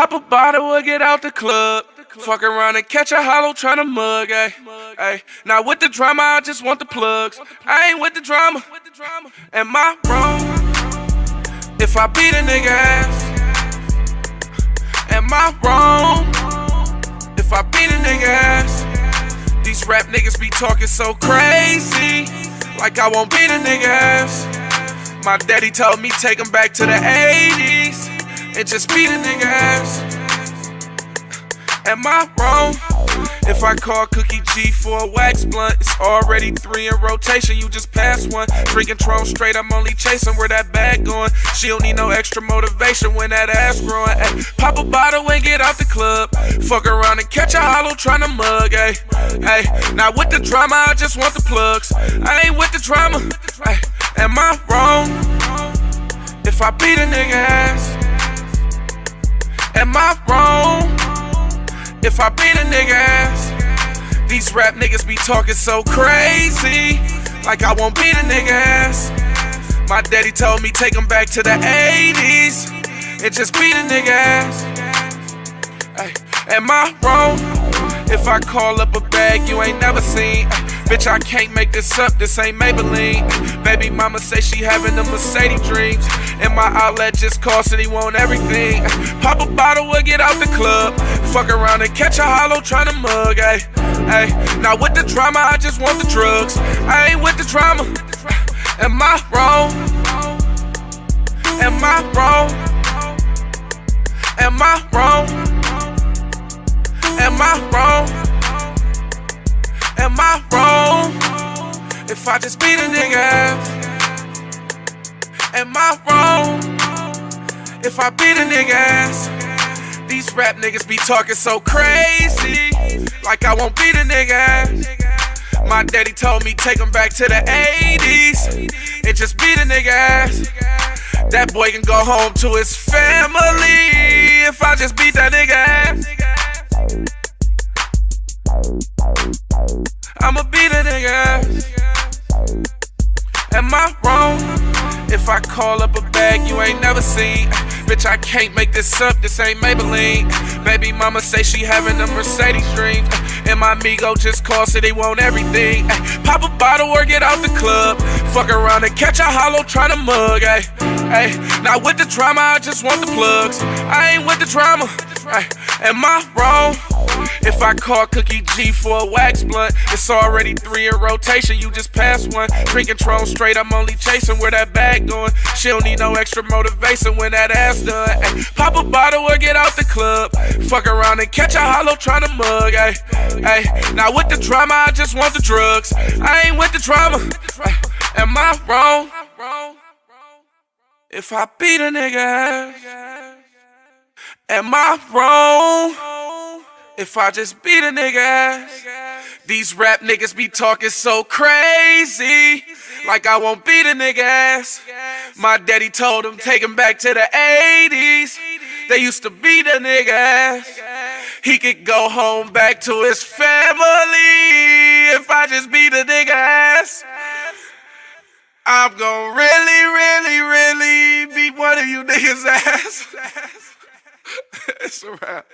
Pop a bottle or get out the club. Fuck around and catch a hollow tryna mug, ayy. Now with the drama, I just want the plugs. I ain't with the drama. Am I wrong if I beat a nigga ass? Am I wrong if I beat a nigga ass? These rap niggas be talking so crazy, like I won't beat a nigga ass. My daddy told me take him back to the 80s and just beat a nigga ass. Am I wrong if I call Cookie G for a wax blunt? It's already 3 in rotation, you just passed one. Drinking Tron straight, I'm only chasing where that bag going. She don't need no extra motivation when that ass growing. Ay, pop a bottle and get out the club. Fuck around and catch a hollow tryna mug, ay. Now with the drama, I just want the plugs. I ain't with the drama. Ay, am I wrong if I beat a nigga ass? Am I wrong if I beat a nigga ass? These rap niggas be talking so crazy, like I won't beat a nigga ass. My daddy told me take him back to the 80s and just beat a nigga ass. Ay, am I wrong if I call up a bag you ain't never seen? Bitch, I can't make this up, this ain't Maybelline. Baby mama say she having the Mercedes dreams, and my outlet just cost he want everything. Pop a bottle or get out the club. Fuck around and catch a hollow tryna mug, ay. Now with the drama, I just want the drugs. I ain't with the drama. Am I wrong? Am I wrong? Am I wrong? Am I wrong? Am I wrong if I just beat a nigga ass? Am I wrong if I beat a nigga ass? These rap niggas be talking so crazy, like I won't beat a nigga ass. My daddy told me take him back to the 80s and just beat a nigga ass. That boy can go home to his family if I just beat that nigga ass. I'ma beat a nigga ass. Am I wrong if I call up a bag you ain't never seen? Bitch, I can't make this up, this ain't Maybelline. Baby mama say she having the Mercedes dreams, and my amigo just cost he want everything. Pop a bottle or get out the club. Fuck around and catch a hollow tryna mug, ay. Now with the drama, I just want the plugs. I ain't with the drama. Am I wrong if I call Cookie G for a wax blunt? It's already 3 in rotation, you just passed one. Drinking Tron straight, I'm only chasing where that bag going. She don't need no extra motivation when that ass done. Ay, pop a bottle or get out the club. Fuck around and catch a hollow tryna mug, ay. Now with the drama, I just want the drugs. I ain't with the drama. Am I wrong if I beat a nigga ass? Am I wrong if I just beat a nigga ass? These rap niggas be talking so crazy, like I won't beat a nigga ass. My daddy told him take him back to the 80s. They used to beat a nigga ass. He could go home back to his family if I just beat a nigga ass. I'm gonna really beat one of you niggas ass. It's a wrap.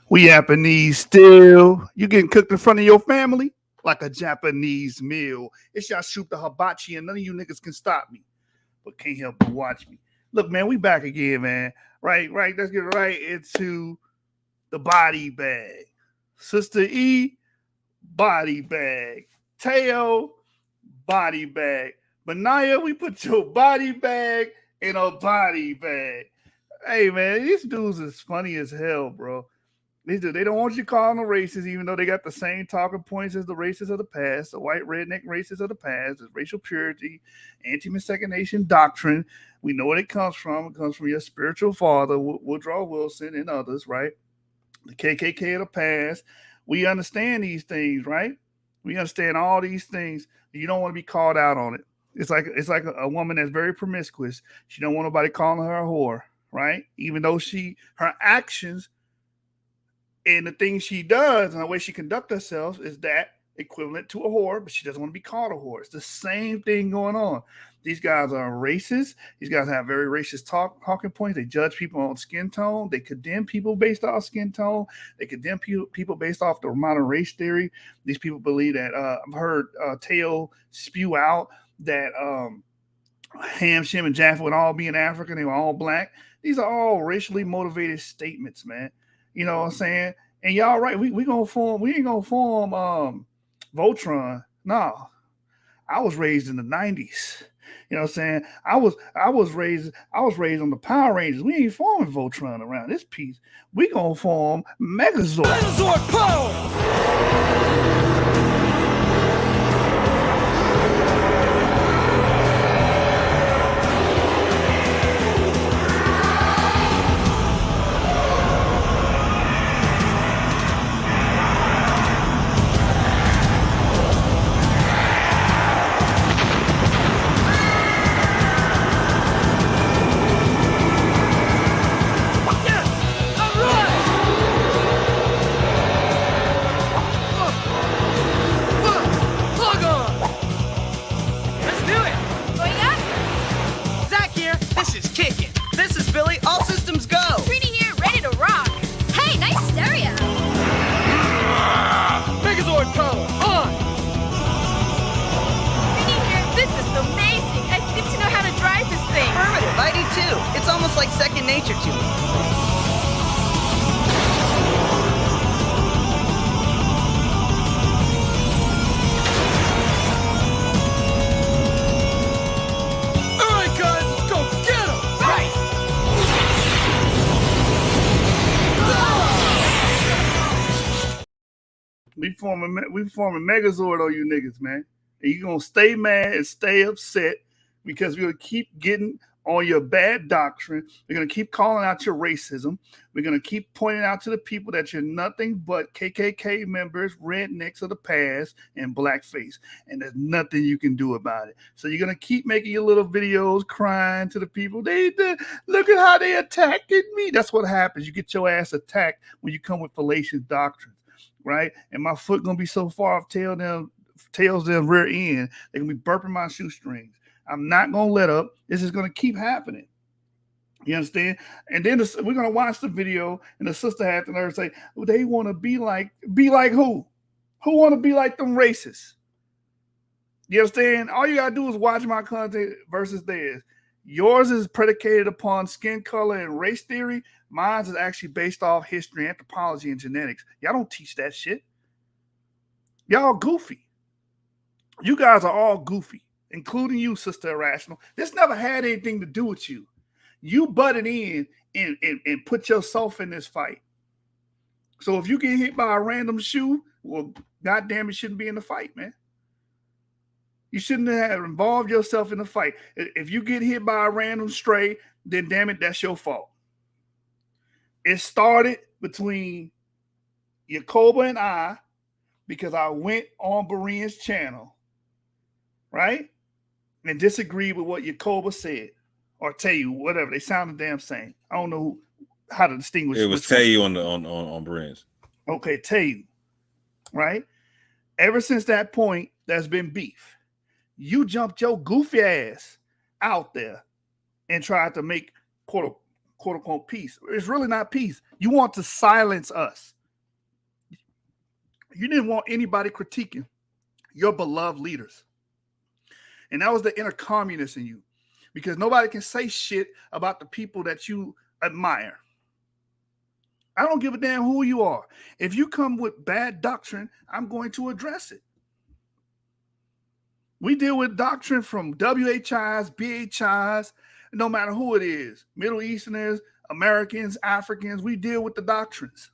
We Japanese still. You getting cooked in front of your family like a Japanese meal. It's y'all shoot the hibachi, and none of you niggas can stop me, but can't help but watch me. Look, man, we back again, man. Right. Let's get right into the body bag. Sister E, body bag. Teo, body bag. Benaya, we put your body bag in a body bag. Hey, man, these dudes is funny as hell, bro. They don't want you calling them racist, even though they got the same talking points as the racists of the past, the white redneck racists of the past, the racial purity, anti-miscegenation doctrine. We know where it comes from. It comes from your spiritual father, Woodrow Wilson, and others, right? The KKK of the past. We understand these things, right? We understand all these things. You don't want to be called out on it. It's like a woman that's very promiscuous. She don't want nobody calling her a whore, right? Even though her actions and the things she does and the way she conducts herself is equivalent to a whore, but she doesn't want to be called a whore. It's the same thing going on. These guys are racist. These guys have very racist talking points. They judge people on skin tone. They condemn people based off skin tone. They condemn people based off the modern race theory. These people believe that I've heard Teo spew out that Ham, Shem, and Japheth would all be in Africa. They were all black. These are all racially motivated statements, man. You know what I'm saying? And y'all right, we gonna form. We ain't gonna form Voltron. No, I was raised in the 90s. You know what I'm saying? I was raised on the Power Rangers. We ain't forming Voltron around this piece. We gonna form Megazord. Megazord power! It's almost like second nature to me. All right, guys, let's go get him! Right! We forming Megazord on you niggas, man. And you gonna stay mad and stay upset because we're gonna keep getting on your bad doctrine. We're going to keep calling out your racism. We're going to keep pointing out to the people that you're nothing but KKK members, rednecks of the past, and blackface. And there's nothing you can do about it. So you're going to keep making your little videos crying to the people. They look at how they attacking me. That's what happens. You get your ass attacked when you come with fallacious doctrines, right? And my foot going to be so far off tails than rear end, they're going to be burping my shoestrings. I'm not going to let up. This is going to keep happening. You understand? And then we're going to watch the video, and the sister had to nerve say, well, they want to be like who? Who want to be like them racists? You understand? All you got to do is watch my content versus theirs. Yours is predicated upon skin color and race theory. Mine is actually based off history, anthropology, and genetics. Y'all don't teach that shit. Y'all goofy. You guys are all goofy, including you, Sista Irrational. This never had anything to do with you. You butted in and put yourself in this fight. So if you get hit by a random shoe, well, goddamn, it shouldn't be in the fight, man. You shouldn't have involved yourself in the fight. If you get hit by a random stray, then damn it, that's your fault. It started between Yacoba and I because I went on Berean's channel, right? And disagreed with what Yacoba said, or tell you whatever. They sound the damn same. I don't know how to distinguish. It was tell you on Berean's. Okay, tell you, right? Ever since that point, there's been beef. You jumped your goofy ass out there and tried to make quote unquote peace. It's really not peace. You want to silence us. You didn't want anybody critiquing your beloved leaders. And that was the inner communist in you, because nobody can say shit about the people that you admire. I don't give a damn who you are. If you come with bad doctrine, I'm going to address it. We deal with doctrine from WHIs, BHIs, no matter who it is, Middle Easterners, Americans, Africans, we deal with the doctrines.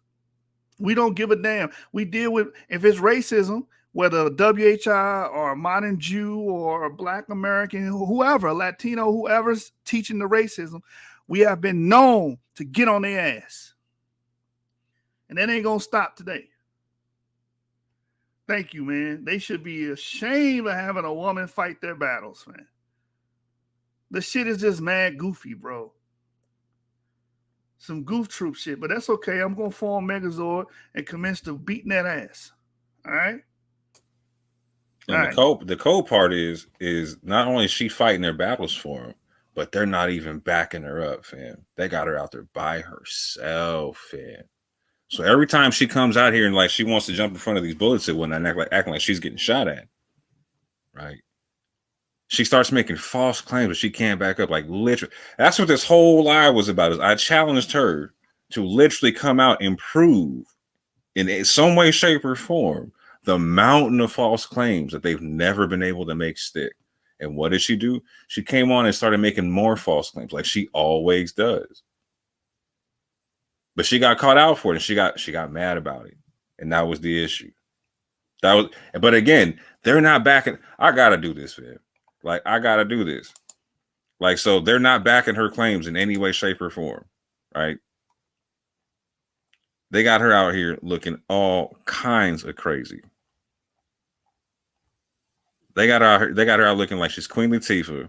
We don't give a damn. We deal with, if it's racism, whether a WHI or a modern Jew or a Black American, whoever, Latino, whoever's teaching the racism, we have been known to get on their ass. And that ain't going to stop today. Thank you, man. They should be ashamed of having a woman fight their battles, man. The shit is just mad goofy, bro. Some goof troop shit, but that's okay. I'm going to form Megazord and commence to beating that ass. All right? And the cold part is not only is she fighting their battles for him, but they're not even backing her up, fam. They got her out there by herself, fam. So every time she comes out here and like she wants to jump in front of these bullets and whatnot, acting like she's getting shot at, right? She starts making false claims that she can't back up. Like literally, that's what this whole lie was about. Is I challenged her to literally come out and prove in some way, shape, or form the mountain of false claims that they've never been able to make stick. And what did she do? She came on and started making more false claims, like she always does. But she got caught out for it, and she got mad about it, and that was the issue. But again, they're not backing. I gotta do this, man. Like I gotta do this. Like so, they're not backing her claims in any way, shape, or form, right? They got her out here looking all kinds of crazy. They got her out looking like she's Queen Latifah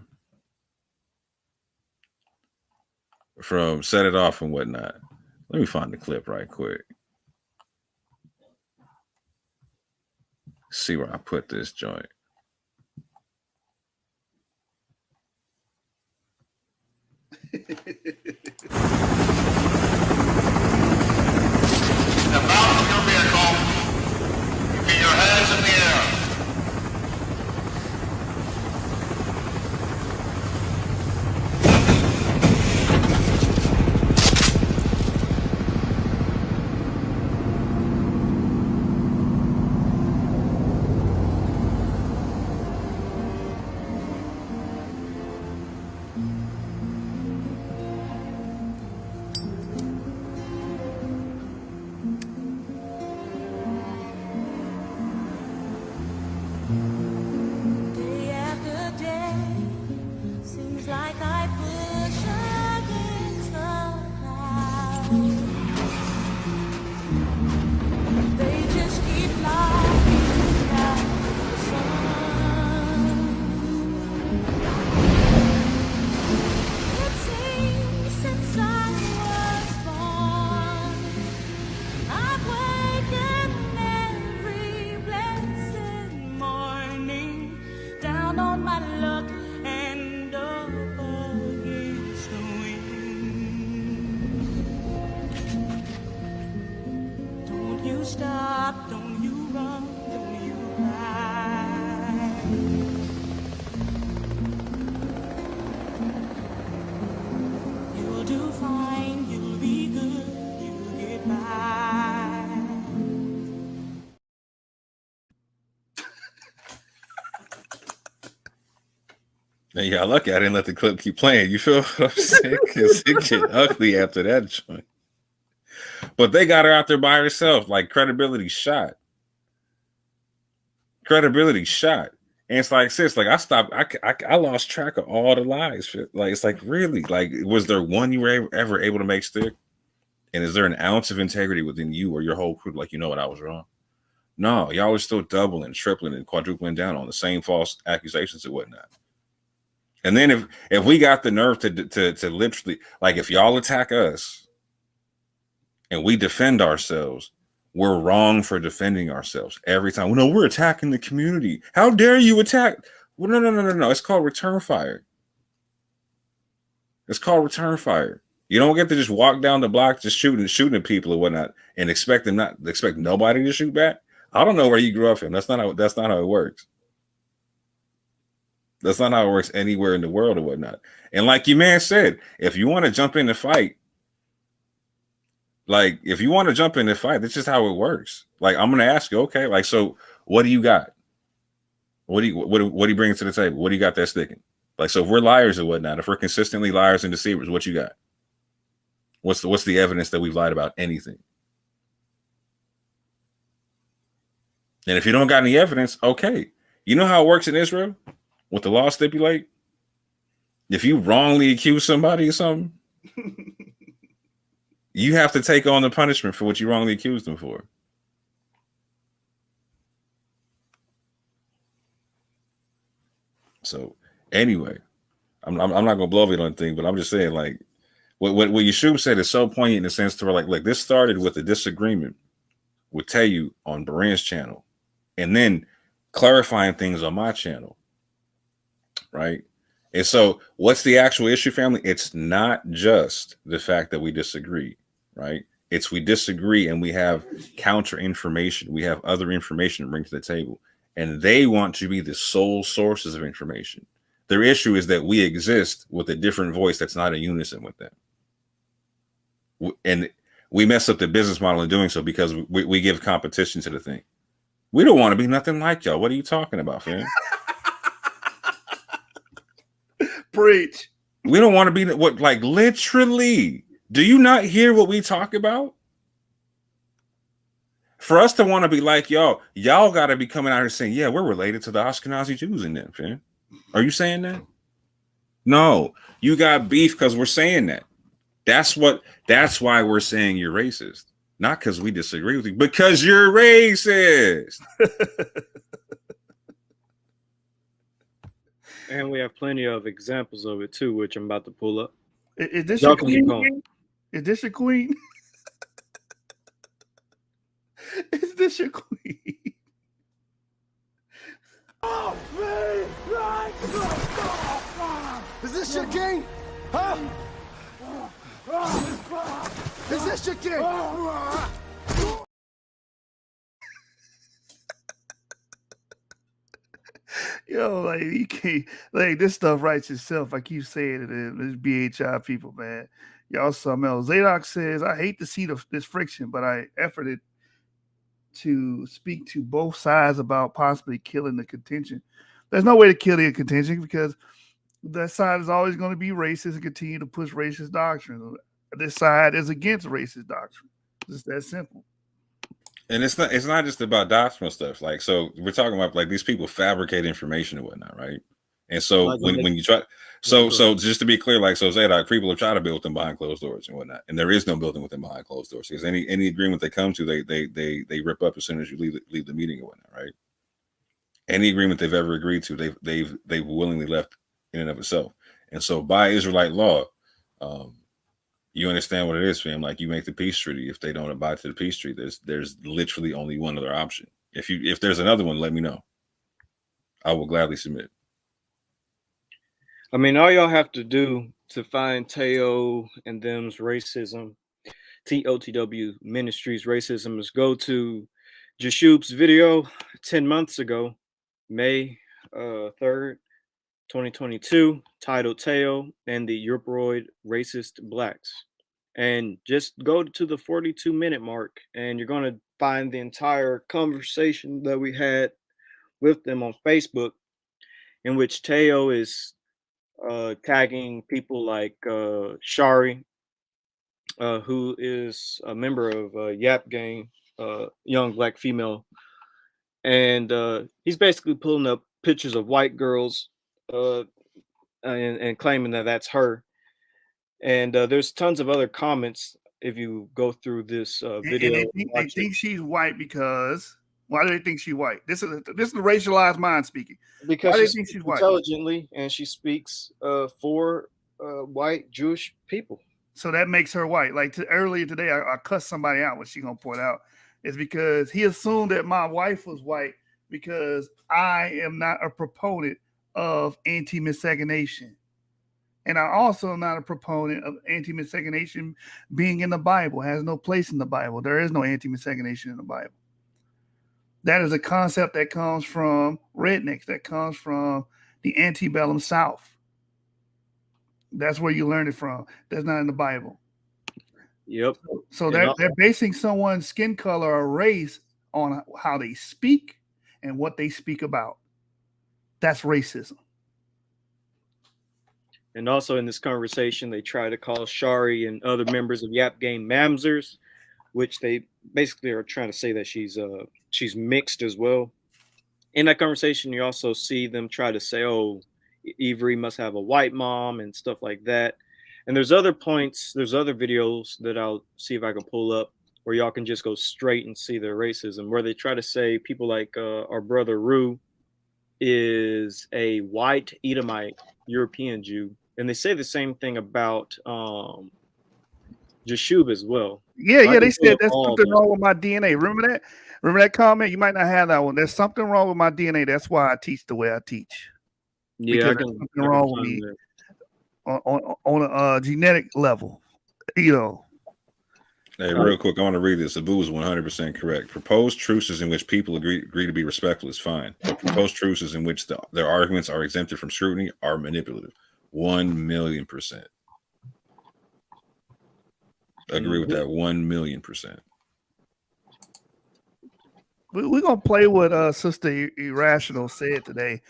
from Set It Off and whatnot. Let me find the clip right quick. See where I put this joint. The mount of your vehicle, keep your hands in the air. And you got lucky I didn't let the clip keep playing. You feel what I'm saying? Because it get ugly after that joint. But they got her out there by herself. Like credibility shot. Credibility shot. And it's like, sis, like I stopped. I lost track of all the lies. Like it's like really, like was there one you were ever able to make stick? And is there an ounce of integrity within you or your whole crew? Like you know what, I was wrong. No, y'all are still doubling, tripling, and quadrupling down on the same false accusations and whatnot. And then if we got the nerve to literally, like if y'all attack us and we defend ourselves, we're wrong for defending ourselves every time. Well, no, we're attacking the community. How dare you attack? Well, no. It's called return fire. It's called return fire. You don't get to just walk down the block just shooting at people or whatnot and expect nobody to shoot back. I don't know where you grew up in. That's not how it works. That's not how it works anywhere in the world or whatnot. And like your man said, if you want to jump in the fight, that's just how it works. Like I'm gonna ask you, okay, like so what do you got? What do you bring to the table? What do you got that's sticking? Like so if we're liars or whatnot, if we're consistently liars and deceivers, what you got? What's the evidence that we've lied about anything? And if you don't got any evidence, okay. You know how it works in Israel? What the law stipulate? If you wrongly accuse somebody of something, you have to take on the punishment for what you wrongly accused them for. So anyway, I'm not gonna blow it on the thing, but I'm just saying, like, what Yeshua said is so poignant in the sense to where, like this started with a disagreement with Tayu on Baran's channel, and then clarifying things on my channel, right? And so what's the actual issue, family? It's not just the fact that we disagree, right? It's we disagree and we have counter information. We have other information to bring to the table. And they want to be the sole sources of information. Their issue is that we exist with a different voice that's not in unison with them. And we mess up the business model in doing so because we give competition to the thing. We don't want to be nothing like y'all. What are you talking about, fam? Preach. We don't want to be what, like, literally. Do you not hear what we talk about? For us to want to be like y'all got to be coming out here saying, yeah, we're related to the Ashkenazi Jews in them, fam. Are you saying that? No, you got beef because we're saying that. That's why we're saying you're racist. Not because we disagree with you, because you're racist. And we have plenty of examples of it too, which I'm about to pull up. Is this Y'all your can keep queen? going. Is this your queen? Is this your queen? Is this your king? Huh? Is this your king? Yo, like you can't, like this stuff writes itself. I keep saying it. This BHI people, man, y'all something else. Zadok says, I hate to see this friction, but I efforted to speak to both sides about possibly killing the contention. There's no way to kill the contention because that side is always going to be racist and continue to push racist doctrine. This side is against racist doctrine. It's that simple. And it's not just about doctrinal stuff. Like, so we're talking about like these people fabricate information and whatnot, right? And so Like when you try, so just to be clear, like, so Zadok, people have tried to build them behind closed doors and whatnot, and there is no building with them behind closed doors because any agreement they come to, they rip up as soon as you leave the meeting and whatnot, right? Any agreement they've ever agreed to, they've willingly left in and of itself. And so by Israelite law, you understand what it is, fam. Like, you make the peace treaty. If they don't abide to the peace treaty, there's literally only one other option. If there's another one, let me know. I will gladly submit. I mean, all y'all have to do to find Teo and them's racism, TOTW Ministries racism, is go to Jashub's video 10 months ago, May 3rd, 2022, titled Teo and the Europeroid Racist Blacks. And just go to the 42-minute mark, and you're going to find the entire conversation that we had with them on Facebook, in which Teo is tagging people like Shari, who is a member of Yap Gang, young black female. And he's basically pulling up pictures of white girls and claiming that that's her. And there's tons of other comments if you go through this video. And they think she's white because why do they think she's white? This is the racialized mind speaking. Because why do she they think she's white? Intelligently, and she speaks for white Jewish people. So that makes her white. Like earlier today, I cussed somebody out, what she gonna point out is because he assumed that my wife was white because I am not a proponent of anti-miscegenation. And I also am not a proponent of anti-miscegenation being in the Bible. It has no place in the Bible. There is no anti-miscegenation in the Bible. That is a concept that comes from rednecks, that comes from the antebellum South. That's where you learn it from. That's not in the Bible. Yep. So they're basing someone's skin color or race on how they speak and what they speak about. That's racism. And also in this conversation, they try to call Shari and other members of Yap Gang mamzers, which they basically are trying to say that she's mixed as well. In that conversation, you also see them try to say, oh, Ivory must have a white mom and stuff like that. And there's other points, there's other videos that I'll see if I can pull up where y'all can just go straight and see their racism, where they try to say people like our brother Rue is a white Edomite European Jew. And they say the same thing about Jashub as well. Yeah, they can pull said up there's all something that. wrong with my DNA. Remember that? Remember that comment? You might not have that one. There's something wrong with my DNA. That's why I teach the way I teach. Yeah, Because there's something wrong with me on a genetic level. You know. Hey, real quick, I want to read this. Abu is 100% correct. Proposed truces in which people agree to be respectful is fine, but proposed truces in which their arguments are exempted from scrutiny are manipulative. 1,000,000%. Agree with that 1,000,000%. We're gonna play what Sister Irrational said today.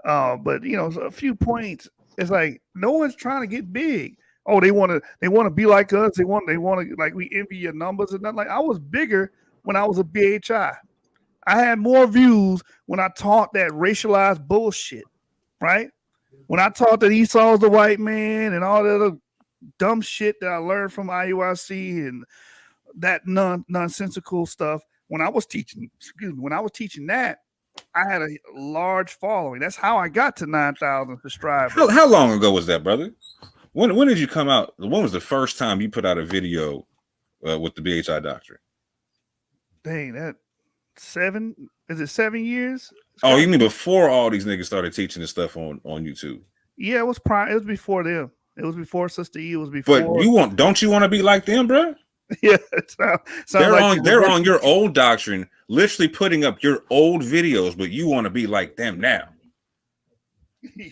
But you know, a few points. It's like no one's trying to get big. Oh, they want to be like us. They want to like we envy your numbers and nothing. Like I was bigger when I was a BHI. I had more views when I taught that racialized bullshit, right? When I taught that Esau's the white man and all the other dumb shit that I learned from IUIC and that nonsensical stuff. When I was teaching that, I had a large following. That's how I got to 9,000 subscribers. How long ago was that, brother? When did you come out? When was the first time you put out a video with the BHI doctrine? Dang, that 7 years? Oh, you mean before all these niggas started teaching this stuff on YouTube? Yeah, it was before them. It was before Sister E. It was before. But don't you want to be like them, bro? Yeah, they're on your old doctrine, literally putting up your old videos, but you want to be like them now.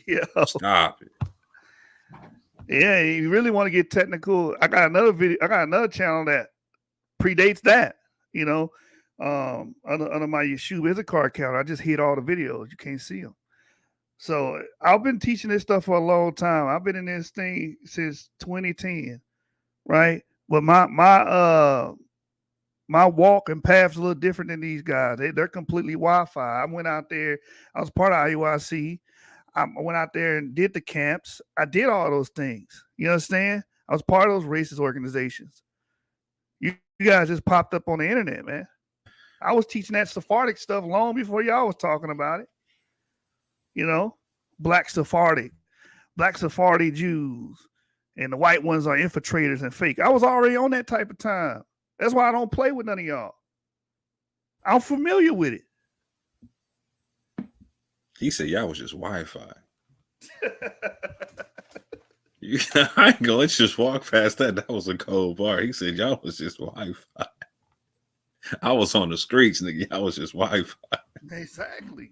Yeah, stop it. Yeah, you really want to get technical. I got another channel that predates that. You know, under my Yeshua Issachar account, I just hid all the videos. You can't see them. So I've been teaching this stuff for a long time. I've been in this thing since 2010, right? But my walk and path's a little different than these guys. They're completely Wi-Fi. I went out there. I was part of IUIC. I went out there and did the camps. I did all those things. You understand? I was part of those racist organizations. You guys just popped up on the internet, man. I was teaching that Sephardic stuff long before y'all was talking about it. You know, Black Sephardi Jews, and the white ones are infiltrators and fake. I was already on that type of time. That's why I don't play with none of y'all. I'm familiar with it. He said y'all was just Wi-Fi. I ain't gonna let's just walk past that. That was a cold bar. He said y'all was just Wi-Fi. I was on the streets, nigga. I was just Wi-Fi. Exactly.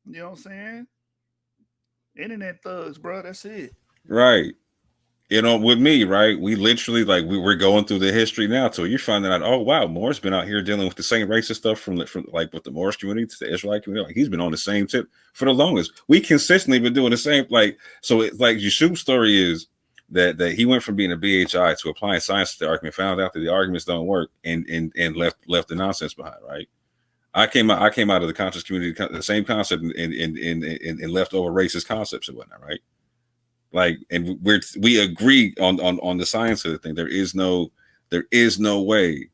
You know what I'm saying? Internet thugs, bro. That's it. Right. You know, with me, right? We literally we're going through the history now. So you're finding out, oh wow, Moore's been out here dealing with the same racist stuff from like with the Moorish community to the Israelite community. Like he's been on the same tip for the longest. We consistently been doing the same. So it's like Yeshub's story is that he went from being a BHI to applying science to the argument, found out that the arguments don't work, and left the nonsense behind. Right. I came out of the conscious community, the same concept, and leftover racist concepts and whatnot. Right. Like, and we agree on the science of the thing. There is no way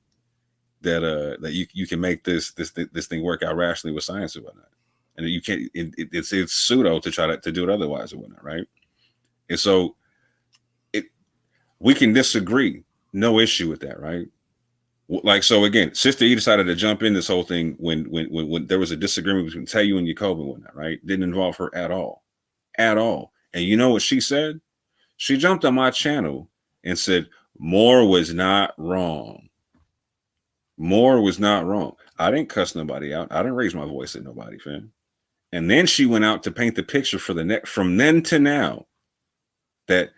that you can make this thing work out rationally with science and whatnot, and you can't. It's pseudo to try to do it otherwise and whatnot, right? And so we can disagree, no issue with that, right? Like, so again, Sister E decided to jump in this whole thing when there was a disagreement between Tayu and Yaakov and whatnot, right? Didn't involve her at all. And you know what she said? She jumped on my channel and said, Moore was not wrong. Moore was not wrong. I didn't cuss nobody out. I didn't raise my voice at nobody, fam. And then she went out to paint the picture for from then to now that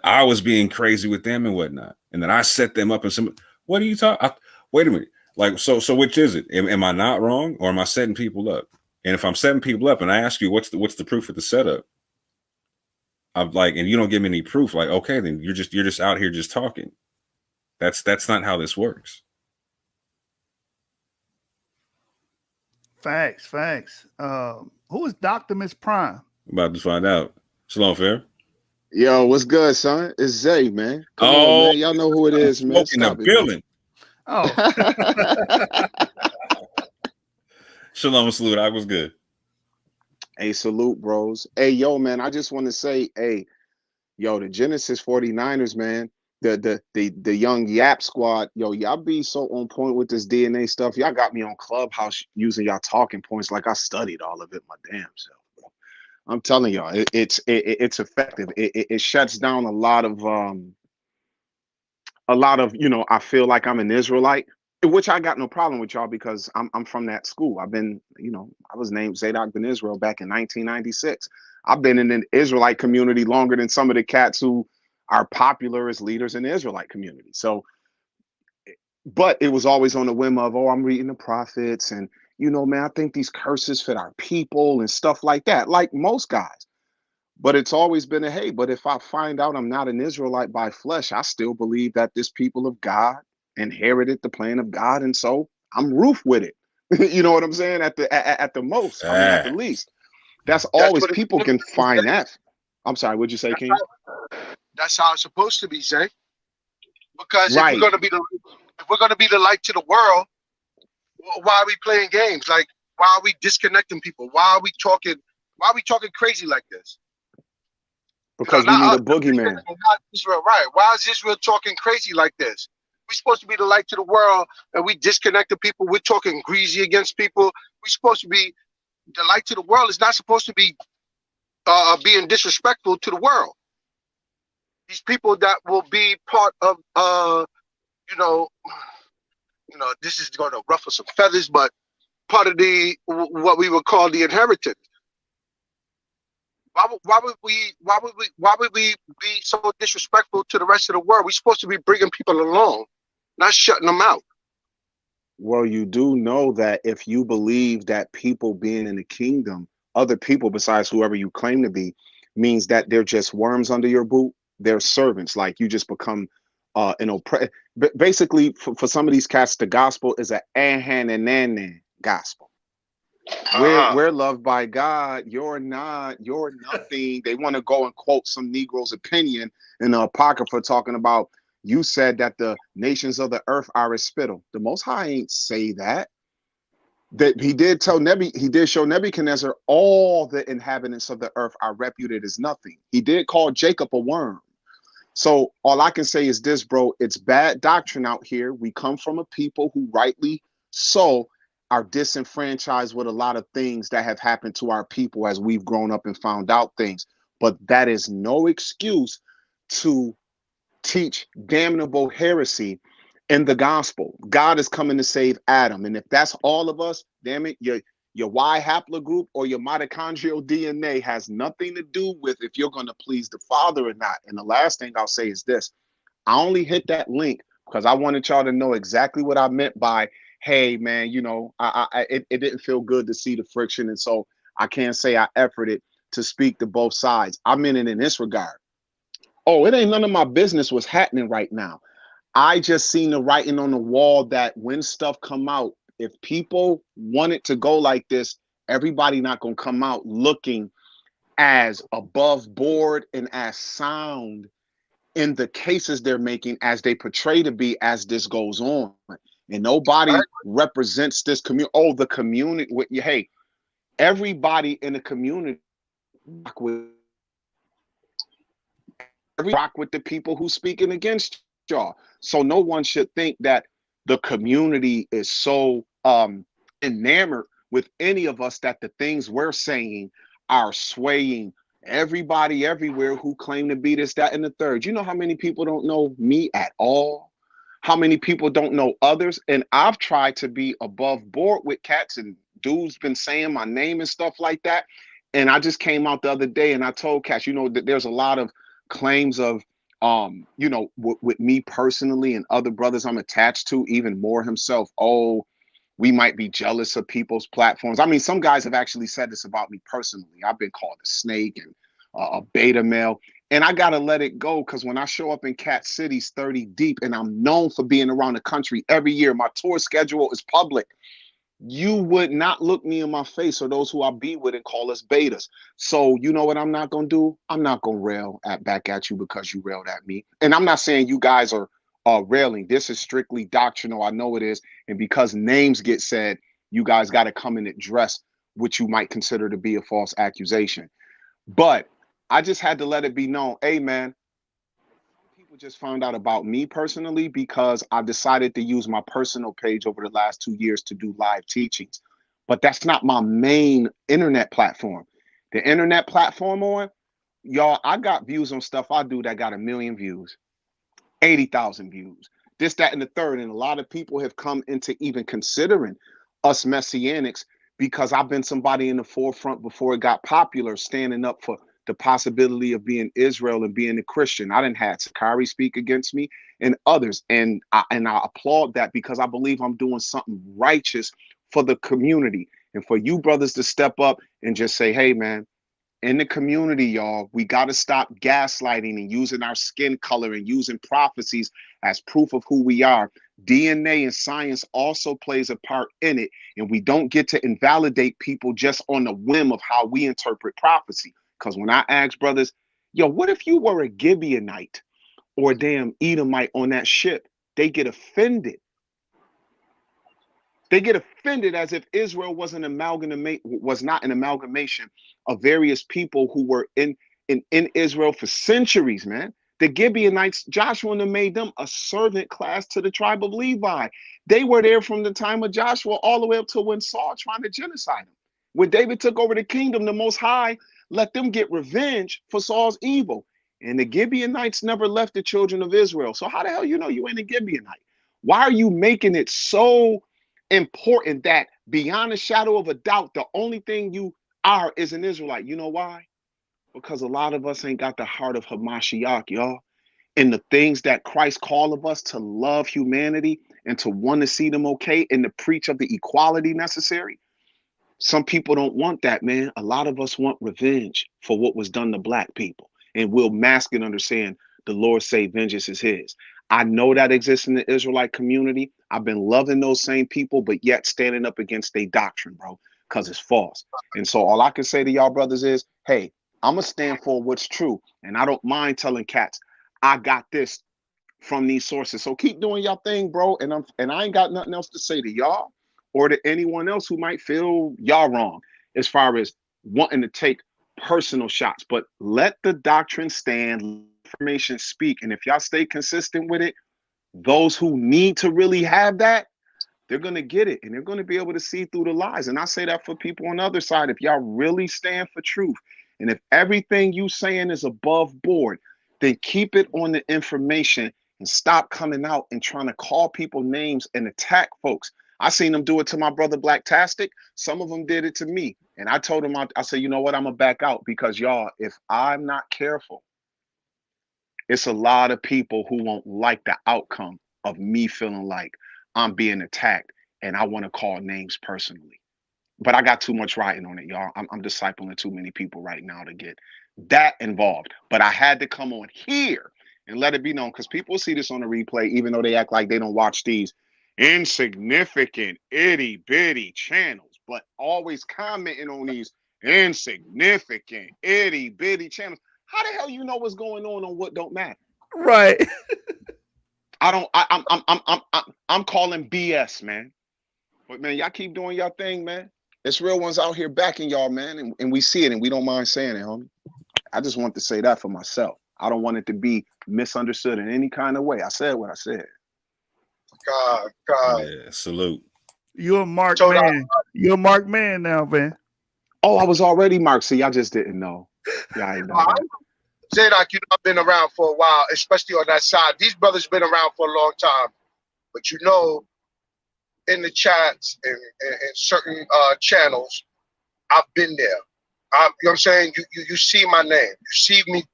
I was being crazy with them and whatnot. And that I set them up and what are you talking? Wait a minute. Like, so which is it? Am I not wrong, or am I setting people up? And if I'm setting people up and I ask you, what's the proof of the setup? I'm like, and you don't give me any proof, like, okay, then you're just out here just talking. That's not how this works. Facts. Who is Dr. Miss Prime? About to find out. Shalom, Fair. Yo, what's good, son? It's Zay, man. Come on, man. Y'all know who it is, man. In the building. Oh. Shalom, salute. I was good. Hey, salute, bros. Hey, yo, man, I just want to say, hey, yo, the Genesis 49ers, man, the young Yap squad, yo, y'all be so on point with this DNA stuff. Y'all got me on Clubhouse using y'all talking points like I studied all of it my damn self, bro. I'm telling y'all, it's effective. It shuts down a lot of I feel like I'm an Israelite, which I got no problem with y'all because I'm from that school. I've been, I was named Zadok Ben Israel back in 1996. I've been in the Israelite community longer than some of the cats who are popular as leaders in the Israelite community. So, but it was always on the whim of, oh, I'm reading the prophets and, man, I think these curses fit our people and stuff like that, like most guys. But it's always been hey, but if I find out I'm not an Israelite by flesh, I still believe that this people of God inherited the plan of God. And so I'm roof with it. You know what I'm saying? At the most, I mean, at the least. That's always, people can find that. I'm sorry, what'd you say, King? That's how it's supposed to be, Zay. Because right. if we're gonna be the light to the world, why are we playing games? Like, why are we disconnecting people? Why are we talking crazy like this? Because we need a boogeyman. Not Israel, right? Why is Israel talking crazy like this? We're supposed to be the light to the world, and we disconnect the people. We're talking greasy against people. We're supposed to be the light to the world. Is not supposed to be being disrespectful to the world. These people that will be part of, this is going to ruffle some feathers, but part of what we would call the inheritance. Why would we be so disrespectful to the rest of the world? We're supposed to be bringing people along, not shutting them out. Well, you do know that if you believe that people being in the kingdom, other people besides whoever you claim to be, means that they're just worms under your boot. They're servants. Like you just become basically for some of these cats, the gospel is a ahan gospel. We're loved by God. You're not. You're nothing. They want to go and quote some Negro's opinion in the Apocrypha talking about, you said that the nations of the earth are as spittle. The Most High ain't say that. That he did show Nebuchadnezzar all the inhabitants of the earth are reputed as nothing. He did call Jacob a worm. So all I can say is this, bro, it's bad doctrine out here. We come from a people who rightly so are disenfranchised with a lot of things that have happened to our people as we've grown up and found out things. But that is no excuse to teach damnable heresy in the gospel. God is coming to save Adam. And if that's all of us, damn it, your Y haplogroup or your mitochondrial DNA has nothing to do with if you're going to please the Father or not. And the last thing I'll say is this. I only hit that link because I wanted y'all to know exactly what I meant by, hey, man, it didn't feel good to see the friction. And so I can't say I efforted to speak to both sides. I meant it in this regard. Oh, it ain't none of my business what's happening right now. I just seen the writing on the wall that when stuff come out, if people want it to go like this, everybody not going to come out looking as above board and as sound in the cases they're making as they portray to be as this goes on. And nobody represents this community. Oh, the community. Hey, everybody in the community rock with the people who speaking against y'all. So no one should think that the community is so enamored with any of us that the things we're saying are swaying everybody everywhere who claim to be this, that, and the third. You know how many people don't know me at all? How many people don't know others? And I've tried to be above board with cats, and dudes been saying my name and stuff like that. And I just came out the other day and I told cats, that there's a lot of claims of with me personally and other brothers I'm attached to, even more himself. Oh, we might be jealous of people's platforms. I mean, some guys have actually said this about me personally. I've been called a snake and a beta male, and I got to let it go because when I show up in Cat Cities 30 deep and I'm known for being around the country every year, my tour schedule is public. You would not look me in my face or those who I be with and call us betas. So you know what I'm not going to do? I'm not going to rail back at you because you railed at me. And I'm not saying you guys are railing. This is strictly doctrinal. I know it is. And because names get said, you guys got to come and address what you might consider to be a false accusation. But I just had to let it be known, hey, man, just found out about me personally because I decided to use my personal page over the last 2 years to do live teachings. But that's not my main internet platform. The internet platform on, y'all, I got views on stuff I do that got 1 million views, 80,000 views, this, that, and the third. And a lot of people have come into even considering us Messianics because I've been somebody in the forefront before it got popular, standing up for the possibility of being Israel and being a Christian. I didn't have Sakari speak against me and others. And I applaud that because I believe I'm doing something righteous for the community and for you brothers to step up and just say, hey, man, in the community, y'all, we got to stop gaslighting and using our skin color and using prophecies as proof of who we are. DNA and science also plays a part in it. And we don't get to invalidate people just on the whim of how we interpret prophecy. Because when I ask brothers, yo, what if you were a Gibeonite or a damn Edomite on that ship? They get offended. They get offended as if Israel was not an amalgamation of various people who were in Israel for centuries, man. The Gibeonites, Joshua and them made them a servant class to the tribe of Levi. They were there from the time of Joshua all the way up to when Saul trying to genocide them. When David took over the kingdom, the Most High let them get revenge for Saul's evil. And the Gibeonites never left the children of Israel. So how the hell you know you ain't a Gibeonite? Why are you making it so important that beyond a shadow of a doubt, the only thing you are is an Israelite? You know why? Because a lot of us ain't got the heart of Hamashiach, y'all. And the things that Christ called of us to love humanity and to want to see them okay and to preach of the equality necessary. Some people don't want that, man. A lot of us want revenge for what was done to black people. And we'll mask it under saying the Lord say vengeance is his. I know that exists in the Israelite community. I've been loving those same people, but yet standing up against their doctrine, bro, because it's false. And so all I can say to y'all brothers is, hey, I'm going to stand for what's true. And I don't mind telling cats, I got this from these sources. So keep doing y'all thing, bro. And I ain't got nothing else to say to y'all or to anyone else who might feel y'all wrong as far as wanting to take personal shots. But let the doctrine stand, information speak. And if y'all stay consistent with it, those who need to really have that, they're going to get it. And they're going to be able to see through the lies. And I say that for people on the other side. If y'all really stand for truth, and if everything you saying is above board, then keep it on the information and stop coming out and trying to call people names and attack folks. I seen them do it to my brother Blacktastic. Some of them did it to me. And I told them, I said, you know what? I'm going to back out because y'all, if I'm not careful, it's a lot of people who won't like the outcome of me feeling like I'm being attacked and I want to call names personally. But I got too much writing on it, y'all. I'm discipling too many people right now to get that involved. But I had to come on here and let it be known because people see this on the replay, even though they act like they don't watch these insignificant, itty bitty channels, but always commenting on these insignificant, itty bitty channels. How the hell you know what's going on what don't matter? Right. I'm calling BS, man. But man, y'all keep doing y'all thing, man. It's real ones out here backing y'all, man, and we see it, and we don't mind saying it, homie. I just want to say that for myself. I don't want it to be misunderstood in any kind of way. I said what I said. God. Yeah, salute. You're a marked man. You're a marked man now, man. Oh, I was already marked. See, y'all just didn't know. Yeah, I know. Zadok, you know, I've been around for a while, especially on that side. These brothers been around for a long time. But you know, in the chats and certain channels, I've been there. You know what I'm saying? You see my name. You see me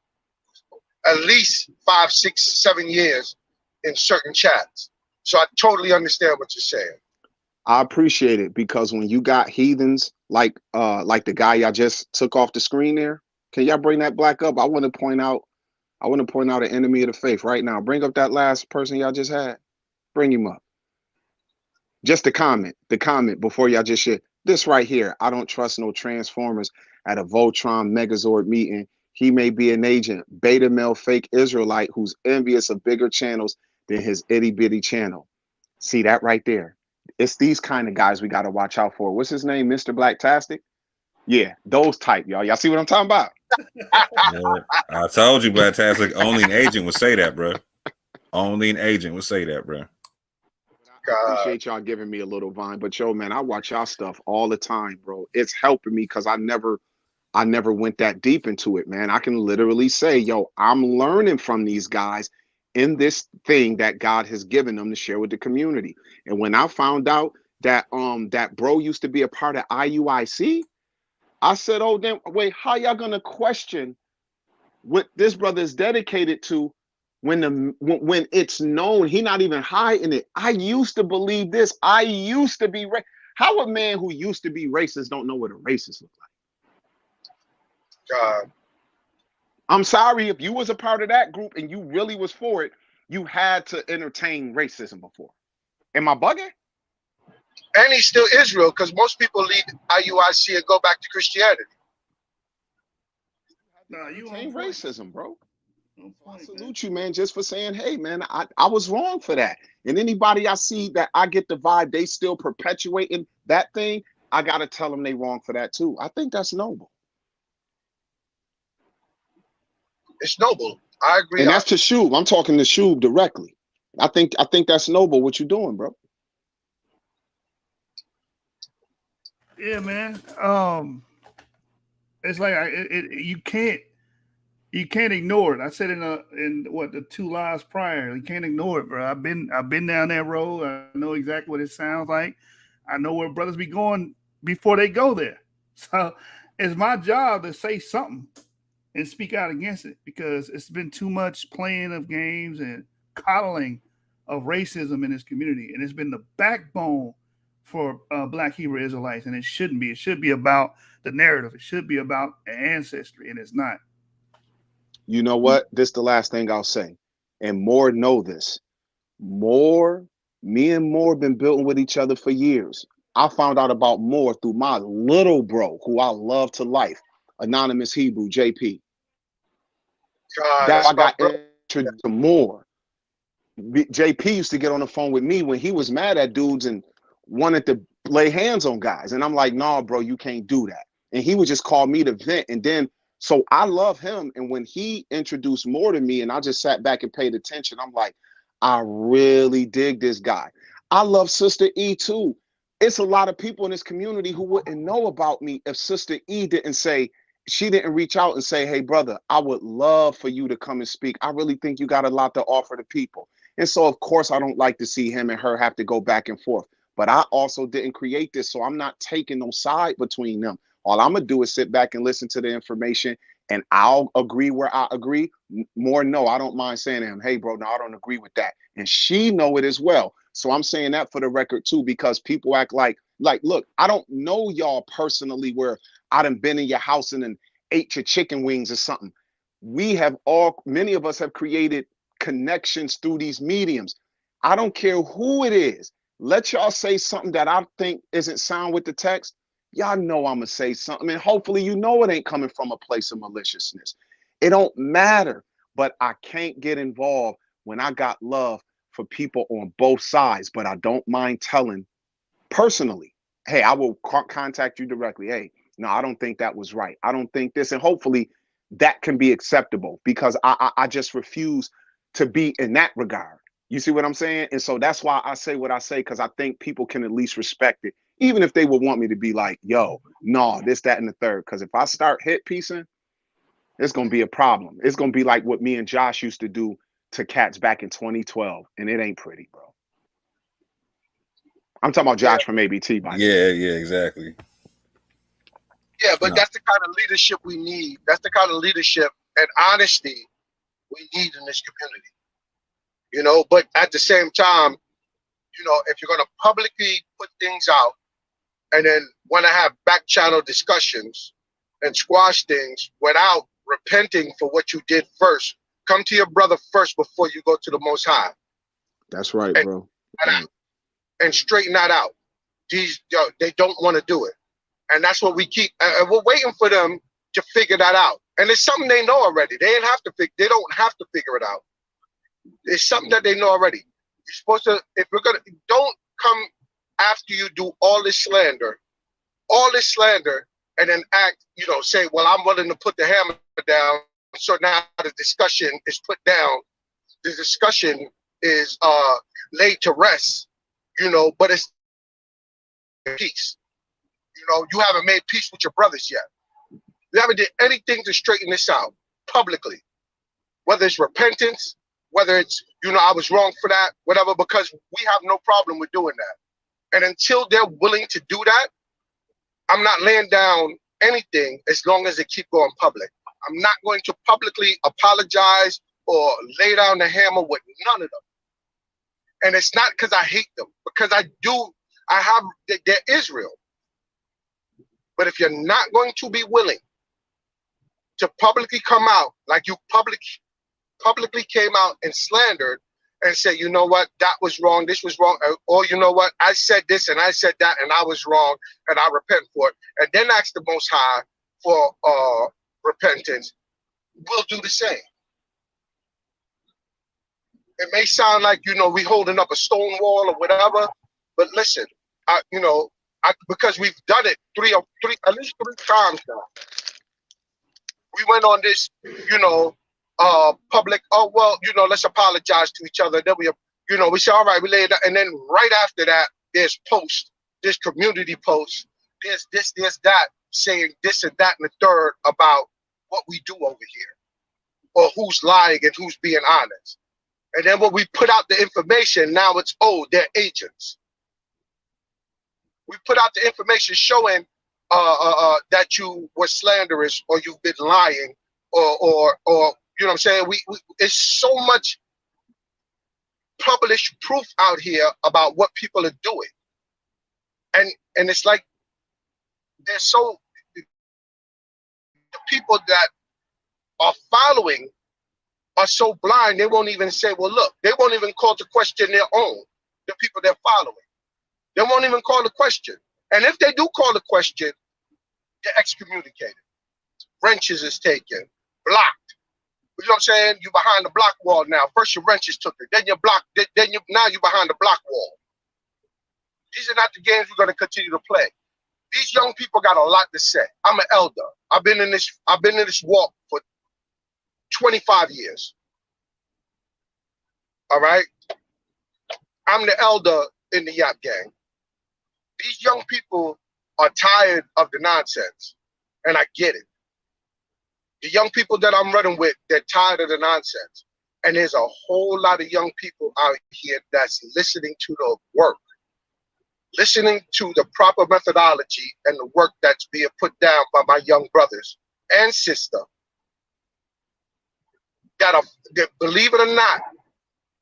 at least 5, 6, 7 years in certain chats. So I totally understand what you're saying. I appreciate it because when you got heathens like the guy y'all just took off the screen there, can y'all bring that black up? I want to point out an enemy of the faith right now. Bring up that last person y'all just had. Bring him up. Just the comment before y'all just shit. This right here, I don't trust no Transformers at a Voltron Megazord meeting. He may be an agent, beta male fake Israelite who's envious of bigger channels than his itty bitty channel. See that right there? It's these kind of guys we got to watch out for. What's his name? Mr. Blacktastic? Yeah, those type, y'all. Y'all see what I'm talking about? Yeah, I told you, Blacktastic, only an agent would say that, bro. Only an agent would say that, bro. I appreciate y'all giving me a little vine, but yo, man, I watch y'all stuff all the time, bro. It's helping me because I never went that deep into it, man. I can literally say, yo, I'm learning from these guys in this thing that God has given them to share with the community. And when I found out that that bro used to be a part of IUIC, I said, oh, then wait, how y'all gonna question what this brother is dedicated to when it's known he not even hiding it? I used to believe this. I used to be how a man who used to be racist don't know what a racist looks like? I'm sorry, if you was a part of that group and you really was for it, you had to entertain racism before. Am I bugging? And he's still Israel, because most people leave IUIC and go back to Christianity. No, you ain't racism, bro. I Point, salute you, man, just for saying, hey, man, I was wrong for that. And anybody I see that I get the vibe they still perpetuating that thing, I got to tell them they wrong for that too. I think that's noble. It's noble. I agree. And that's to Shub. I'm talking to Shub directly. I think that's noble what you're doing, bro. Yeah, man. It's like you can't ignore it. I said in what the 2 lives prior, you can't ignore it, bro. I've been down that road. I know exactly what it sounds like. I know where brothers be going before they go there. So it's my job to say something and speak out against it, because it's been too much playing of games and coddling of racism in this community, and it's been the backbone for Black Hebrew Israelites, and it shouldn't be. It should be about the narrative. It should be about ancestry, and it's not. You know what? This is the last thing I'll say, and more know this. Me and Moore been building with each other for years. I found out about Moore through my little bro, who I love to life, Anonymous Hebrew, JP. That's why I got introduced to Moore. JP used to get on the phone with me when he was mad at dudes and wanted to lay hands on guys. And I'm like, nah, bro, you can't do that. And he would just call me to vent. And then, so I love him. And when he introduced Moore to me and I just sat back and paid attention, I'm like, I really dig this guy. I love Sister E too. It's a lot of people in this community who wouldn't know about me if Sister E she didn't reach out and say, hey, brother, I would love for you to come and speak. I really think you got a lot to offer to people. And so, of course, I don't like to see him and her have to go back and forth. But I also didn't create this, so I'm not taking no side between them. All I'm going to do is sit back and listen to the information, and I'll agree where I agree. More, no, I don't mind saying to him, hey, bro, no, I don't agree with that. And she know it as well. So I'm saying that for the record, too, because people act like, look, I don't know y'all personally where I done been in your house and then ate your chicken wings or something. Many of us have created connections through these mediums. I don't care who it is. Let y'all say something that I think isn't sound with the text. Y'all know I'm gonna say something, and hopefully you know it ain't coming from a place of maliciousness. It don't matter, but I can't get involved when I got love for people on both sides. But I don't mind telling personally, hey, I will contact you directly. Hey, no, I don't think that was right. I don't think this, and hopefully that can be acceptable, because I just refuse to be in that regard. You see what I'm saying? And so that's why I say what I say, because I think people can at least respect it, even if they would want me to be like, yo, no, this, that, and the third. Because if I start hit piecing, it's going to be a problem. It's going to be like what me and Josh used to do to cats back in 2012. And it ain't pretty, bro. I'm talking about Josh from ABT, by the way. Yeah, exactly. Yeah, but that's the kind of leadership we need. That's the kind of leadership and honesty we need in this community. You know, but at the same time, you know, if you're going to publicly put things out and then want to have back channel discussions and squash things without repenting for what you did first, come to your brother first before you go to the Most High. That's right, bro. And straighten that out. They don't want to do it. And that's what we keep. And we're waiting for them to figure that out. And it's something they know already. They don't have to figure it out. It's something that they know already. You're supposed to, don't come after you do all this slander, and then act, say, well, I'm willing to put the hammer down. So now the discussion is put down. The discussion is laid to rest, but it's peace. You haven't made peace with your brothers yet. You haven't did anything to straighten this out publicly, whether it's repentance, whether it's, I was wrong for that, whatever, because we have no problem with doing that. And until they're willing to do that, I'm not laying down anything as long as they keep going public. I'm not going to publicly apologize or lay down the hammer with none of them. And it's not because I hate them, because they're Israel. But if you're not going to be willing to publicly come out like you publicly came out and slandered and said, you know what, that was wrong, this was wrong, or you know what, I said this and I said that and I was wrong and I repent for it, and then ask the Most High for repentance, we'll do the same. It may sound like, we holding up a stone wall or whatever, but listen, because we've done it at least three times now. We went on this, public, let's apologize to each other. Then we say, all right, we lay it out. And then right after that, there's posts, there's community posts, there's this, there's that, saying this and that and the third about what we do over here, or who's lying and who's being honest. And then when we put out the information, now it's, they're agents. We put out the information showing that you were slanderous or you've been lying or you know what I'm saying? It's so much published proof out here about what people are doing. And it's like the people that are following are so blind, they won't even say, well, look, they won't even call to question their own, the people they're following. They won't even call the question. And if they do call the question, they're excommunicated. Wrenches is taken, blocked. You know what I'm saying? You're behind the block wall now. First your wrenches took it, then you're blocked, now you're behind the block wall. These are not the games we're going to continue to play. These young people got a lot to say. I'm an elder. I've been in this walk for 25 years. All right? I'm the elder in the Yap gang. These young people are tired of the nonsense, and I get it. The young people that I'm running with, they're tired of the nonsense. And there's a whole lot of young people out here that's listening to the work, listening to the proper methodology and the work that's being put down by my young brothers and sister that believe it or not,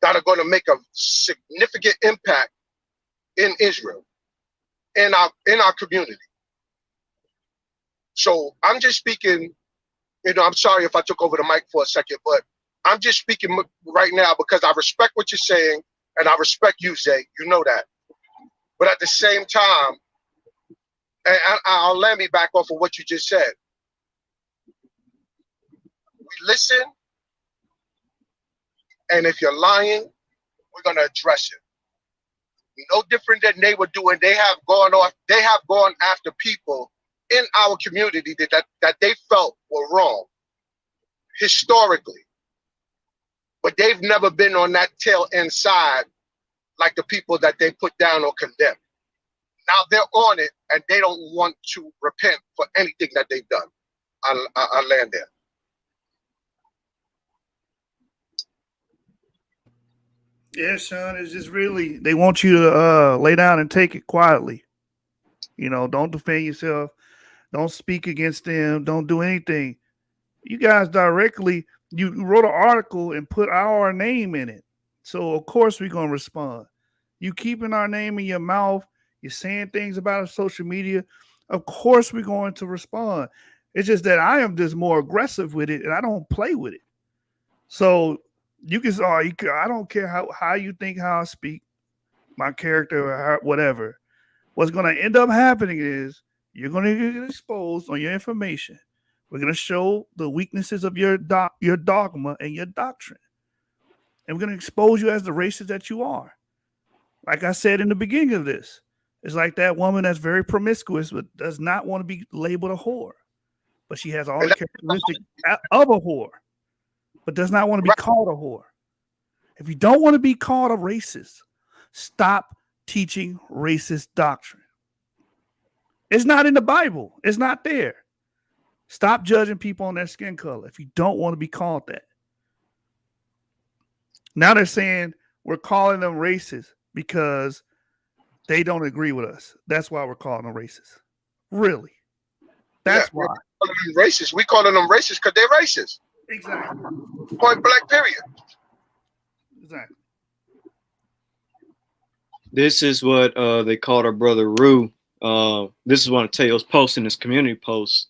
that are going to make a significant impact in Israel, in our community. So I'm just speaking, I'm sorry if I took over the mic for a second, but I'm just speaking right now because I respect what you're saying and I respect you, Zay. You know that. But at the same time, and I'll land me back off of what you just said. We listen, and if you're lying, we're going to address it. No different than they were doing. They have gone after people in our community that they felt were wrong historically. But they've never been on that tail end side like the people that they put down or condemned. Now they're on it and they don't want to repent for anything that they've done. I'll land there. Yeah, Sean, it's just really, they want you to lay down and take it quietly. Don't defend yourself. Don't speak against them. Don't do anything. You guys directly, you wrote an article and put our name in it. So, of course, we're going to respond. You keeping our name in your mouth. You're saying things about our social media. Of course, we're going to respond. It's just that I am just more aggressive with it and I don't play with it. So, you can, I don't care how you think, how I speak, my character, or whatever. What's going to end up happening is you're going to get exposed on your information. We're going to show the weaknesses of your dogma and your doctrine. And we're going to expose you as the racist that you are. Like I said in the beginning of this, it's like that woman that's very promiscuous but does not want to be labeled a whore. But she has all the characteristics of a whore, but does not want to be called a whore. If you don't want to be called a racist, stop teaching racist doctrine. It's not in the Bible. It's not there. Stop judging people on their skin color if you don't want to be called that. Now they're saying we're calling them racist because they don't agree with us. That's why we're calling them racist. Really? That's why. We're calling them racist. We calling them racist because they're racist. Exactly. Point blank, period. Exactly. This is what they called our brother Rue. This is one of Teo's posts in his community posts,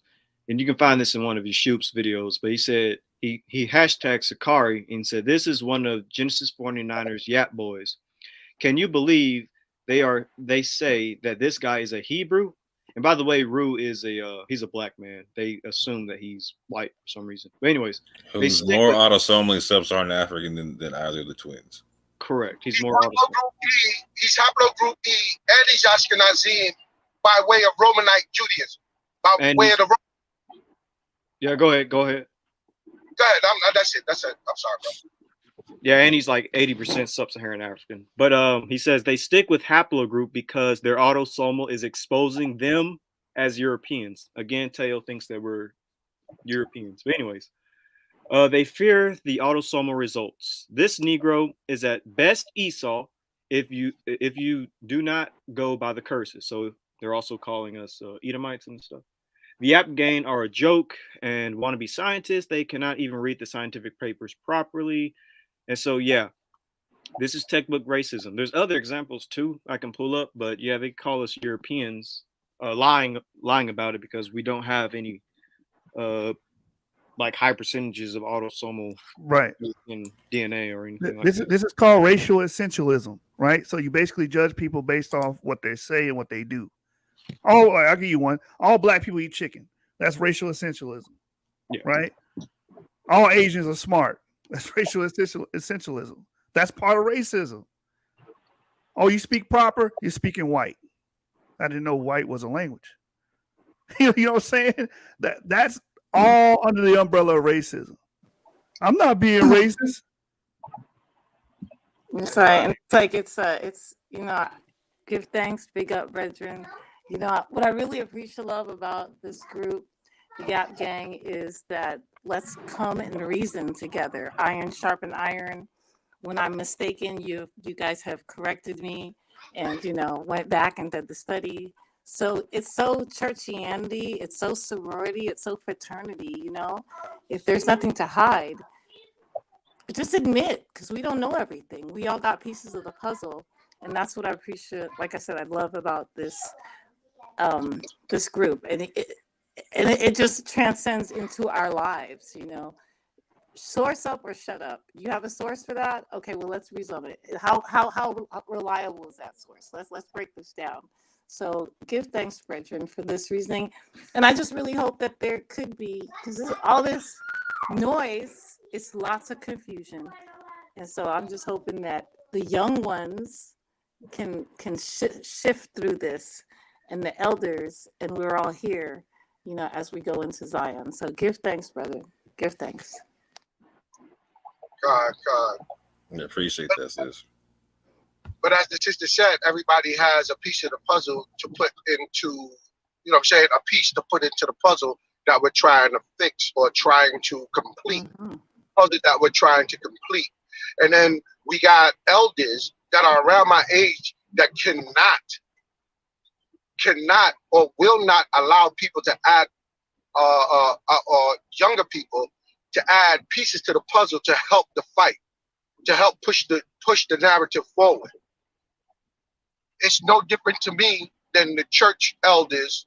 and you can find this in one of his Shoop's videos. But he said he hashtagged Sakari and said, "This is one of Genesis 49ers Yap boys. Can you believe they say that this guy is a Hebrew?" And by the way, Rue is he's a black man. They assume that he's white for some reason. But anyways, who's more autosomally sub-Saharan African than either of the twins. Correct. He's more autosomally. He's haplogroup E, and he's Ashkenazim by way of Romanite Judaism. By way of the. Yeah, go ahead. Go ahead. That's it. I'm sorry, bro. Yeah, and he's like 80% sub-Saharan African. But he says they stick with haplogroup because their autosomal is exposing them as Europeans. Again, Teo thinks that we're Europeans. But anyways, they fear the autosomal results. This Negro is at best Esau if you do not go by the curses. So they're also calling us Edomites and stuff. The Yap gang are a joke and wannabe scientists. They cannot even read the scientific papers properly. And so, yeah, this is textbook racism. There's other examples too I can pull up, but yeah, they call us Europeans, lying about it because we don't have any like high percentages of autosomal in DNA or anything like that. This is called racial essentialism, right? So you basically judge people based off what they say and what they do. Oh, I'll give you one. All black people eat chicken. That's racial essentialism, right? All Asians are smart. That's racial essentialism. That's part of racism. Oh, you speak proper? You're speaking white. I didn't know white was a language. You know what I'm saying? That's all under the umbrella of racism. I'm not being racist. It's right. It's give thanks, big up, brethren. What I really appreciate love about this group, the Gap Gang, is that let's come and reason together. Iron sharpen iron. When I'm mistaken, you guys have corrected me and, went back and did the study. So it's so churchianity, it's so sorority, it's so fraternity, If there's nothing to hide, just admit, because we don't know everything. We all got pieces of the puzzle. And that's what I appreciate. Like I said, I love about this group. And it just transcends into our lives, Source up or shut up. You have a source for that? Okay, well, let's resume it. How reliable is that source? Let's break this down. So give thanks, brethren, for this reasoning. And I just really hope that there could be, because all this noise, it's lots of confusion. And so I'm just hoping that the young ones can shift through this, and the elders, and we're all here, as we go into Zion. So give thanks, brother. Give thanks. God. I appreciate that, sis. But as the sister said, everybody has a piece of the puzzle to put into, a piece to put into the puzzle that we're trying to fix or trying to complete. Puzzle that we're trying to complete. And then we got elders that are around my age that cannot or will not allow people to add, or younger people to add pieces to the puzzle to help the fight, to help push the narrative forward. It's no different to me than the church elders,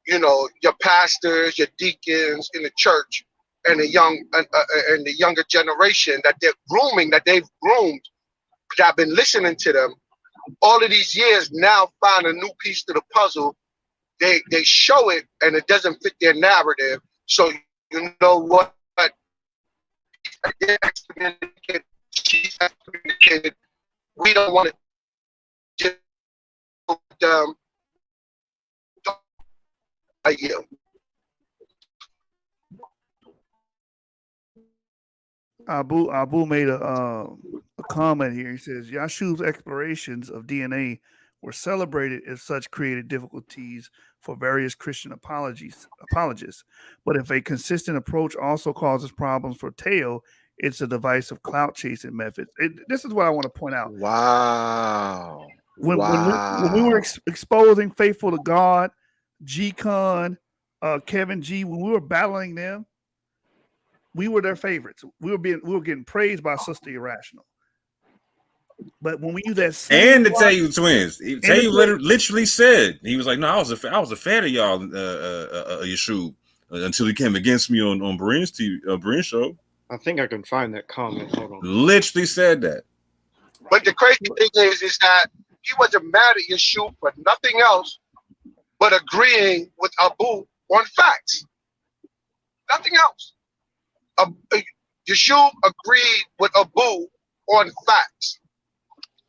your pastors, your deacons in the church, and the younger generation that they've groomed, that have been listening to them all of these years. Now find a new piece to the puzzle. They show it and it doesn't fit their narrative. So you know what? She's excommunicated. We don't want to I yield. Abu made a comment here. He says Yahshu's explorations of DNA were celebrated as such created difficulties for various Christian apologists. But if a consistent approach also causes problems for Teo, it's a device of clout chasing methods. This is what I want to point out. Wow. When we were exposing Faithful to God, G-Con, Kevin G, when we were battling them, we were their favorites. We were getting praised by Sista Irrational. But when we use that same and to tell you twins, tell you literally said he was like, no, I was a fan of y'all, Yeshua, until he came against me on Breen's Breen show. I think I can find that comment. Hold on. Literally said that. But the crazy thing is that he wasn't mad at Yeshua for nothing else but agreeing with Abu on facts. Nothing else. Yeshua agreed with Abu on facts.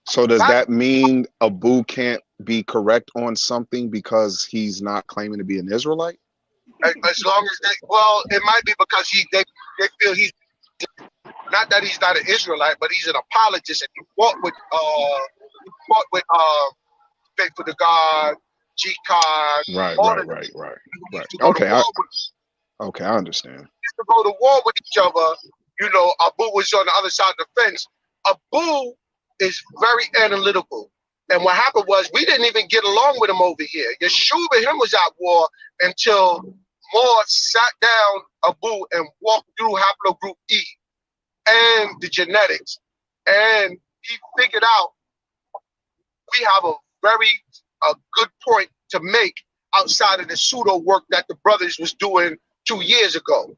So does that mean Abu can't be correct on something because he's not claiming to be an Israelite? As long as well, it might be because they feel he's not that he's not an Israelite, but he's an apologist, and he fought with Faithful to God, G-Con. Right. Okay, I understand. To go to war with each other, you know, Abu was on the other side of the fence. Abu is very analytical. And what happened was we didn't even get along with him over here. Yeshua and him was at war until Moore sat down Abu and walked through haplogroup E and the genetics. And he figured out we have a good point to make outside of the pseudo work that the brothers was doing 2 years ago.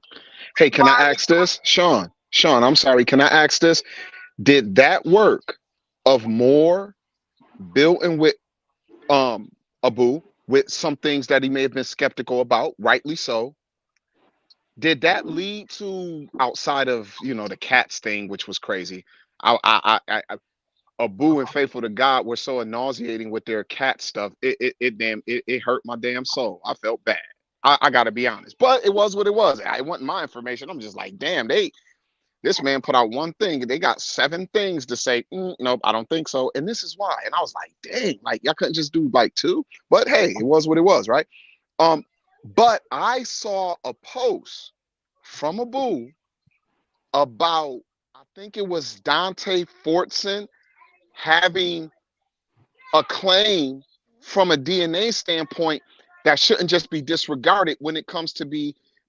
Hey, can I ask this? Sean, I'm sorry. Can I ask this? Did that work of Moore building with Abu with some things that he may have been skeptical about, rightly so, did that lead to, outside of, you know, the cats thing, which was crazy, Abu and Faithful to God were so nauseating with their cat stuff, it hurt my damn soul. I felt bad. I gotta be honest, but it was what it was. It wasn't my information. I'm just like, damn, this man put out one thing, they got 7 things to say. Nope, I don't think so, and this is why. And I was like, dang, like y'all couldn't just do like 2. But hey, it was what it was, right? But I saw a post from Abu about, I think it was Dante Fortson having a claim from a DNA standpoint that shouldn't just be disregarded when it comes to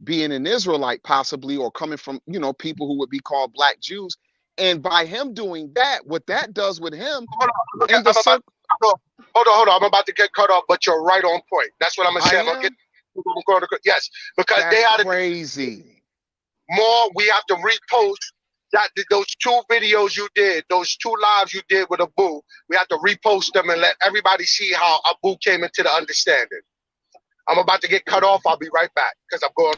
being an Israelite, possibly, or coming from, you know, people who would be called Black Jews. And by him doing that, what that does with him, hold on, I'm about to get cut off, but you're right on point. That's what I'm gonna say. Yes, because they had crazy. More, we have to repost those 2 videos you did, those 2 lives you did with Abu. We have to repost them and let everybody see how Abu came into the understanding. I'm about to get cut off. I'll be right back because I'm going.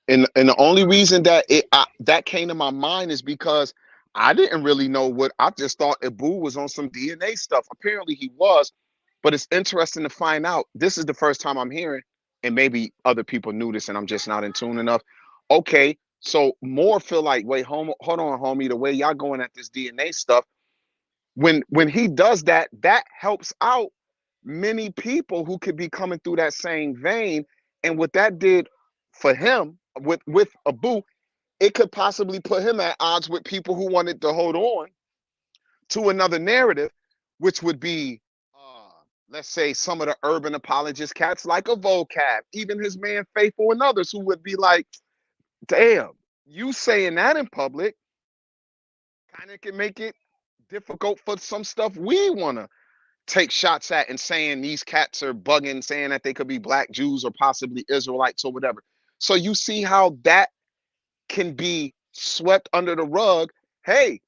And the only reason that that came to my mind is because I didn't really know what, I just thought Abu was on some DNA stuff. Apparently he was, but it's interesting to find out. This is the first time I'm hearing, and maybe other people knew this and I'm just not in tune enough. Okay, so more feel like, wait, hold on, homie, the way y'all going at this DNA stuff, when he does that, that helps out many people who could be coming through that same vein. And what that did for him with Abu, it could possibly put him at odds with people who wanted to hold on to another narrative, which would be, let's say, some of the urban apologist cats like a vocab, even his man Faithful and others, who would be like, damn, you saying that in public kind of can make it difficult for some stuff we want to take shots at, and saying these cats are bugging, saying that they could be Black Jews or possibly Israelites or whatever. So you see how that can be swept under the rug. Hey,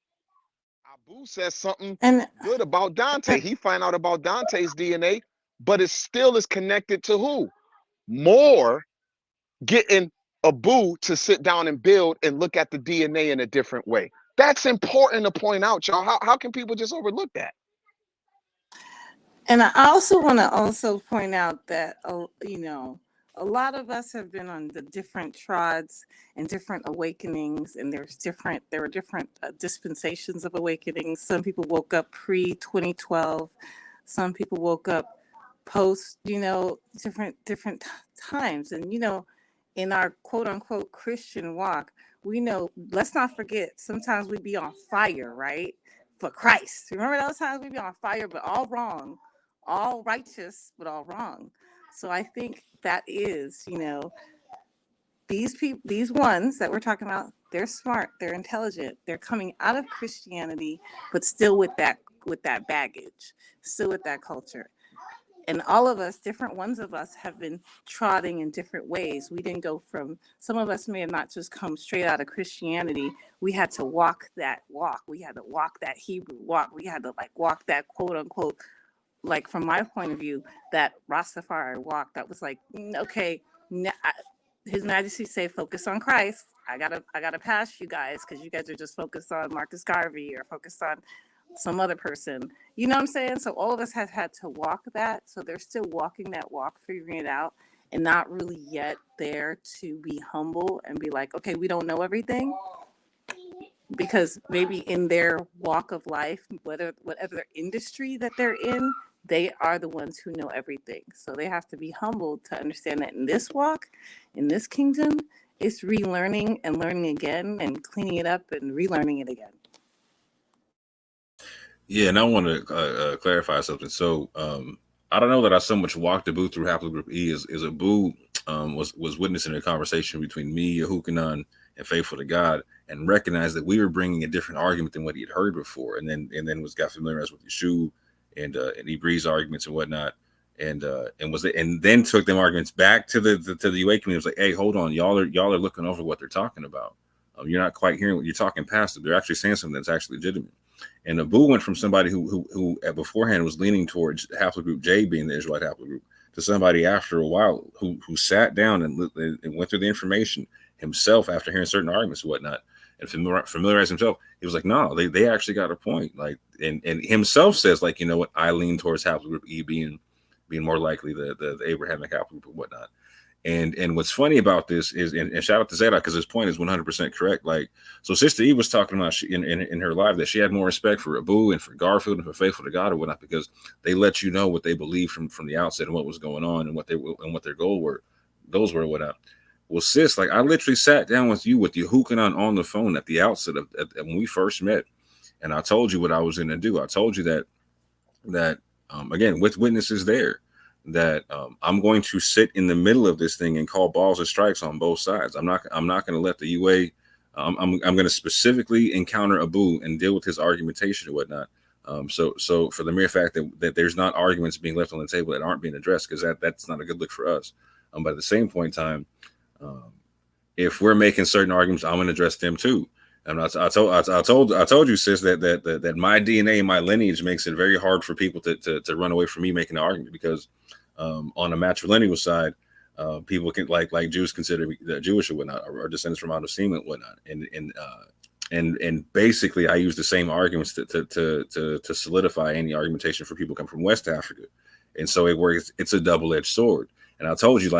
Abu says something good about Dante. He find out about Dante's DNA, but it still is connected to who? More getting Abu to sit down and build and look at the DNA in a different way. That's important to point out, y'all. How can people just overlook that? And I also want to point out that, you know, a lot of us have been on the different trods and different awakenings, and there were different dispensations of awakenings. Some people woke up pre 2012, some people woke up post, different times. And in our quote unquote Christian walk, we know, let's not forget, sometimes we be on fire, right, for Christ. Remember those times we be on fire, but all wrong, all righteous, but all wrong. So I think that is, these people, these ones that we're talking about, they're smart, they're intelligent, they're coming out of Christianity, but still with that baggage, still with that culture. And all of us, different ones of us, have been trotting in different ways. We didn't go from, some of us may have not just come straight out of Christianity. We had to walk that walk. We had to walk that Hebrew walk. We had to walk that quote unquote, from my point of view, that Rastafari walk. That was okay, His Majesty say, focus on Christ. I gotta pass you guys because you guys are just focused on Marcus Garvey or focused on some other person. You know what I'm saying? So all of us have had to walk that. So they're still walking that walk, figuring it out, and not really yet there to be humble and be like, okay, we don't know everything. Because maybe in their walk of life, whatever industry that they're in, they are the ones who know everything. So they have to be humbled to understand that in this walk, in this kingdom, it's relearning and learning again and cleaning it up and relearning it again. Yeah, and I want to clarify something. So I don't know that I so much walked Abu through haplogroup E as Abu was witnessing a conversation between me, Yahukanan, and Faithful to God, and recognized that we were bringing a different argument than what he had heard before, and then got familiarized with Yeshua and Ibri's arguments and whatnot, and then took them arguments back to the UA community. It was like, hey, hold on, y'all are looking over what they're talking about. You're not quite hearing what you're talking past it. They're actually saying something that's actually legitimate. And Abu went from somebody who beforehand was leaning towards haplogroup J being the Israelite haplogroup to somebody after a while who sat down and went through the information himself after hearing certain arguments and whatnot, and familiarized himself. He was like, no, they actually got a point. And himself says, you know what, I lean towards haplogroup E being more likely the Abrahamic haplogroup and whatnot. And what's funny about this is, and shout out to Zadok because his point is 100% correct. So Sister Eve was talking about in her live that she had more respect for Abu and for Garfield and for Faithful to God or whatnot, because they let you know what they believed from the outset and what was going on and what their goals were and whatnot. Well, sis, I literally sat down with Yahukanan on the phone at the outset of when we first met, and I told you what I was going to do. I told you that again, with witnesses there, that I'm going to sit in the middle of this thing and call balls and strikes on both sides. I'm not going to let the UA. I'm going to specifically encounter Abu and deal with his argumentation and whatnot. So for the mere fact that there's not arguments being left on the table that aren't being addressed, because that's not a good look for us. But at the same point in time, if we're making certain arguments, I'm going to address them too. And I told you, sis, that my DNA and my lineage makes it very hard for people to run away from me making an argument, because on a matrilineal side, people can like Jews consider me Jewish or whatnot, or descendants from out of Shem and whatnot, and basically I use the same arguments to solidify any argumentation for people come from West Africa, and so it works. It's a double-edged sword. And I told you, so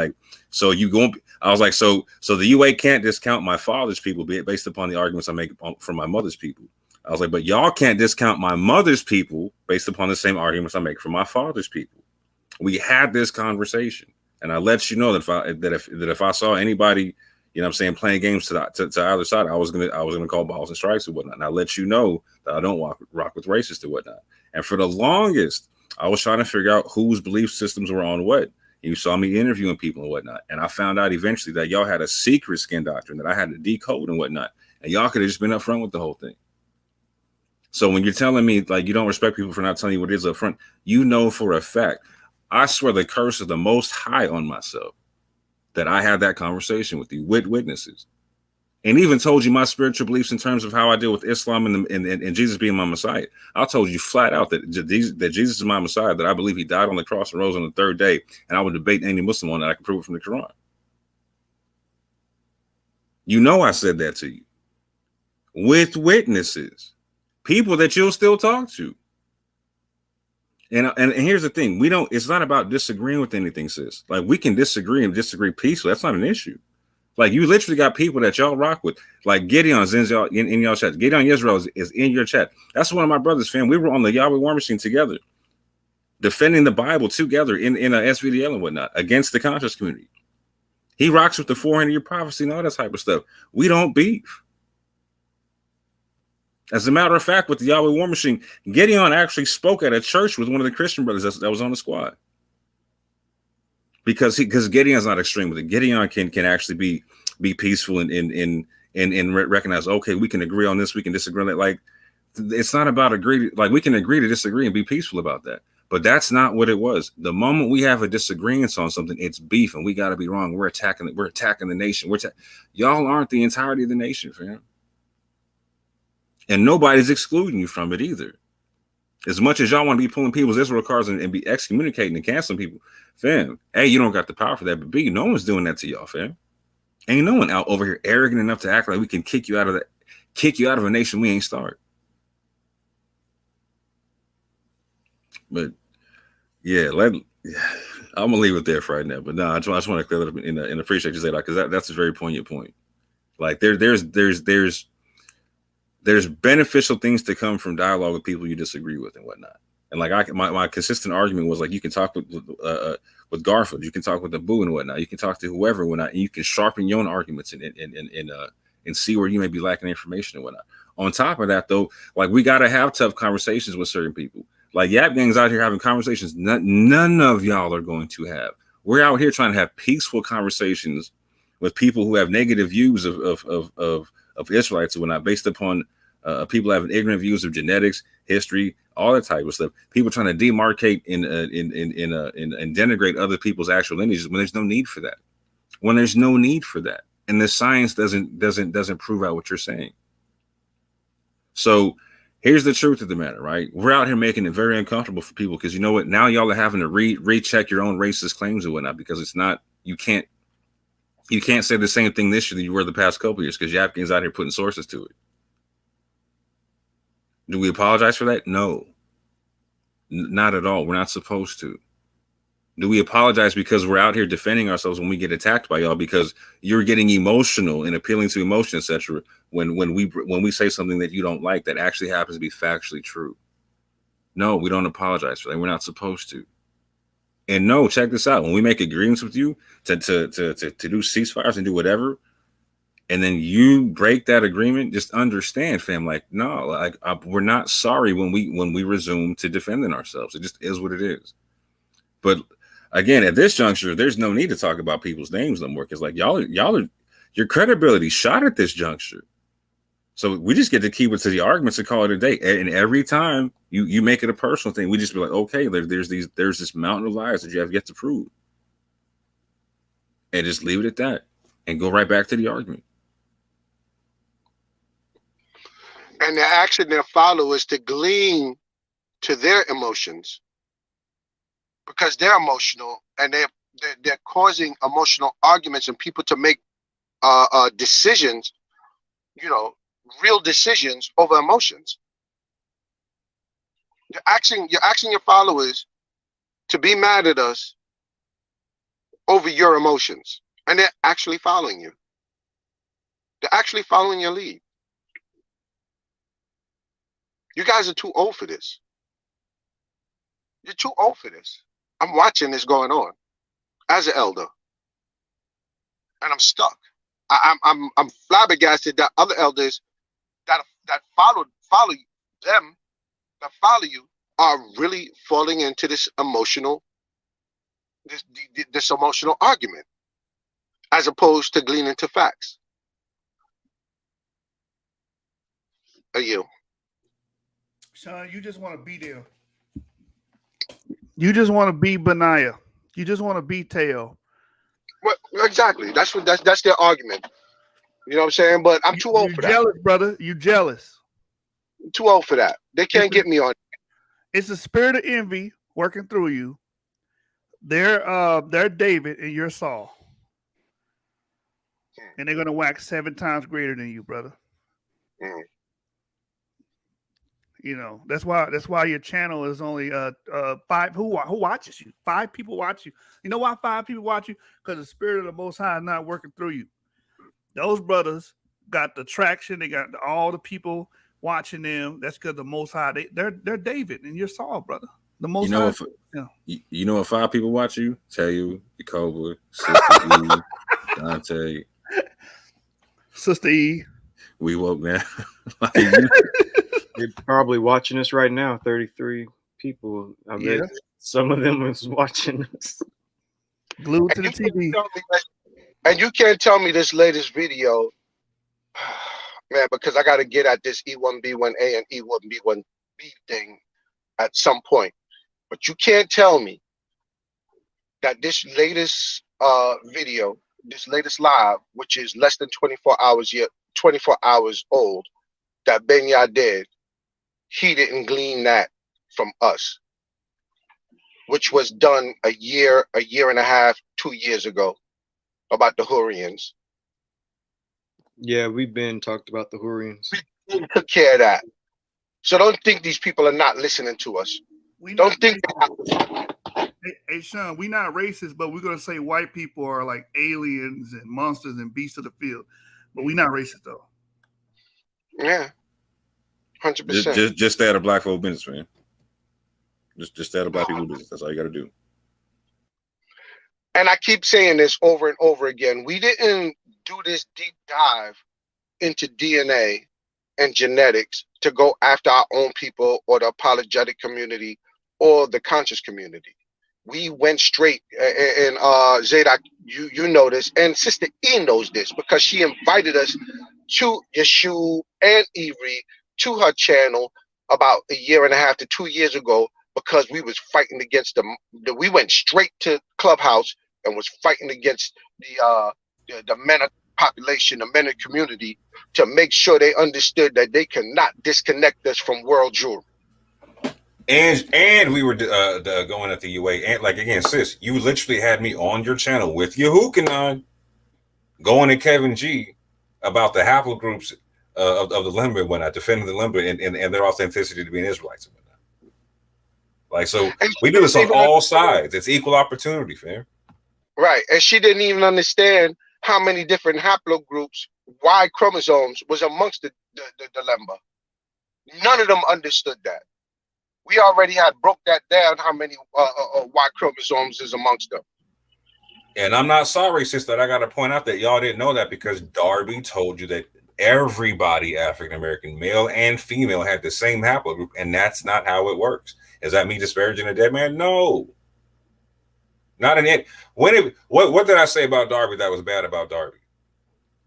I was like, so the UA can't discount my father's people based upon the arguments I make from my mother's people. I was like, but y'all can't discount my mother's people based upon the same arguments I make from my father's people. We had this conversation, and I let you know that if I saw anybody, playing games to either side, I was gonna call balls and strikes and whatnot. And I let you know that I don't rock with racists and whatnot. And for the longest, I was trying to figure out whose belief systems were on what. You saw me interviewing people and whatnot, and I found out eventually that y'all had a secret skin doctrine that I had to decode and whatnot, and y'all could have just been upfront with the whole thing. So when you're telling me you don't respect people for not telling you what it is up front, for a fact, I swear the curse of the Most High on myself that I had that conversation with you with witnesses, and even told you my spiritual beliefs in terms of how I deal with Islam and Jesus being my Messiah. I told you flat out that Jesus is my Messiah, that I believe he died on the cross and rose on the third day, and I would debate any Muslim on that. I can prove it from the Quran. I said that to you with witnesses, people that you'll still talk to. And here's the thing: we don't. It's not about disagreeing with anything, sis. Like we can disagree and disagree peacefully. That's not an issue. Like you literally got people that y'all rock with, like Gideon's in y'all chat. Gideon Yisrael is in your chat. That's one of my brothers, fam. We were on the Yahweh War Machine together, defending the Bible together in a SVDL and whatnot against the conscious community. He rocks with the 400-year prophecy and all that type of stuff. We don't beef. As a matter of fact, with the Yahweh War Machine, Gideon actually spoke at a church with one of the Christian brothers that was on the squad. Because Gideon's not extreme with it. Gideon can actually be peaceful and recognize, okay, we can agree on this, we can disagree on that. Like it's not about agree. Like we can agree to disagree and be peaceful about that. But that's not what it was. The moment we have a disagreement on something, it's beef, and we got to be wrong. We're attacking the nation. Y'all aren't the entirety of the nation, fam. And nobody's excluding you from it either. As much as y'all want to be pulling people's Israel cards and be excommunicating and canceling people, fam, A, you don't got the power for that, but B, no one's doing that to y'all, fam. Ain't no one out over here arrogant enough to act like we can kick you out of a nation we ain't start. But yeah, I'm gonna leave it there for right now. But no, I just want to clear that up and appreciate you say that, because that's a very poignant point. Like there's beneficial things to come from dialogue with people you disagree with and whatnot. And like my consistent argument was like, you can talk with Garfield, you can talk with Abu and whatnot, you can talk to whoever and whatnot, and you can sharpen your own arguments and see where you may be lacking information and whatnot. On top of that, though, like we gotta have tough conversations with certain people. Like Yap Gang's out here having conversations none of y'all are going to have. We're out here trying to have peaceful conversations with people who have negative views of Israelites and whatnot, based upon people having ignorant views of genetics, history, all that type of stuff. People trying to demarcate and denigrate other people's actual lineages when there's no need for that. When there's no need for that, and the science doesn't prove out what you're saying. So here's the truth of the matter, right? We're out here making it very uncomfortable for people, because you know what? Now y'all are having to recheck your own racist claims and whatnot, because it's not, you can't say the same thing this year that you were the past couple of years, because Yapkin's out here putting sources to it. Do we apologize for that? No, not at all. We're not supposed to. Do we apologize because we're out here defending ourselves when we get attacked by y'all because you're getting emotional and appealing to emotion, etc. When we say something that you don't like that actually happens to be factually true? No, we don't apologize for that. We're not supposed to. And no, check this out. When we make agreements with you to do ceasefires and do whatever, and then you break that agreement, just understand, fam. Like, no, like we're not sorry when we resume to defending ourselves. It just is what it is. But again, at this juncture, there's no need to talk about people's names no more, because like y'all are your credibility shot at this juncture. So we just get to keep it to the arguments and call it a day. And every time you make it a personal thing, we just be like, okay, there's this mountain of lies that you have yet to prove, and just leave it at that and go right back to the argument. And they're asking their followers to glean to their emotions, because they're emotional, and they're causing emotional arguments and people to make decisions, real decisions over emotions. You're asking your followers to be mad at us over your emotions, and they're actually following you. They're actually following your lead. You guys are too old for this. You're too old for this. I'm watching this going on as an elder, and I'm stuck. I'm flabbergasted that other elders that follow them, that follow you, are really falling into this emotional argument, as opposed to gleaning to facts. Are you? Sean, you just want to be there. You just want to be Benaiah. You just want to be Teo. Well, exactly. That's their argument. You know what I'm saying? But I'm too old for that. You jealous, brother. You jealous. I'm too old for that. They can't get me on. It's a spirit of envy working through you. They're David and you're Saul. And they're gonna wax 7 times greater than you, brother. You know, that's why your channel is only 5. Who watches you? 5 people watch you. You know why 5 people watch you? Because the spirit of the Most High is not working through you. Those brothers got the traction. They got all the people watching them. That's because the Most High. They're David and you're Saul, brother. The Most You know, High. you know, if 5 people watch you, tell you, Jacoba, Sister E, Dante, Sister E, we woke now. They're probably watching us right now. 33 people. I bet some of them is watching us. Glued to the TV. And you can't tell me this latest video, man, because I got to get at this E1B1A and E1B1B thing at some point. But you can't tell me that this latest video, this latest live, which is less than 24 hours old, that Benya did, he didn't glean that from us, which was done a year and a half, 2 years ago about the Hurrians. Yeah, we've been talked about the Hurrians. We took care of that. So don't think these people are not listening to us. Don't think that. Hey, Sean, we're not racist, but we're going to say white people are like aliens and monsters and beasts of the field. But we're not racist, though. Yeah. 100%. Just stay out of black folk business, man. Just stay out of black people business. That's all you got to do. And I keep saying this over and over again. We didn't do this deep dive into DNA and genetics to go after our own people or the apologetic community or the conscious community. We went straight, and Zadok, you know this, and Sister E knows this because she invited us to Yeshua and Ivry to her channel about a year and a half to 2 years ago because we was fighting against we went straight to Clubhouse and was fighting against the men of population, the men of community, to make sure they understood that they cannot disconnect us from world jewelry. And we were going at the UA, and like again, sis, you literally had me on your channel with Yehukanon going to Kevin G about the haplogroups of the Limber and whatnot, defending the Limber and their authenticity to being Israelites and whatnot. Like, so we do this on all sides. It's equal opportunity, fam. Right, and she didn't even understand how many different haplogroups, Y chromosomes, was amongst the Limber. None of them understood that. We already had broke that down, how many Y chromosomes is amongst them. And I'm not sorry, sis, that I got to point out that y'all didn't know that because Darby told you that everybody, African-American, male and female, had the same haplogroup, and that's not how it works. Is that me disparaging a dead man? No. Not in it. What did I say about Darby that was bad about Darby?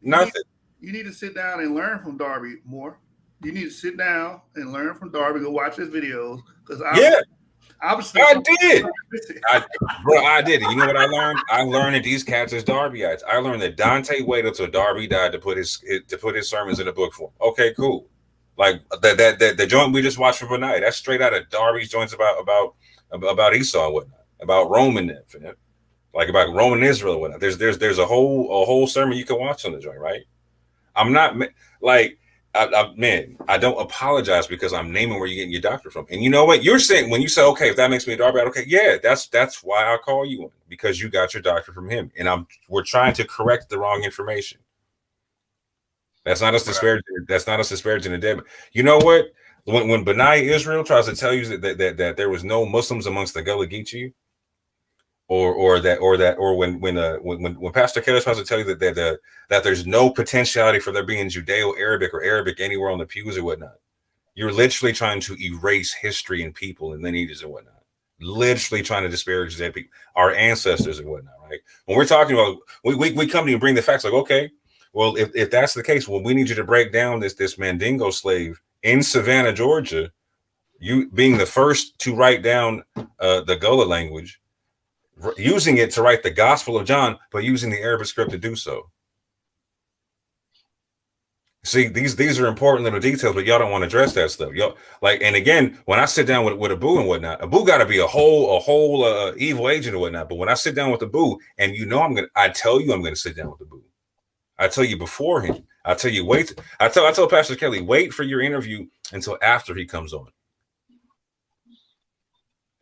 Nothing. You need to sit down and learn from Darby more. You need to sit down and learn from Darby. Go watch his videos. Obviously, I did. I did. You know what I learned? I learned that these cats is Darbyites. I learned that Dante waited till Darby died to put his sermons in a book form. Okay, cool. Like the joint we just watched for Benai, that's straight out of Darby's joints about Esau and whatnot, about Roman, like about Roman Israel and whatnot. There's a whole sermon you can watch on the joint, right? I'm not like. I don't apologize because I'm naming where you're getting your doctor from. And you know what? You're saying when you say, okay, if that makes me a Darby, okay, yeah, that's why I call you one, because you got your doctor from him. And we're trying to correct the wrong information. That's not us disparaging. That's not us disparaging the dead. You know what? When Benai Israel tries to tell you that there was no Muslims amongst the Gullah Geechee, or when Pastor Keller tries to tell you that there's no potentiality for there being Judeo-Arabic or Arabic anywhere on the pews or whatnot, you're literally trying to erase history and people and lineages and whatnot. Literally trying to disparage dead people, our ancestors and whatnot, right? When we're talking about, we come to you and bring the facts like, okay, well, if that's the case, well, we need you to break down this Mandingo slave in Savannah, Georgia, you being the first to write down the Gullah language, using it to write the Gospel of John, but using the Arabic script to do so. See, these are important little details, but y'all don't want to address that stuff. Y'all like, and again, when I sit down with Abu and whatnot, Abu got to be a whole evil agent or whatnot. But when I sit down with Abu, and I tell you I'm gonna sit down with Abu. I tell you beforehand. I tell you, wait. I tell Pastor Kelly, wait for your interview until after he comes on,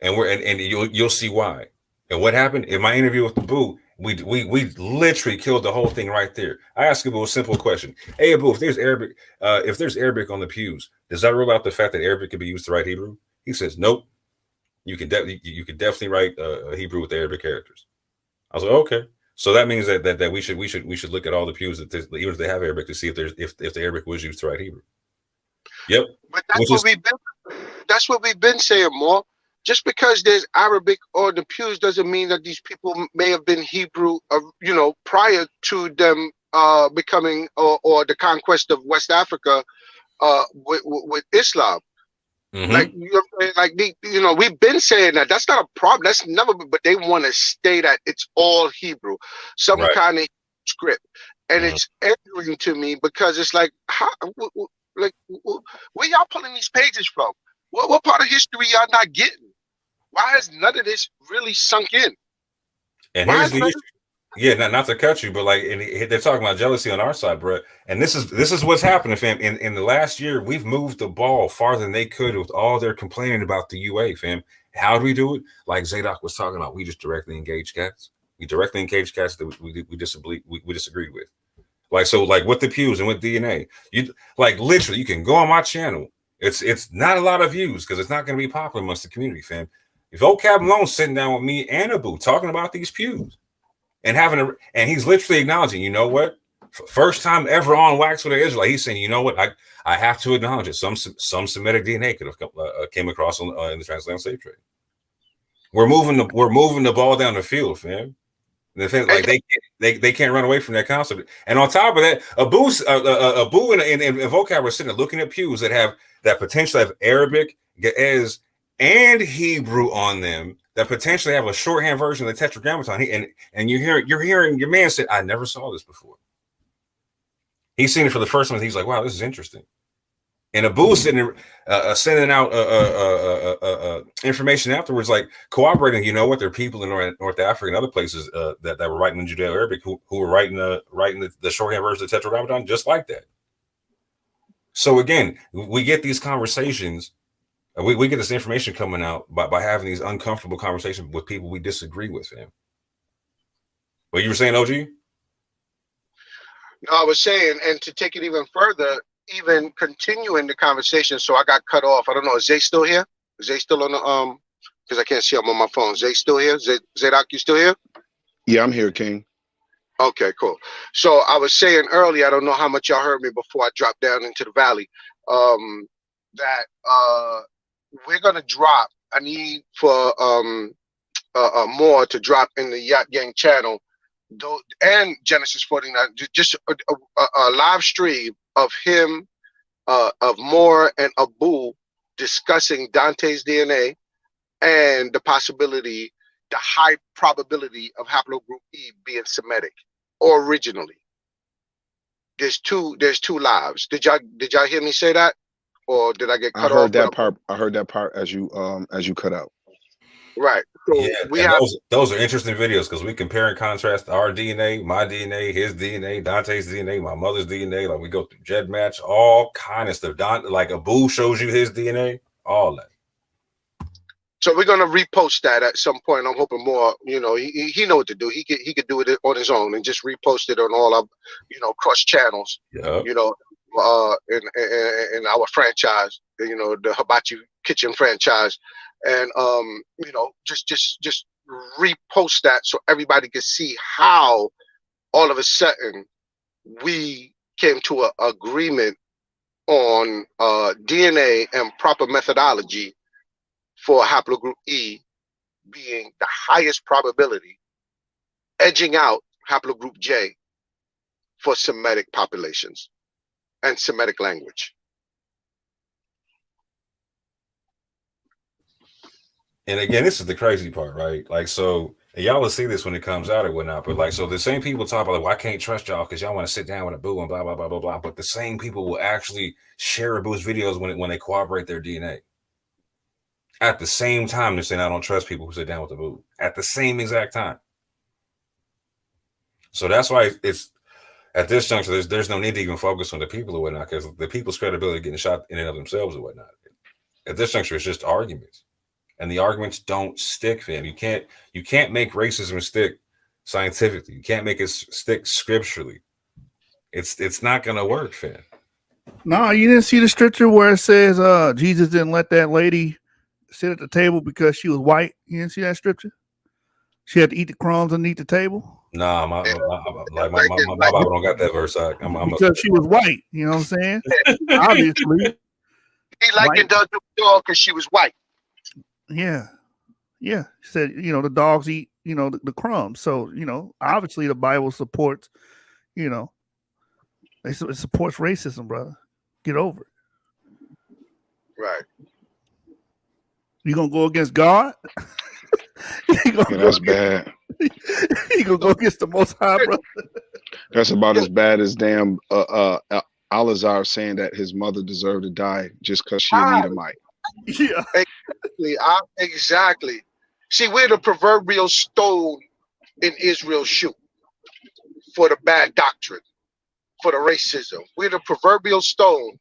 and you'll see why. And what happened in my interview with the Boo? We literally killed the whole thing right there. I asked Abu a simple question: Hey, Abu, if there's Arabic on the pews, does that rule out the fact that Arabic could be used to write Hebrew? He says, nope. You can definitely write Hebrew with the Arabic characters. I was like, okay. So that means that we should look at all the pews that even if they have Arabic to see if the Arabic was used to write Hebrew. Yep. But that's what we've been saying, more. Just because there's Arabic on the pews doesn't mean that these people may have been Hebrew, prior to them becoming or the conquest of West Africa with Islam. Mm-hmm. Like we've been saying that that's not a problem. That's never. But they want to stay that it's all Hebrew, some kind of script, and it's angering to me because it's like, where y'all pulling these pages from? What part of history y'all not getting? Why has none of this really sunk in? And here's the issue. Yeah, not to cut you, but they're talking about jealousy on our side, bro. And this is what's happening, fam. In the last year, we've moved the ball farther than they could with all their complaining about the UA, fam. How do we do it? Like Zadok was talking about, we just directly engage cats. We directly engage cats that we disagree with. Like with the pews and with DNA, you literally you can go on my channel. It's not a lot of views because it's not going to be popular amongst the community, fam. Vocab alone sitting down with me and Abu talking about these pews and and he's literally acknowledging, you know what? First time ever on Wax with an Israelite, he's saying, you know what? I have to acknowledge it. Some Semitic DNA could have came across in the transatlantic slave trade. We're moving the ball down the field, fam. The thing, they can't run away from that concept. And on top of that, Abu and Vocab are sitting there looking at pews that potentially have Arabic, Ge'ez, and Hebrew on them that potentially have a shorthand version of the Tetragrammaton. And you're hearing your man say, I never saw this before. He's seen it for the first time. He's like, wow, this is interesting. And Abu sitting sending out information afterwards, like cooperating. You know what? There are people in North Africa and other places that were writing in Judeo-Arabic who were writing the shorthand version of the Tetragrammaton just like that. So again, we get these conversations. We get this information coming out by having these uncomfortable conversations with people we disagree with, fam. What you were saying, OG? No, I was saying, and to take it even further, even continuing the conversation. So I got cut off. I don't know. Is Zay still here? Is Zay still on the because I can't see him on my phone. Zay still here? Zadok, you still here? Yeah, I'm here, King. Okay, cool. So I was saying earlier, I don't know how much y'all heard me before I dropped down into the valley. That we're gonna drop. I need for more to drop in the Yacht Gang channel, and Genesis 49. Just a live stream of him, of Moore and Abu discussing Dante's DNA and the possibility, the high probability of haplogroup E being Semitic originally. There's two lives. Did y'all hear me say that? Or did I get cut off? I heard that part as you cut out. Right. So yeah, those are interesting videos because we compare and contrast our DNA, my DNA, his DNA, Dante's DNA, my mother's DNA. Like we go through Jed match, all kind of stuff. Like Abu shows you his DNA, all that. So we're gonna repost that at some point. I'm hoping more. He know what to do. He could do it on his own and just repost it on all our cross channels. Yeah. In our franchise, the Hibachi Kitchen franchise, and just repost that so everybody can see how all of a sudden we came to an agreement on DNA and proper methodology for haplogroup E being the highest probability, edging out haplogroup J for Semitic populations and Semitic language. And again, this is the crazy part, right? Like, so y'all will see this when it comes out or whatnot, but like, so the same people talk about, well, I can't trust y'all because y'all want to sit down with Abu and blah, blah, blah, blah, blah. But the same people will actually share Abu's videos when they corroborate their DNA. At the same time, they're saying, I don't trust people who sit down with Abu. At the same exact time. So that's why At this juncture, there's no need to even focus on the people or whatnot, because the people's credibility getting shot in and of themselves or whatnot. At this juncture, it's just arguments, and the arguments don't stick, fam. You can't make racism stick scientifically. You can't make it stick scripturally. It's not gonna work, fam. No, you didn't see the scripture where it says Jesus didn't let that lady sit at the table because she was white. You didn't see that scripture? She had to eat the crumbs underneath the table. Nah, my Bible don't got that verse. Because she was white. You know what I'm saying? Obviously. He likened her to a dog because she was white. Yeah. Yeah. He said, the dogs eat, the crumbs. So, obviously the Bible supports, it supports racism, brother. Get over it. Right. You gonna go against God? That's bad. You gonna go against the Most High, brother? That's about as bad as damn Alazar saying that his mother deserved to die just because she an Edomite. Yeah. Exactly. See, we're the proverbial stone in Israel's shoe for the bad doctrine, for the racism. We're the proverbial stone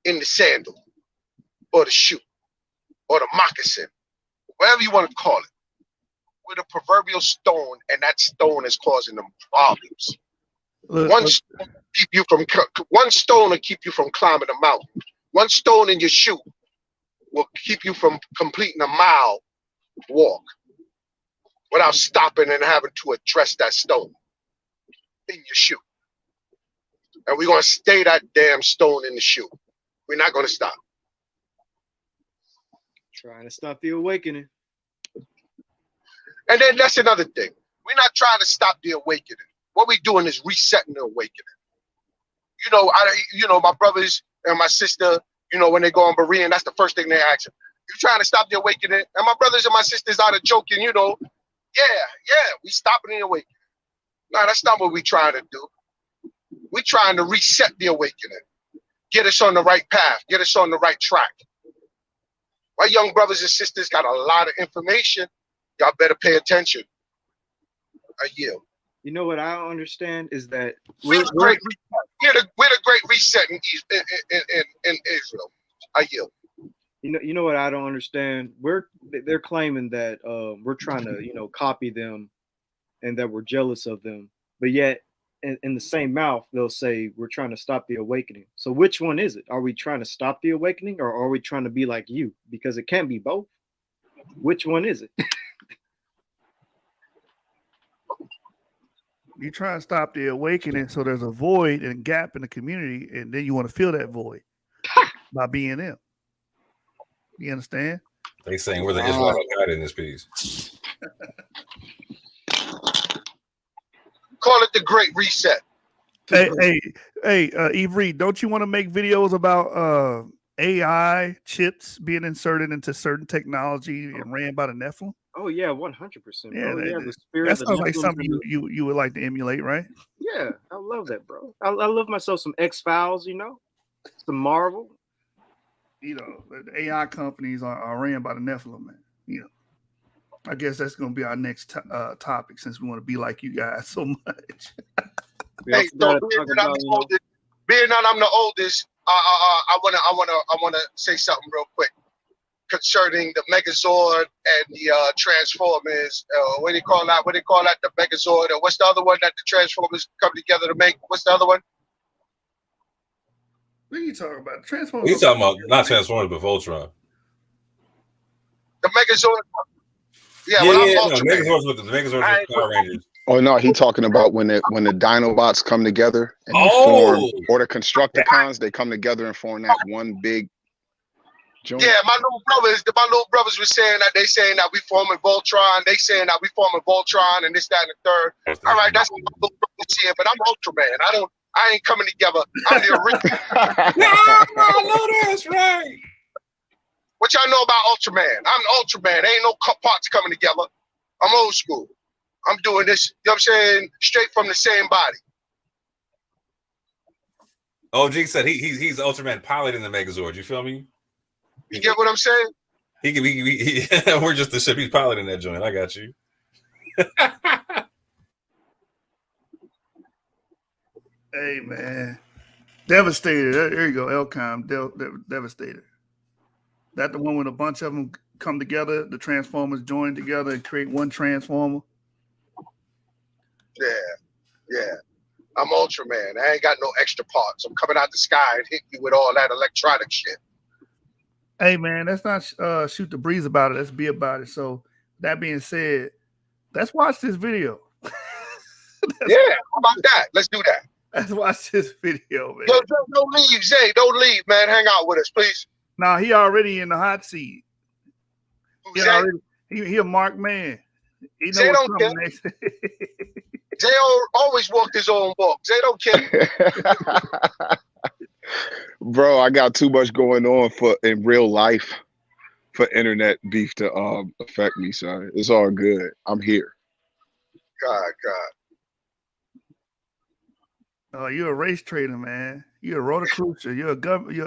in the sandal or the shoe or the moccasin, whatever you want to call it. We're the proverbial stone, and that stone is causing them problems. One stone will keep you from climbing a mountain. One stone in your shoe will keep you from completing a mile walk without stopping and having to address that stone in your shoe. And we're going to stay that damn stone in the shoe. We're not going to stop. Trying to stop the awakening. And then that's another thing. We're not trying to stop the awakening. What we're doing is resetting the awakening. My brothers and my sister, when they go on Berean, that's the first thing they ask them. You trying to stop the awakening? And my brothers and my sisters out of joking, we stopping the awakening. No, that's not what we're trying to do. We're trying to reset the awakening. Get us on the right path. Get us on the right track. My young brothers and sisters got a lot of information. Y'all better pay attention. I yield. You know what I don't understand is that we're the great reset in Israel. I yield. You know what I don't understand? They're claiming that we're trying to copy them, and that we're jealous of them. But yet, in the same mouth, they'll say we're trying to stop the awakening. So which one is it? Are we trying to stop the awakening, or are we trying to be like you? Because it can't be both. Which one is it? You try to stop the awakening, so there's a void and gap in the community, and then you want to fill that void by being them. You understand? They saying we're the Israelite God in this piece. Call it the Great Reset. Hey, Ivry, don't you want to make videos about AI chips being inserted into certain technology and ran by the Nephilim? Oh yeah, 100%. Yeah, The spirit. That sounds like something you would like to emulate, right? Yeah, I love that, bro. I love myself some X-Files, some Marvel. The AI companies are ran by the Nephilim, man. I guess that's going to be our next topic, since we want to be like you guys so much. Hey, so being that I'm the oldest, I wanna say something real quick concerning the Megazord and the Transformers. What do you call that? The Megazord, or what's the other one that the Transformers come together to make? What's the other one? What are you talking about? Transformers. You talking about not Transformers, but Voltron. The Megazord. Yeah, the Megazords with Power Rangers. Oh no, he talking about when the Dinobots come together and form, or the Constructicons, they come together and form that one big joint. Yeah, my little brothers were saying that we forming Voltron. They saying that we forming Voltron and this, that, and the third. All right, that's what my little brothers saying, but I'm Ultraman. I ain't coming together. I'm the original. I know that's right. What y'all know about Ultraman? I'm Ultraman. Ain't no parts coming together. I'm old school. I'm doing this, you know what I'm saying, straight from the same body. OG said he's Ultraman piloting the Megazord. You feel me? You get what I'm saying? We're just the ship. He's piloting that joint. I got you. Hey man, Devastator. There you go. Elcom, Devastator. That the one when a bunch of them come together, the Transformers join together and create one Transformer. Yeah, yeah. I'm Ultraman. I ain't got no extra parts. I'm coming out the sky and hit you with all that electronic shit. Hey man, let's not shoot the breeze about it. Let's be about it. So that being said, let's watch this video. Yeah, how about that? Let's do that. Let's watch this video, man. Yo, don't leave, Zay. Don't leave, man. Hang out with us, please. Nah, he already in the hot seat. Zay? He a marked man. He Zay knows don't care. something next. Zay always walked his own walk. Zay don't care. Bro, I got too much going on in real life for internet beef to affect me, son. It's all good. I'm here. God. Oh, you're a race trader, man. You're a Rotacruiser. You're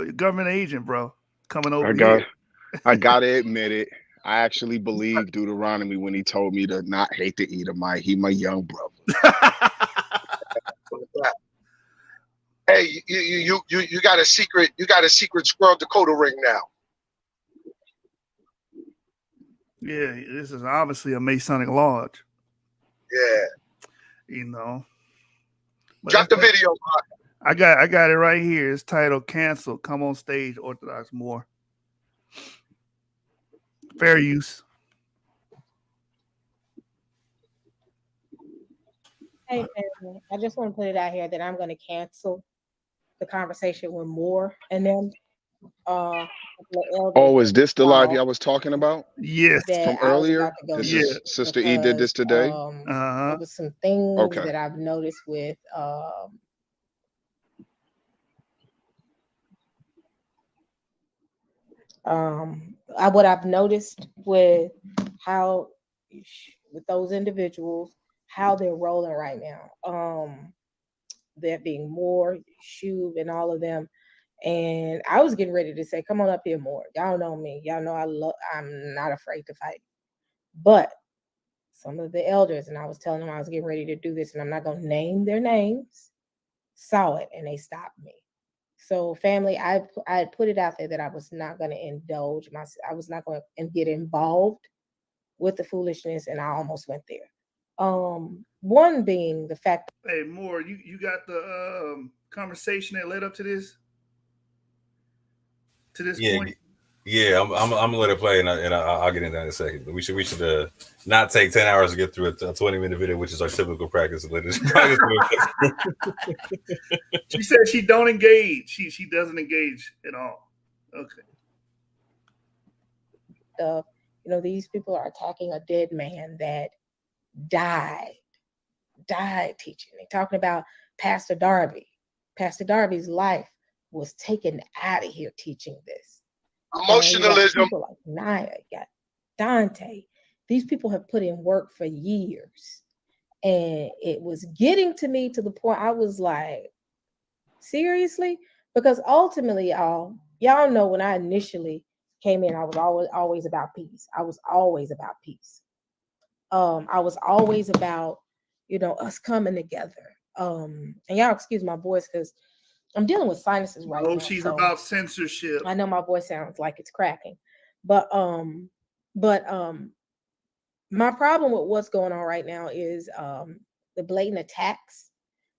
a government agent, bro. Coming over here. I gotta admit it. I actually believe Deuteronomy when he told me to not hate the Edomite. He my young brother. Hey, you got a secret. You got a secret Squirrel Dakota ring now. Yeah, this is obviously a Masonic lodge. Yeah. You know. But drop the video. I got it right here. It's titled "Cancel." Come on stage, Orthodox Moor. Fair use. Hey, family, I just want to put it out here that I'm going to cancel the conversation with Moore and them. Oh, is this the live y'all was talking about? Yes. From earlier? This is Sister E did this today? There was some things that I've noticed with what I've noticed with how with those individuals, how they're rolling right now. That being Moore, Shub, and all of them. And I was getting ready to say, come on up here, Moore. Y'all know me. Y'all know I'm not afraid to fight. But some of the elders, and I was telling them I was getting ready to do this, and I'm not going to name their names, saw it, and they stopped me. So family, I had put it out there that I was not going to indulge I was not going to get involved with the foolishness, and I almost went there. One being the fact. Hey, Moore, you got the conversation that led up to this point. Yeah, I'm gonna let it play, and I'll get into that in a second. But we should not take 10 hours to get through a 20-minute video, which is our typical practice. She said she don't engage. She doesn't engage at all. Okay. These people are attacking a dead man that died teaching. They're talking about Pastor Darby. Pastor Darby's life was taken out of here teaching this. Emotionalism. People like Naya, got Dante. These people have put in work for years. And it was getting to me to the point I was like, seriously? Because ultimately, y'all know when I initially came in, I was always about peace. I was always about peace. I was always about, us coming together. And y'all excuse my voice because I'm dealing with sinuses right now. She's about censorship. I know my voice sounds like it's cracking, but my problem with what's going on right now is the blatant attacks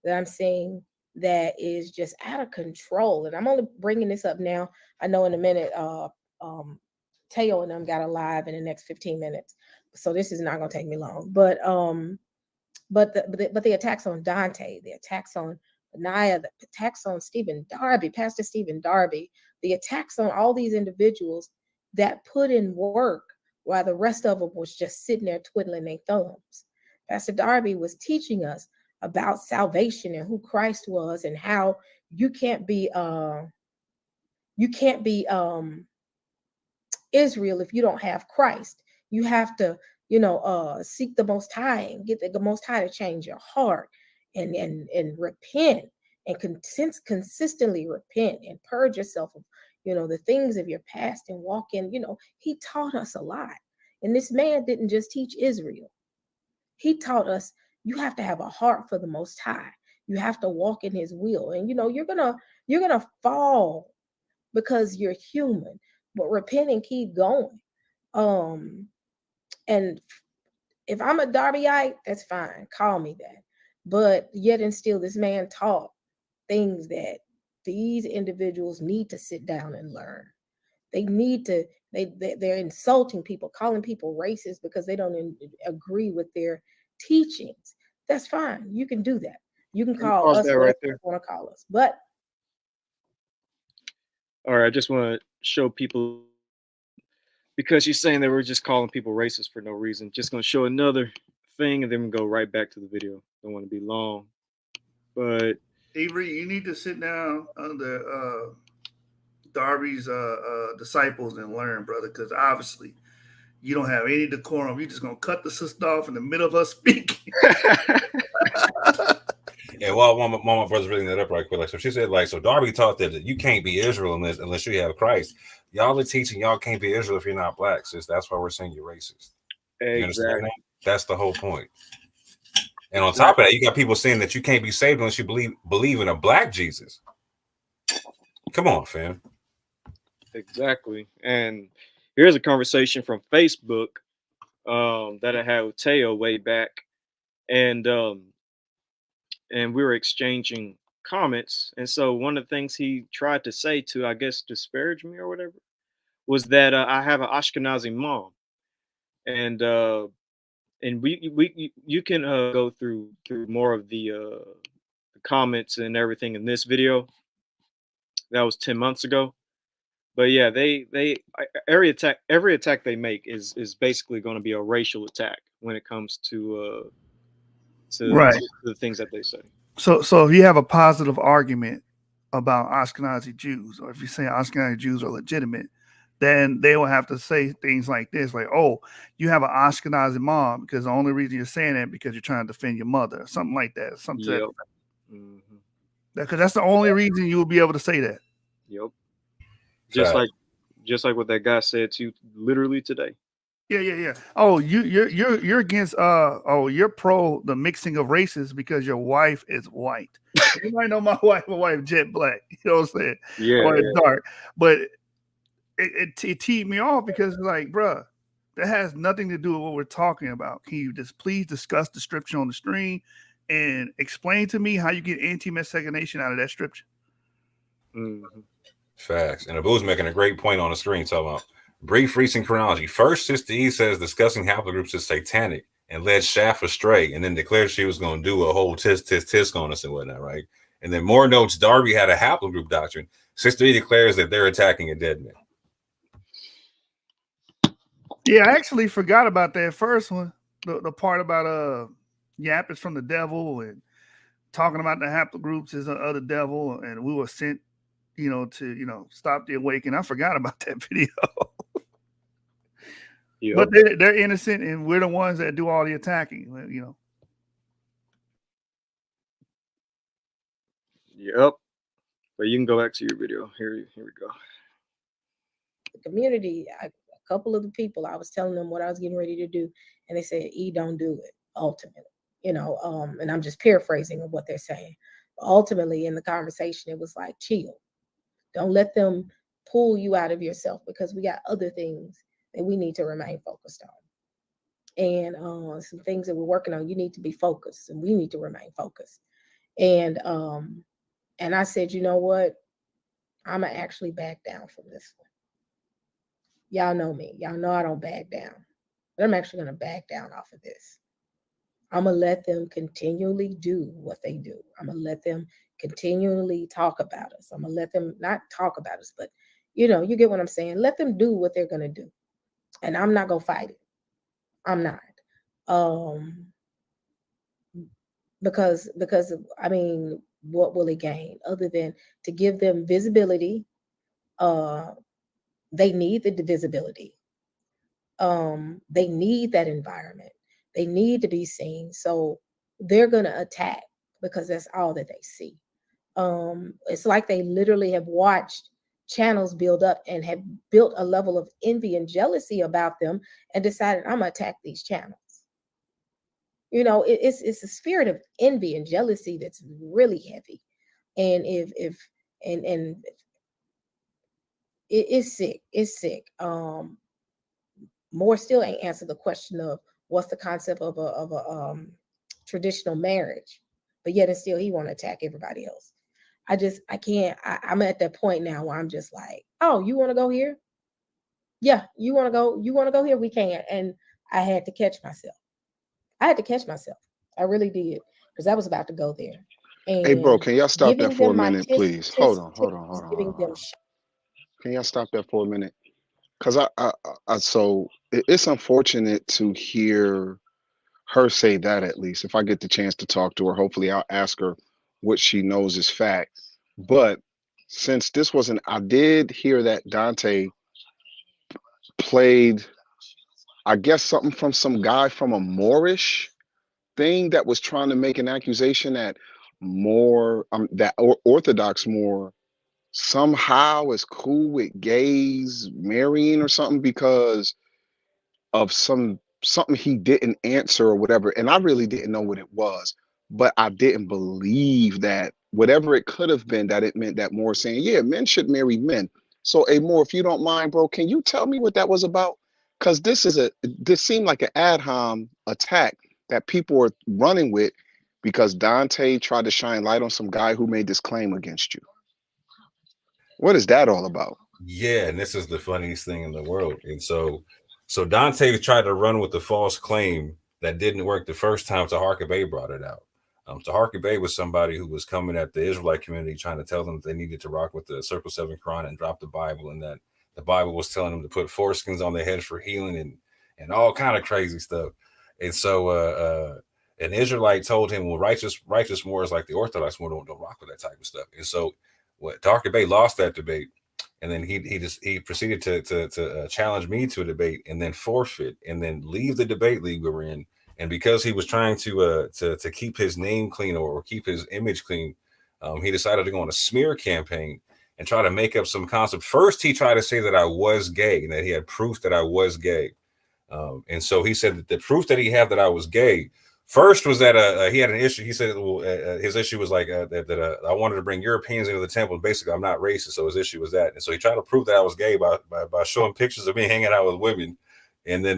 that I'm seeing that is just out of control. And I'm only bringing this up now. I know in a minute, Teo and them got a live in the next 15 minutes, so this is not going to take me long. But the attacks on Dante, the attacks on Naya, the attacks on Stephen Darby, Pastor Stephen Darby, the attacks on all these individuals that put in work while the rest of them was just sitting there twiddling their thumbs. Pastor Darby was teaching us about salvation and who Christ was and how you can't be Israel if you don't have Christ. You have to, seek the Most High and get the Most High to change your heart and repent and consistently repent and purge yourself of, the things of your past and walk in, he taught us a lot. And this man didn't just teach Israel. He taught us you have to have a heart for the Most High. You have to walk in his will. And you're gonna fall because you're human. But repent and keep going. And if I'm a Darbyite, that's fine. Call me that. But yet and still, this man taught things that these individuals need to sit down and learn. They need to, they're insulting people, calling people racist because they don't agree with their teachings. That's fine. You can do that. You can call Pause us that whatever right you there. want to call us. But All right, I just want to show people, because you're saying that we're just calling people racist for no reason. Just going to show another thing, and then we go right back to the video. Don't want to be long, but Avery, you need to sit down under Darby's disciples and learn, brother, because obviously you don't have any decorum. You're just gonna cut the sister off in the middle of us speaking. Yeah, well, one of my brothers reading that up right quick. Like, so she said, like, so Darby taught that you can't be Israel unless you have Christ. Y'all are teaching y'all can't be Israel if you're not black, sis. That's why we're saying you're racist. You understand that? That's the whole point. And on top of that, you got people saying that you can't be saved unless you believe in a black Jesus. Come on, fam. Exactly. And here's a conversation from Facebook that I had with Teo way back, and we were exchanging comments. And so one of the things he tried to say to, I guess, disparage me or whatever, was that I have an Ashkenazi mom, and you can go through more of the comments and everything in this video. That was 10 months ago. But yeah, every attack they make is basically going to be a racial attack when it comes to Right. the things that they say. So if you have a positive argument about Ashkenazi Jews, or if you say Ashkenazi Jews are legitimate, then they will have to say things like this, like, oh, you have an Ashkenazi mom because the only reason you're saying that because you're trying to defend your mother, something like that. Something Yep. because that's the only reason you will be able to say that. Yep. Just like what that guy said to you literally today. Yeah. Oh, you're against you're pro the mixing of races because your wife is white. You might know my wife jet black. You know what I'm saying? Yeah. Or it's dark. But it teed me off because like, bruh, that has nothing to do with what we're talking about. Can you just please discuss the scripture on the screen and explain to me how you get anti-miscegenation out of that scripture? Facts. And Abu's making a great point on the screen talking about brief recent chronology. First, Sister E says discussing haplogroups is satanic and led Shaft astray, and then declared she was going to do a whole tisk on us and whatnot, right? And then more notes, Darby had a haplogroup doctrine. Sister E declares that they're attacking a dead man. Yeah, I actually forgot about that first one. The part about Yap is from the devil and talking about the haplogroups is of the devil, and we were sent, to stop the awakening. I forgot about that video. Yep. But they're innocent, and we're the ones that do all the attacking. Yep. But you can go back to your video. Here we go. The community, a couple of the people, I was telling them what I was getting ready to do, and they said, "E, don't do it." Ultimately, and I'm just paraphrasing of what they're saying. But ultimately, in the conversation, it was like, chill. Don't let them pull you out of yourself because we got other things that we need to remain focused on. And some things that we're working on, you need to be focused, and we need to remain focused. And I said, you know what? I'm going to actually back down from this one. Y'all know me. Y'all know I don't back down. But I'm actually going to back down off of this. I'm going to let them continually do what they do. I'm going to let them continually talk about us. I'm going to let them not talk about us, but, you get what I'm saying. Let them do what they're going to do. And I'm not going to fight it. I'm not. Because I mean, what will it gain other than to give them visibility? They need the visibility. They need that environment. They need to be seen. So they're going to attack because that's all that they see. It's like they literally have watched channels build up and have built a level of envy and jealousy about them and decided, I'm going to attack these channels. You know, it's a spirit of envy and jealousy that's really heavy. And it's sick. It's sick. More still ain't answered the question of what's the concept of a traditional marriage, but yet and still he want to attack everybody else. I can't. I'm at that point now where I'm just like, oh, you want to go here? Yeah, you want to go? You want to go here? We can. And I had to catch myself. I really did, because I was about to go there. And Hey, bro, can y'all stop that giving for a them my minute, tis, please? tis, Hold tis, on. giving them Can y'all stop that for a minute? Because so it's unfortunate to hear her say that. At least if I get the chance to talk to her, hopefully I'll ask her what she knows is fact. But since this wasn't, I did hear that Dante played, I guess, something from some guy from a Moorish thing that was trying to make an accusation that Orthodox more somehow is cool with gays marrying or something because of something he didn't answer or whatever. And I really didn't know what it was, but I didn't believe that whatever it could have been, that it meant that more saying, yeah, men should marry men. So Amor, if you don't mind, bro, can you tell me what that was about? Because this seemed like an ad hom attack that people are running with because Dante tried to shine light on some guy who made this claim against you. What is that all about? Yeah, and this is the funniest thing in the world. And so Dante tried to run with the false claim that didn't work the first time. Taharka Bey brought it out. Taharka Bey was somebody who was coming at the Israelite community trying to tell them that they needed to rock with the Circle 7 Quran and drop the Bible, and that the Bible was telling them to put foreskins on their heads for healing and all kind of crazy stuff. And so an Israelite told him, well, righteous Moors like the Orthodox Moors don't rock with that type of stuff. And so Taharka Bey lost that debate. And then he proceeded to challenge me to a debate and then forfeit and then leave the debate league we were in. And because he was trying to keep his name clean or keep his image clean, he decided to go on a smear campaign and try to make up some concept. First, he tried to say that I was gay and that he had proof that I was gay. And so he said that the proof that he had that I was gay first was that he had an issue. He said his issue was like that I wanted to bring Europeans into the temple. Basically, I'm not racist, so his issue was that. And so he tried to prove that I was gay by showing pictures of me hanging out with women, and then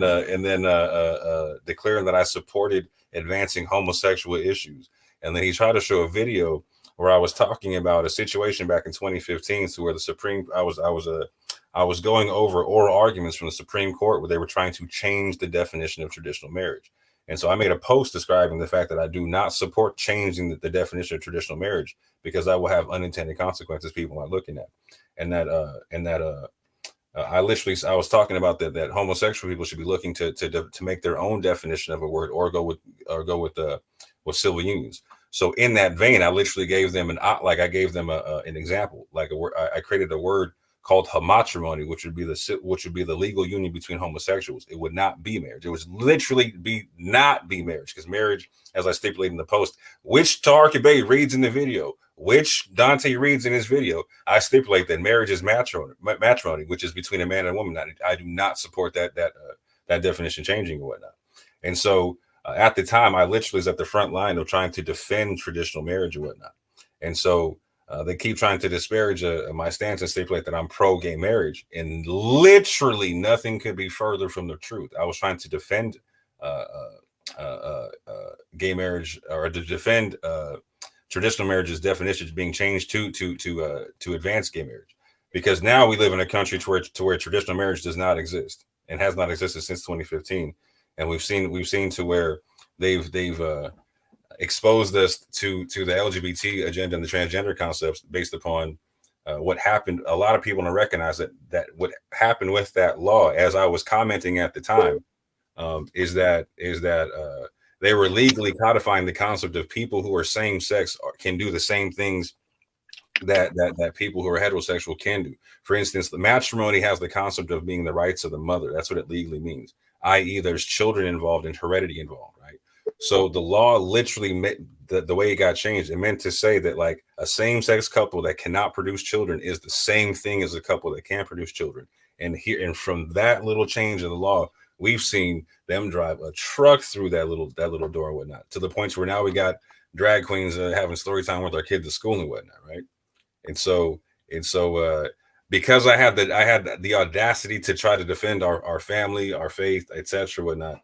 declaring that I supported advancing homosexual issues. And then he tried to show a video where I was talking about a situation back in 2015, to where I was going over oral arguments from the Supreme Court where they were trying to change the definition of traditional marriage. And so I made a post describing the fact that I do not support changing the definition of traditional marriage because that will have unintended consequences people aren't looking at. I was talking about that homosexual people should be looking to make their own definition of a word or go with civil unions. So in that vein, I literally gave them an example, like a word. I created a word called homatrimony, which would be the legal union between homosexuals. It would not be marriage. It would literally not be marriage, because marriage, as I stipulated in the post, which Taharka Bey reads in the video, which Dante reads in his video, I stipulate that marriage is matrimony, which is between a man and a woman. I do not support that definition changing or whatnot. And so at the time, I literally was at the front line of trying to defend traditional marriage or whatnot. And so they keep trying to disparage my stance and stipulate that I'm pro-gay marriage, and literally nothing could be further from the truth. I was trying to defend gay marriage, or to defend traditional marriage's definitions being changed to advance gay marriage, because now we live in a country to where traditional marriage does not exist and has not existed since 2015, and we've seen to where they've exposed us to the LGBT agenda and the transgender concepts based upon what happened. A lot of people don't recognize that what happened with that law, as I was commenting at the time, is that they were legally codifying the concept of people who are same sex can do the same things that people who are heterosexual can do. For instance, the matrimony has the concept of being the rights of the mother. That's what it legally means, i.e. there's children involved and heredity involved, right? So the law literally meant the way it got changed, it meant to say that like a same-sex couple that cannot produce children is the same thing as a couple that can produce children. And from that little change in the law, we've seen them drive a truck through that little door and whatnot, to the point where now we got drag queens having story time with our kids at school and whatnot, right? And so because I had the audacity to try to defend our family, our faith, etc., whatnot,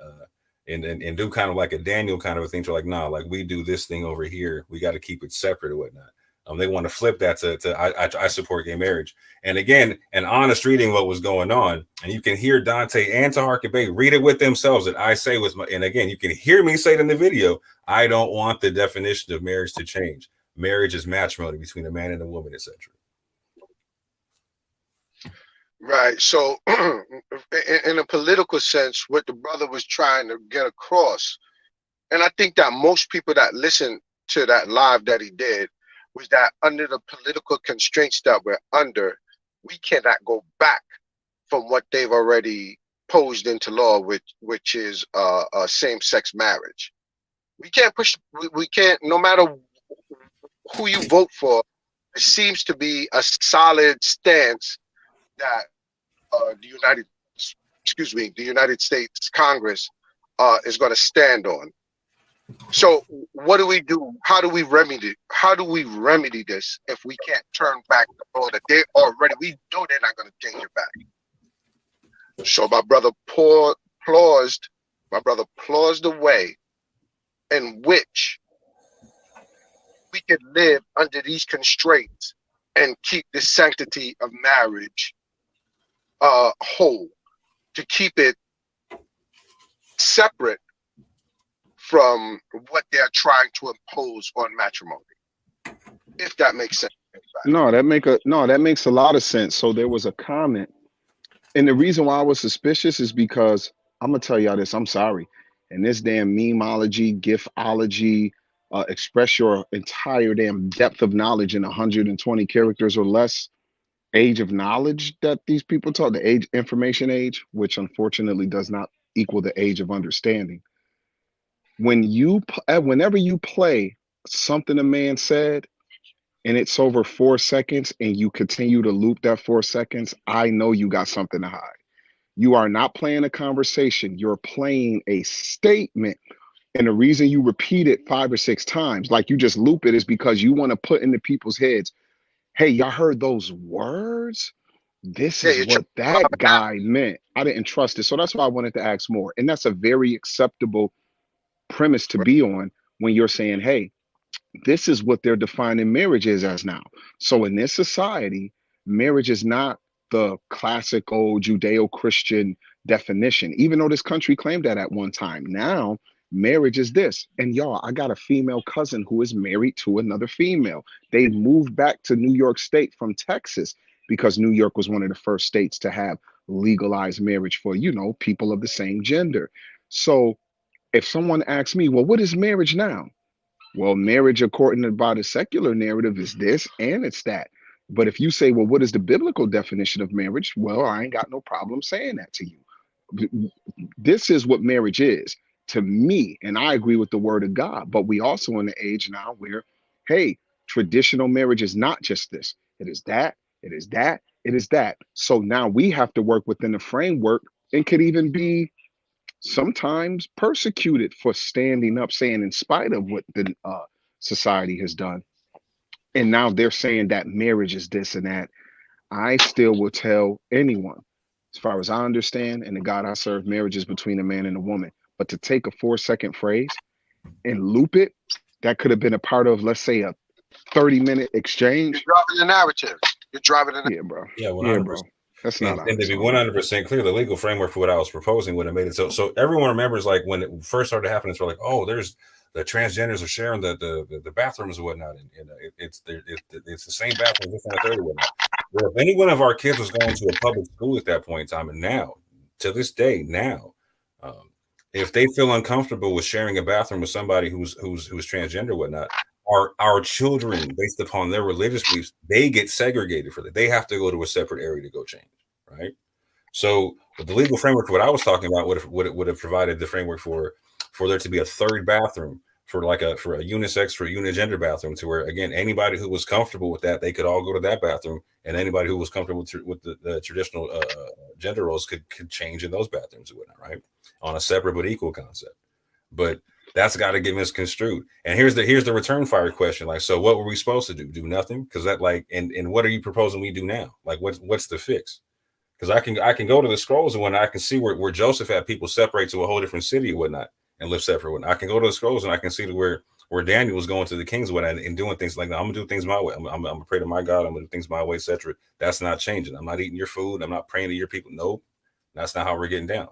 and do kind of like a Daniel kind of a thing, to like, nah, like we do this thing over here, we got to keep it separate or whatnot. They want to flip that to I support gay marriage. And again, an honest reading what was going on, and you can hear Dante and Taharka Bey read it with themselves, that I say with my, and again, you can hear me say it in the video, I don't want the definition of marriage to change. Marriage is matrimony between a man and a woman, etc. Right. So, in a political sense, what the brother was trying to get across, and I think that most people that listened to that live that he did, was that under the political constraints that we're under, we cannot go back from what they've already posed into law, which is a same-sex marriage. We can't push. We can't. No matter who you vote for, it seems to be a solid stance that the United States Congress is going to stand on. So what do we do? How do we remedy this if we can't turn back the law that they already, we know they're not going to change it back. So my brother paused the way in which we could live under these constraints and keep the sanctity of marriage whole, to keep it separate from what they're trying to impose on matrimony, if that makes sense. No, that makes a lot of sense. So there was a comment, and the reason why I was suspicious is because I'm gonna tell y'all this. I'm sorry, and this damn memeology, gifology, express your entire damn depth of knowledge in 120 characters or less. Age of knowledge that these people talk, the age information age, which unfortunately does not equal the age of understanding. Whenever you play something a man said and it's over 4 seconds and you continue to loop that 4 seconds, I know you got something to hide. You are not playing a conversation, you're playing a statement. And the reason you repeat it 5 or 6 times, like you just loop it, is because you want to put into people's heads, hey, y'all heard those words? This is what that guy meant. I didn't trust it. So that's why I wanted to ask more. And that's a very acceptable premise to be on when you're saying, hey, this is what they're defining marriage is as now. So in this society, marriage is not the classical Judeo-Christian definition, even though this country claimed that at one time. Now, marriage is this. And y'all, I got a female cousin who is married to another female. They moved back to New York State from Texas because New York was one of the first states to have legalized marriage for, people of the same gender. So if someone asks me, well, what is marriage now? Well, marriage, according to the secular narrative, is this and it's that. But if you say, well, what is the biblical definition of marriage? Well, I ain't got no problem saying that to you. This is what marriage is to me. And I agree with the word of God. But we also in the age now where, hey, traditional marriage is not just this. It is that. It is that. It is that. So now we have to work within the framework, and could even be sometimes persecuted for standing up, saying in spite of what the society has done. And now they're saying that marriage is this and that. I still will tell anyone, as far as I understand, and the God I serve, marriage is between a man and a woman. But to take a 4-second phrase and loop it, that could have been a part of, let's say, a 30-minute exchange. You're driving the narrative. Yeah, bro. Yeah, 100%. Yeah, bro. That's not. And to be 100% clear, the legal framework for what I was proposing would have made it so everyone remembers, like when it first started happening, it's like, oh, there's the transgenders are sharing the bathrooms and whatnot, and it's the same bathroom, this and the third and whatnot. Well, if any one of our kids was going to a public school at that point in time, and now to this day, if they feel uncomfortable with sharing a bathroom with somebody who's transgender or whatnot, our children, based upon their religious beliefs, they get segregated for that. They have to go to a separate area to go change, right? So the legal framework for what I was talking about would have provided the framework for there to be a third bathroom for a unisex, for a unigender bathroom, to where, again, anybody who was comfortable with that, they could all go to that bathroom, and anybody who was comfortable with the traditional gender roles could change in those bathrooms or whatnot, right? On a separate but equal concept. But that's got to get misconstrued. And here's the return fire question. Like, so what were we supposed to do? Do nothing? Because that, like, and what are you proposing we do now? Like, what's the fix? Because I can go to the scrolls and when I can see where Joseph had people separate to a whole different city and whatnot and live separate. I can go to the scrolls and I can see where Daniel was going to the kings and whatnot and doing things like that. I'm gonna do things my way. I'm gonna pray to my God. I'm gonna do things my way, etc. That's not changing. I'm not eating your food. I'm not praying to your people. Nope, that's not how we're getting down.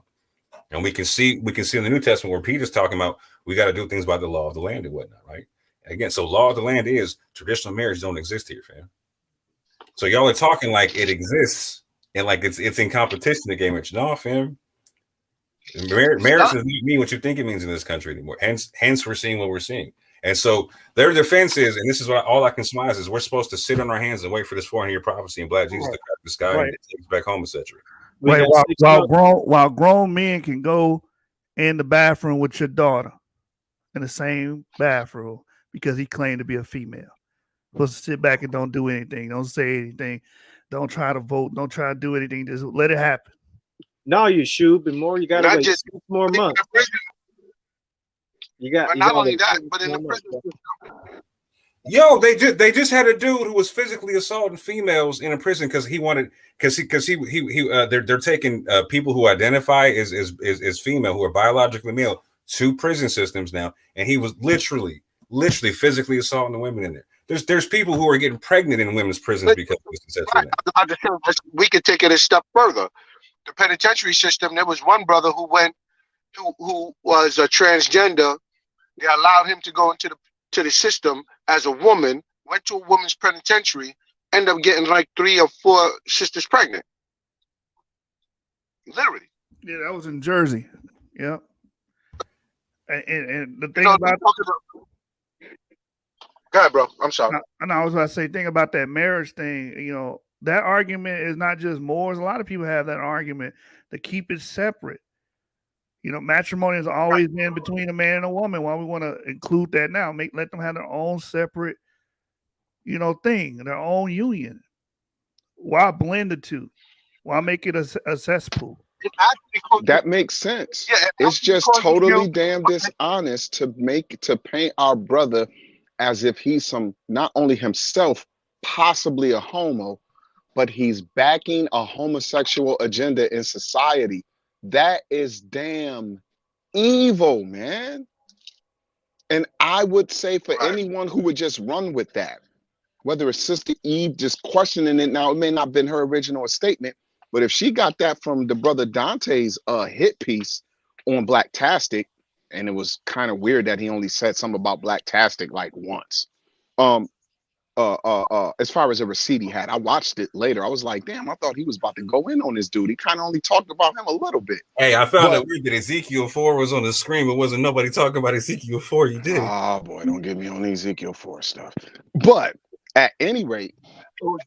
And we can see in the New Testament where Peter's talking about we got to do things by the law of the land and whatnot, right? Again, so law of the land is traditional marriage don't exist here, fam. So y'all are talking like it exists and like it's in competition to gay marriage. No, fam. Marriage doesn't mean what you think it means in this country anymore. Hence we're seeing what we're seeing. And so their defense is, and this is what all I can surmise is, we're supposed to sit on our hands and wait for this 400-year prophecy and black Jesus to crack the sky and take us back home, etc. Right, while grown men can go in the bathroom with your daughter in the same bathroom because he claimed to be a female. Supposed to sit back and don't do anything, don't say anything, don't try to vote, don't try to do anything, just let it happen. No, you should be more. You got to wait just 6 more months. But not only that, but in the prison system. Yo, they just had a dude who was physically assaulting females in a prison because they're taking people who identify as female, who are biologically male, to prison systems now, and he was literally physically assaulting the women in there. There's people who are getting pregnant in women's prisons because of this. We could take it a step further. The penitentiary system. There was one brother who was a transgender. They allowed him to go into the system as a woman, went to a woman's penitentiary, ended up getting like 3 or 4 sisters pregnant. Literally. Yeah, that was in Jersey. Yeah. And the thing about go ahead, bro. I'm sorry. I was about to say, thing about that marriage thing, that argument is not just Moors. A lot of people have that argument to keep it separate. Matrimony has always been between a man and a woman. Why we want to include that now? Let them have their own separate, thing, their own union. Why blend the two? Why make it a cesspool? That makes sense. Yeah, it's just totally damn dishonest to paint our brother as if he's not only himself, possibly a homo, but he's backing a homosexual agenda in society. That is damn evil, man. And I would say for anyone who would just run with that, whether it's Sister Eve just questioning it, now it may not have been her original statement, but if she got that from the brother Dante's hit piece on Blacktastic, and it was kind of weird that he only said something about Blacktastic like once. As far as a receipt he had, I watched it later. I was like, damn, I thought he was about to go in on this dude. He kind of only talked about him a little bit. Hey, I found it weird that Ezekiel 4 was on the screen, but wasn't nobody talking about Ezekiel 4. You did. Oh boy, don't get me on the Ezekiel 4 stuff. But at any rate,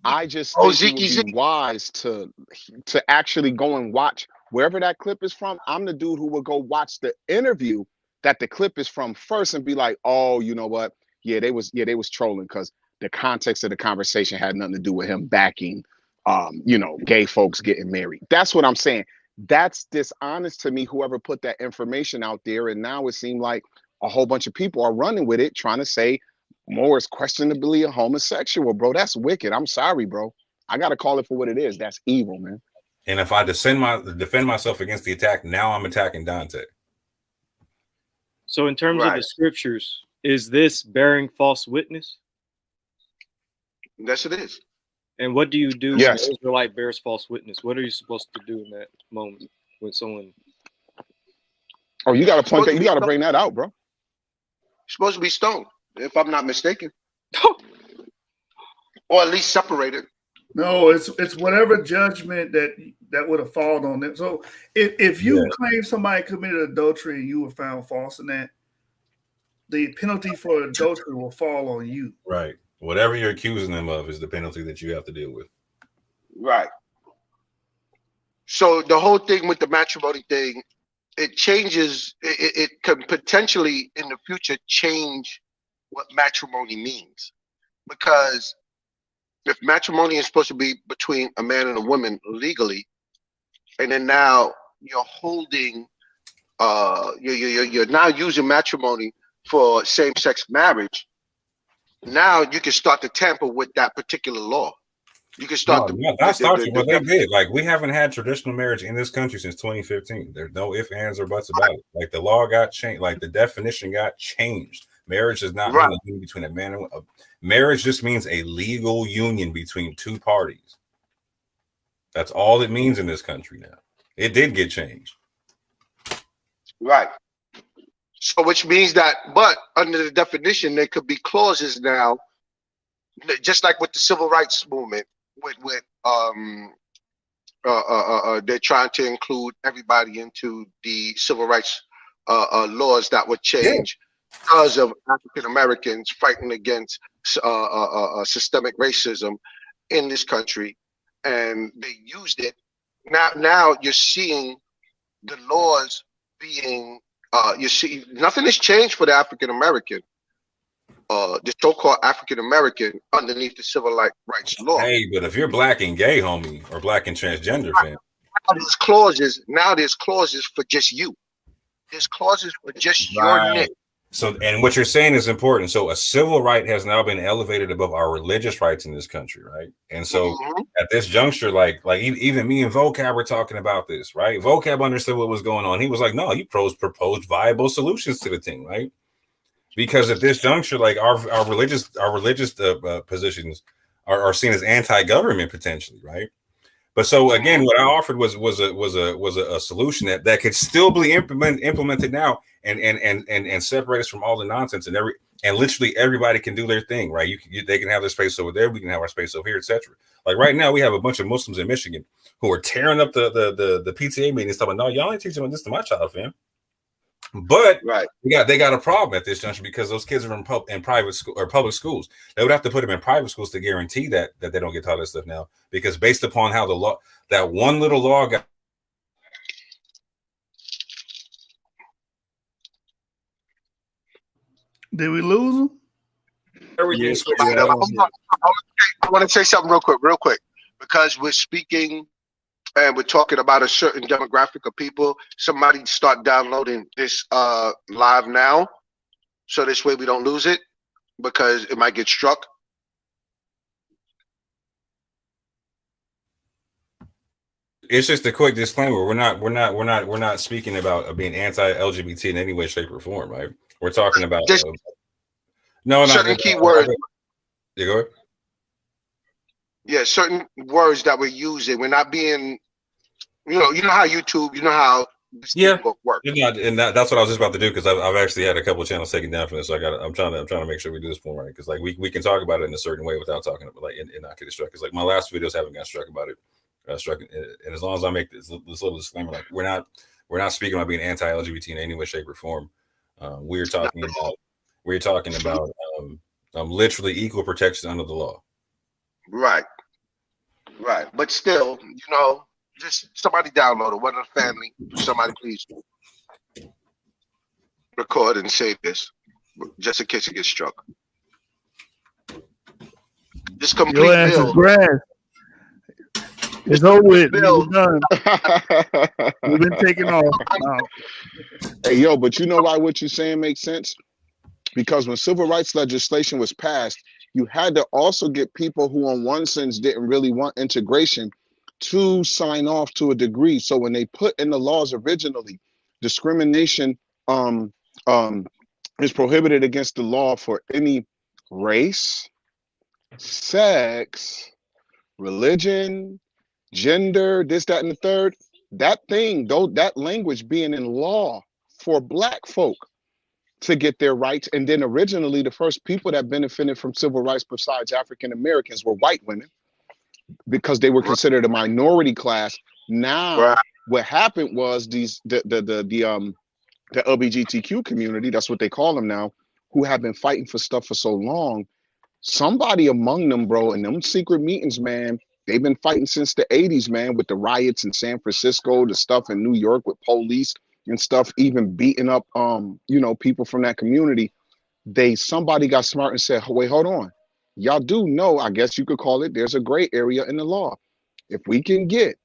I just think it would be wise to actually go and watch wherever that clip is from. I'm the dude who will go watch the interview that the clip is from first and be like, oh, you know what? Yeah, they was trolling because the context of the conversation had nothing to do with him backing, gay folks getting married. That's what I'm saying. That's dishonest to me, whoever put that information out there. And now it seemed like a whole bunch of people are running with it, trying to say Moore is questionably a homosexual, bro. That's wicked. I'm sorry, bro. I got to call it for what it is. That's evil, man. And if I defend myself against the attack, now I'm attacking Dante. So in terms of the scriptures, is this bearing false witness? Yes, it is. And what do you do when an Israelite bears false witness? What are you supposed to do in that moment when someone? Oh, you got to point that. You got to bring that out, bro. You're supposed to be stoned, if I'm not mistaken, or at least separated. No, it's whatever judgment that would have fallen on them. So if you claim somebody committed adultery and you were found false in that, the penalty for adultery will fall on you. Right. Whatever you're accusing them of is the penalty that you have to deal with. Right. So the whole thing with the matrimony thing, it changes. It can potentially in the future change what matrimony means, because if matrimony is supposed to be between a man and a woman legally, and then now you're holding, you're now using matrimony for same-sex marriage. Now you can start to tamper with that particular law. You can start that's what they did. Like, we haven't had traditional marriage in this country since 2015. There's no ifs, ands, or buts about it. Like, the law got changed. Like, the definition got changed. Marriage does not mean a union between a man and a marriage. Just means a legal union between two parties. That's all it means in this country now. It did get changed. Right. So which means that, but under the definition, there could be clauses now, just like with the civil rights movement, they're trying to include everybody into the civil rights laws that would change because of African Americans fighting against systemic racism in this country, and they used it. Now you're seeing the laws being you see nothing has changed for the African American, the so-called African American underneath the civil rights law. Hey, but if you're black and gay, homie, or black and transgender, fam, now there's clauses for just you. There's clauses for just your nick. So, and what you're saying is important. So a civil right has now been elevated above our religious rights in this country, right? And so at this juncture, like even me and Vocab were talking about this, right? Vocab understood what was going on. He was like, no, you proposed viable solutions to the thing, right? Because at this juncture, like our religious positions are seen as anti-government potentially, right? But so again, what I offered was a solution that could still be implemented now and separate us from all the nonsense and literally everybody can do their thing, right? They can have their space over there, we can have our space over here, etc. Like right now, we have a bunch of Muslims in Michigan who are tearing up the PTA meetings, talking about, no, y'all ain't teaching this to my child, fam. But they got a problem at this juncture because those kids are in private school or public schools. They would have to put them in private schools to guarantee that they don't get taught this stuff now, because based upon how the law, that one little law got. Did we lose them? I want to say something real quick, because we're speaking and we're talking about a certain demographic of people. Somebody start downloading this live now, so this way we don't lose it, because it might get struck. It's just a quick disclaimer. We're not speaking about being anti-LGBT in any way, shape, or form, right? We're talking about certain keywords. You go ahead. Yeah, certain words that we're using. We're not being, you know how YouTube, you know how work. And that's what I was just about to do, because I've actually had a couple of channels taken down from this. So I'm trying to make sure we do this point right, because like we can talk about it in a certain way without talking about and not get struck. Because like my last videos haven't got struck about it. And as long as I make this little disclaimer, like we're not speaking about being anti-LGBT in any way, shape, or form. We're talking about literally equal protection under the law. Right. But still, just somebody download it, whether the family, somebody please record and save this, just in case it gets struck. This complete your ass is grass. It's over with. We're done. We've been taking off. Hey, yo, but you know why what you're saying makes sense? Because when civil rights legislation was passed, you had to also get people who, in one sense, didn't really want integration to sign off to a degree. So when they put in the laws originally, discrimination is prohibited against the law for any race, sex, religion, gender, this, that, and the third. That thing, though, that language being in law for Black folk to get their rights. And then originally, the first people that benefited from civil rights besides African Americans were white women, because they were considered a minority class. Now, what happened was the LGBTQ community, that's what they call them now, who have been fighting for stuff for so long. Somebody among them, bro, in them secret meetings, man, they've been fighting since the 80s, man, with the riots in San Francisco, the stuff in New York with police. and stuff, even beating up people from that community, somebody got smart and said, wait, hold on. Y'all do know, I guess you could call it, there's a gray area in the law. If we can get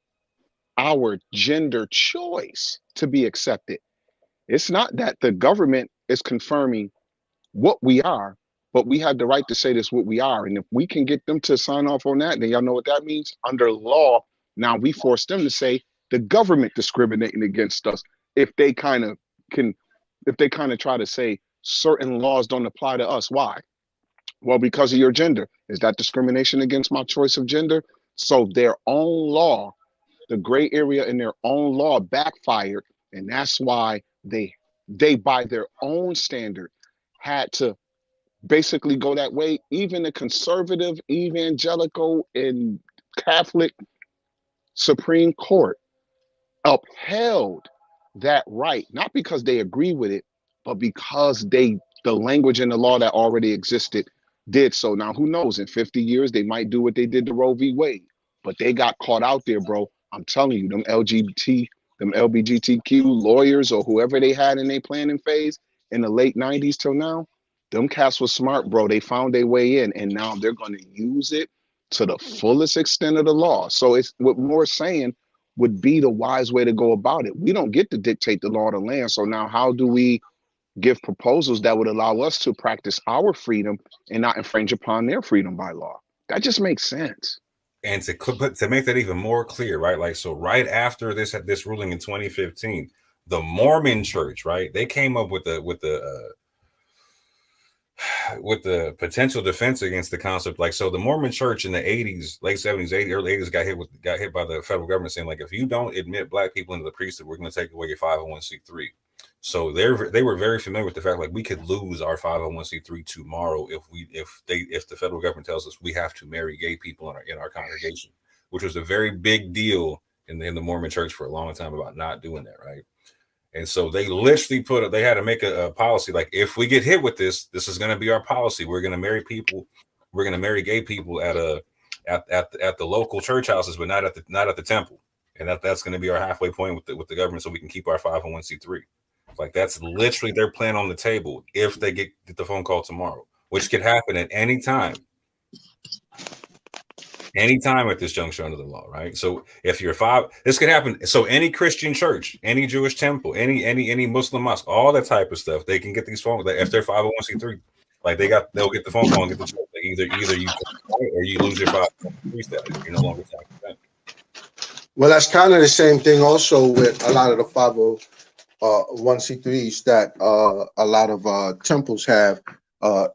our gender choice to be accepted, it's not that the government is confirming what we are, but we have the right to say this what we are. And if we can get them to sign off on that, then y'all know what that means. Under law, now we force them to say the government discriminating against us if they kind of try to say certain laws don't apply to us. Why? Well, because of your gender. Is that discrimination against my choice of gender? So their own law, the gray area in their own law backfired, and that's why they by their own standard had to basically go that way. Even the conservative, evangelical, and Catholic Supreme Court upheld that right, not because they agree with it, but because the language in the law that already existed did so. Now, who knows? In 50 years, they might do what they did to Roe v. Wade, but they got caught out there, bro. I'm telling you, them LGBTQ lawyers or whoever they had in their planning phase in the late 90s till now, them cats was smart, bro. They found their way in, and now they're going to use it to the fullest extent of the law. So it's what Moore's saying would be the wise way to go about it. We don't get to dictate the law of the land. So now how do we give proposals that would allow us to practice our freedom and not infringe upon their freedom by law? That just makes sense. And to make that even more clear, right? Like, so right after this ruling in 2015, the Mormon Church, right? They came up with the potential defense against the concept. Like, so the Mormon Church in the 80s, late 70s, early 80s got hit by the federal government saying, like, if you don't admit black people into the priesthood, we're going to take away your 501c3. So they were very familiar with the fact, like, we could lose our 501c3 tomorrow if the federal government tells us we have to marry gay people in our congregation, which was a very big deal in the Mormon Church for a long time about not doing that, right? And so they literally they had to make a policy, like, if we get hit with this is going to be our policy. We're going to marry people. We're going to marry gay people at the local church houses, but not at the temple. And that's going to be our halfway point with the government, so we can keep our 501c3. Like, that's literally their plan on the table if they get the phone call tomorrow, which could happen at any time at this juncture under the law, right? So if you're this could happen. So any Christian church, any Jewish temple, any Muslim mosque, all that type of stuff, they can get these phone. If they're 501c3, like they'll get the phone call and get the check. Like either you or you lose your 501c3 status. You're no longer tax exempt. Well, that's kind of the same thing also with a lot of the 501c3s that a lot of temples have,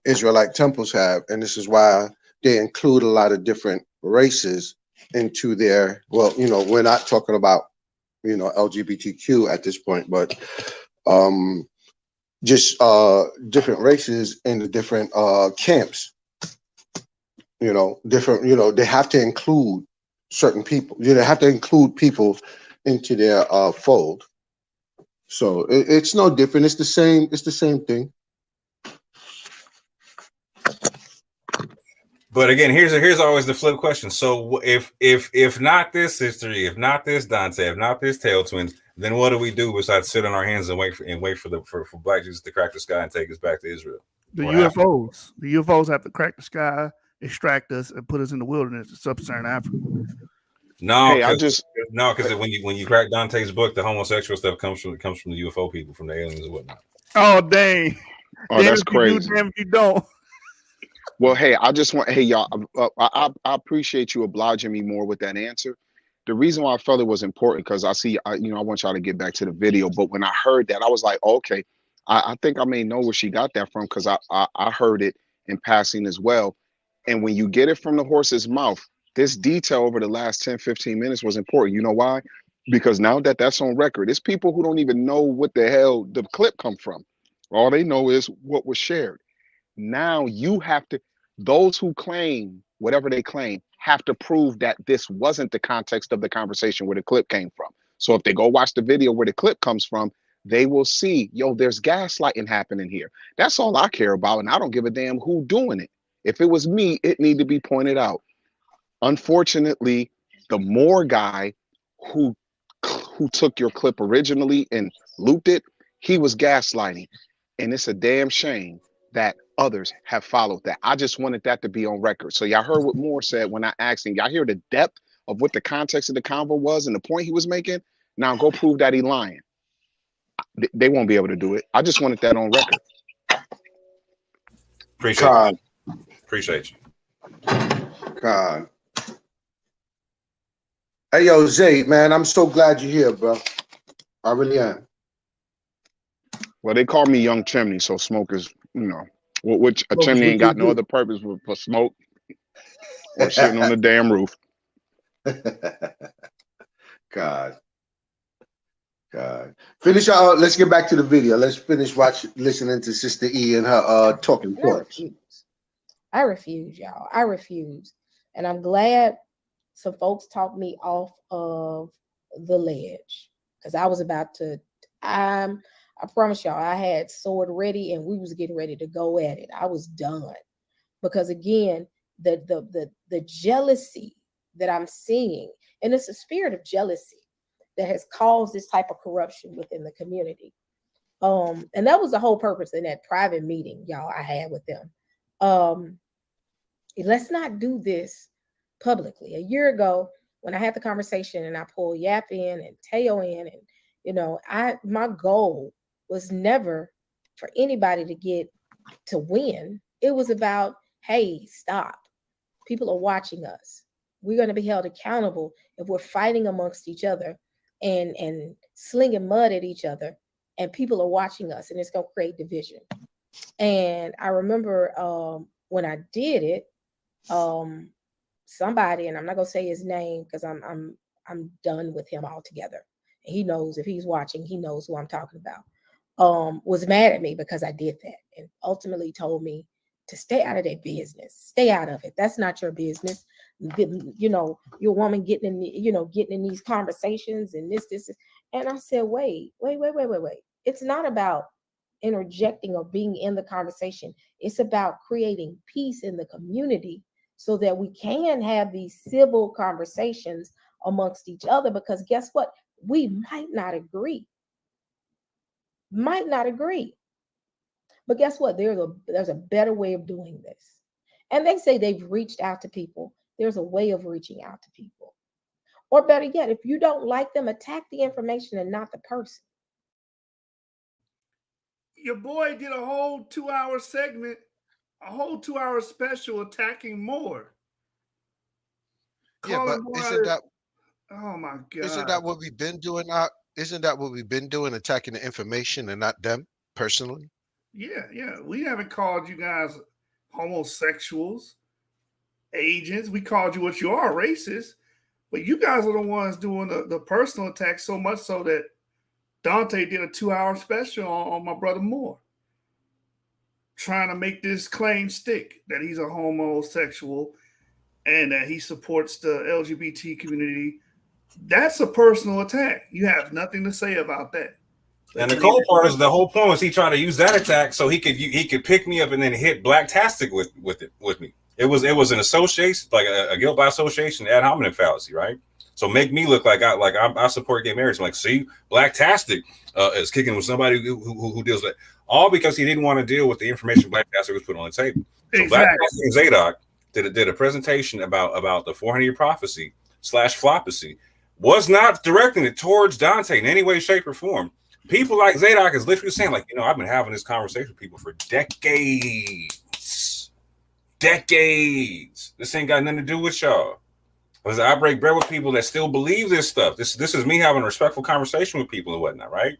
Israelite temples have, and this is why they include a lot of different races into their, well, we're not talking about, LGBTQ at this point, but just different races in the different camps, different, they have to include certain people, they have to include people into their fold. So it's no different. It's the same thing. But again, here's always the flip question. So if not this history, if not this Dante, if not this Tail Twins, then what do we do besides sit on our hands and wait for Black Jesus to crack the sky and take us back to Israel? The UFOs have to crack the sky, extract us, and put us in the wilderness of sub-Saharan Africa. No, because when you crack Dante's book, the homosexual stuff comes from the UFO people, from the aliens and whatnot. Oh dang! Oh, that's crazy. Damn if you don't. Well, hey, y'all, I appreciate you obliging me more with that answer. The reason why I felt it was important, because I want y'all to get back to the video, but when I heard that, I was like, okay, I think I may know where she got that from, because I heard it in passing as well. And when you get it from the horse's mouth, this detail over the last 10, 15 minutes was important. You know why? Because now that's on record, it's people who don't even know what the hell the clip come from. All they know is what was shared. Now you have to, those who claim whatever they claim have to prove that this wasn't the context of the conversation where the clip came from. So if they go watch the video where the clip comes from, they will see, there's gaslighting happening here. That's all I care about. And I don't give a damn who doing it. If it was me, it need to be pointed out. Unfortunately, the Moore guy who took your clip originally and looped it, he was gaslighting. And it's a damn shame that others have followed that. I just wanted that to be on record. So y'all heard what Moore said when I asked him. Y'all hear the depth of what the context of the convo was and the point he was making? Now go prove that he lying. They won't be able to do it. I just wanted that on record. Appreciate you. God. Hey, yo, Zay, man, I'm so glad you're here, bro. I really am. Well, they call me Young Chimney, so smoke is, you know, which a chimney ain't got no other purpose but smoke or sitting on the damn roof. God. Finish out. Let's get back to the video. Let's finish listening to Sister E and her talking points. I refuse, y'all. I refuse. And I'm glad some folks talked me off of the ledge, because I was about to, I promise y'all, I had sword ready and we was getting ready to go at it. I was done. Because again, the jealousy that I'm seeing, and it's a spirit of jealousy that has caused this type of corruption within the community. And that was the whole purpose in that private meeting, y'all, I had with them. Let's not do this publicly. A year ago, when I had the conversation and I pulled Yap in and Teo in, and you know, my goal was never for anybody to get to win. It was about, hey, stop. People are watching us. We're going to be held accountable if we're fighting amongst each other and slinging mud at each other, and people are watching us, and it's going to create division. And I remember when I did it, somebody, and I'm not going to say his name because I'm done with him altogether. He knows, if he's watching, he knows who I'm talking about. Was mad at me because I did that, and ultimately told me to stay out of their business. Stay out of it. That's not your business. You know, your woman getting in these conversations and this. And I said, wait. It's not about interjecting or being in the conversation. It's about creating peace in the community so that we can have these civil conversations amongst each other, because guess what? We might not agree. But guess what? There's a better way of doing this. And they say they've reached out to people. There's a way of reaching out to people. Or better yet, if you don't like them, attack the information and not the person. Your boy did a whole 2-hour segment, a whole 2-hour special attacking Moore. Yeah, but isn't that? Oh my God! Isn't that what we've been doing? Isn't that what we've been doing? Attacking the information and not them personally. Yeah. We haven't called you guys homosexuals, agents. We called you what you are, racist. But you guys are the ones doing the personal attack, so much so that Dante did a 2-hour special on my brother Moore, trying to make this claim stick that he's a homosexual and that he supports the LGBT community. That's a personal attack. You have nothing to say about that. And the cold part is the whole point was he tried to use that attack so he could pick me up and then hit Blacktastic with me. It was an association, like a guilt by association, ad hominem fallacy, right? So make me look like I support gay marriage. I'm like, see, Blacktastic is kicking with somebody who deals with it. All because he didn't want to deal with the information Blacktastic was put on the table. So exactly. Blacktastic and Zadok did a presentation about the 400-year prophecy / floppacy, was not directing it towards Dante in any way, shape, or form. People like Zadok is literally saying, like, I've been having this conversation with people for decades. This ain't got nothing to do with y'all. Because I break bread with people that still believe this stuff. This is me having a respectful conversation with people and whatnot, right?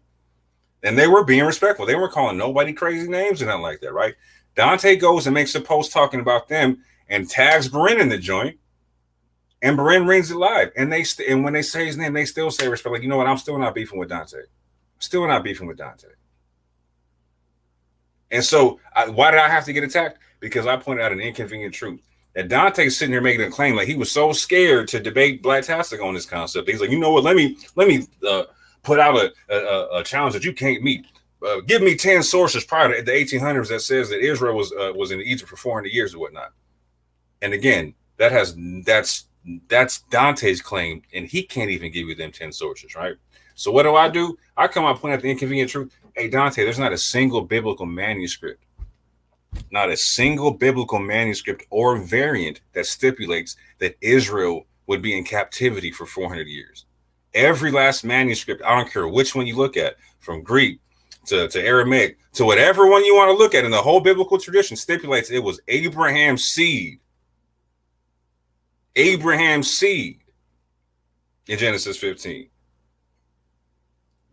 And they were being respectful. They weren't calling nobody crazy names and nothing like that, right? Dante goes and makes a post talking about them and tags Bren in the joint. And Bren rings it live. And when they say his name, they still say respect. Like, you know what? I'm still not beefing with Dante. And so why did I have to get attacked? Because I pointed out an inconvenient truth. That Dante's sitting here making a claim like he was so scared to debate Blacktastic on this concept. He's like, you know what? Let me put out a challenge that you can't meet. Give me 10 sources prior to the 1800s that says that Israel was in Egypt for 400 years or whatnot. And again, that's Dante's claim, and he can't even give you them 10 sources, right? So what do? I come out point out the inconvenient truth. Hey, Dante, there's not a single biblical manuscript, not a single biblical manuscript or variant that stipulates that Israel would be in captivity for 400 years. Every last manuscript, I don't care which one you look at, from Greek to Aramaic to whatever one you want to look at in the whole biblical tradition, stipulates it was Abraham's seed. Abraham's seed in Genesis 15.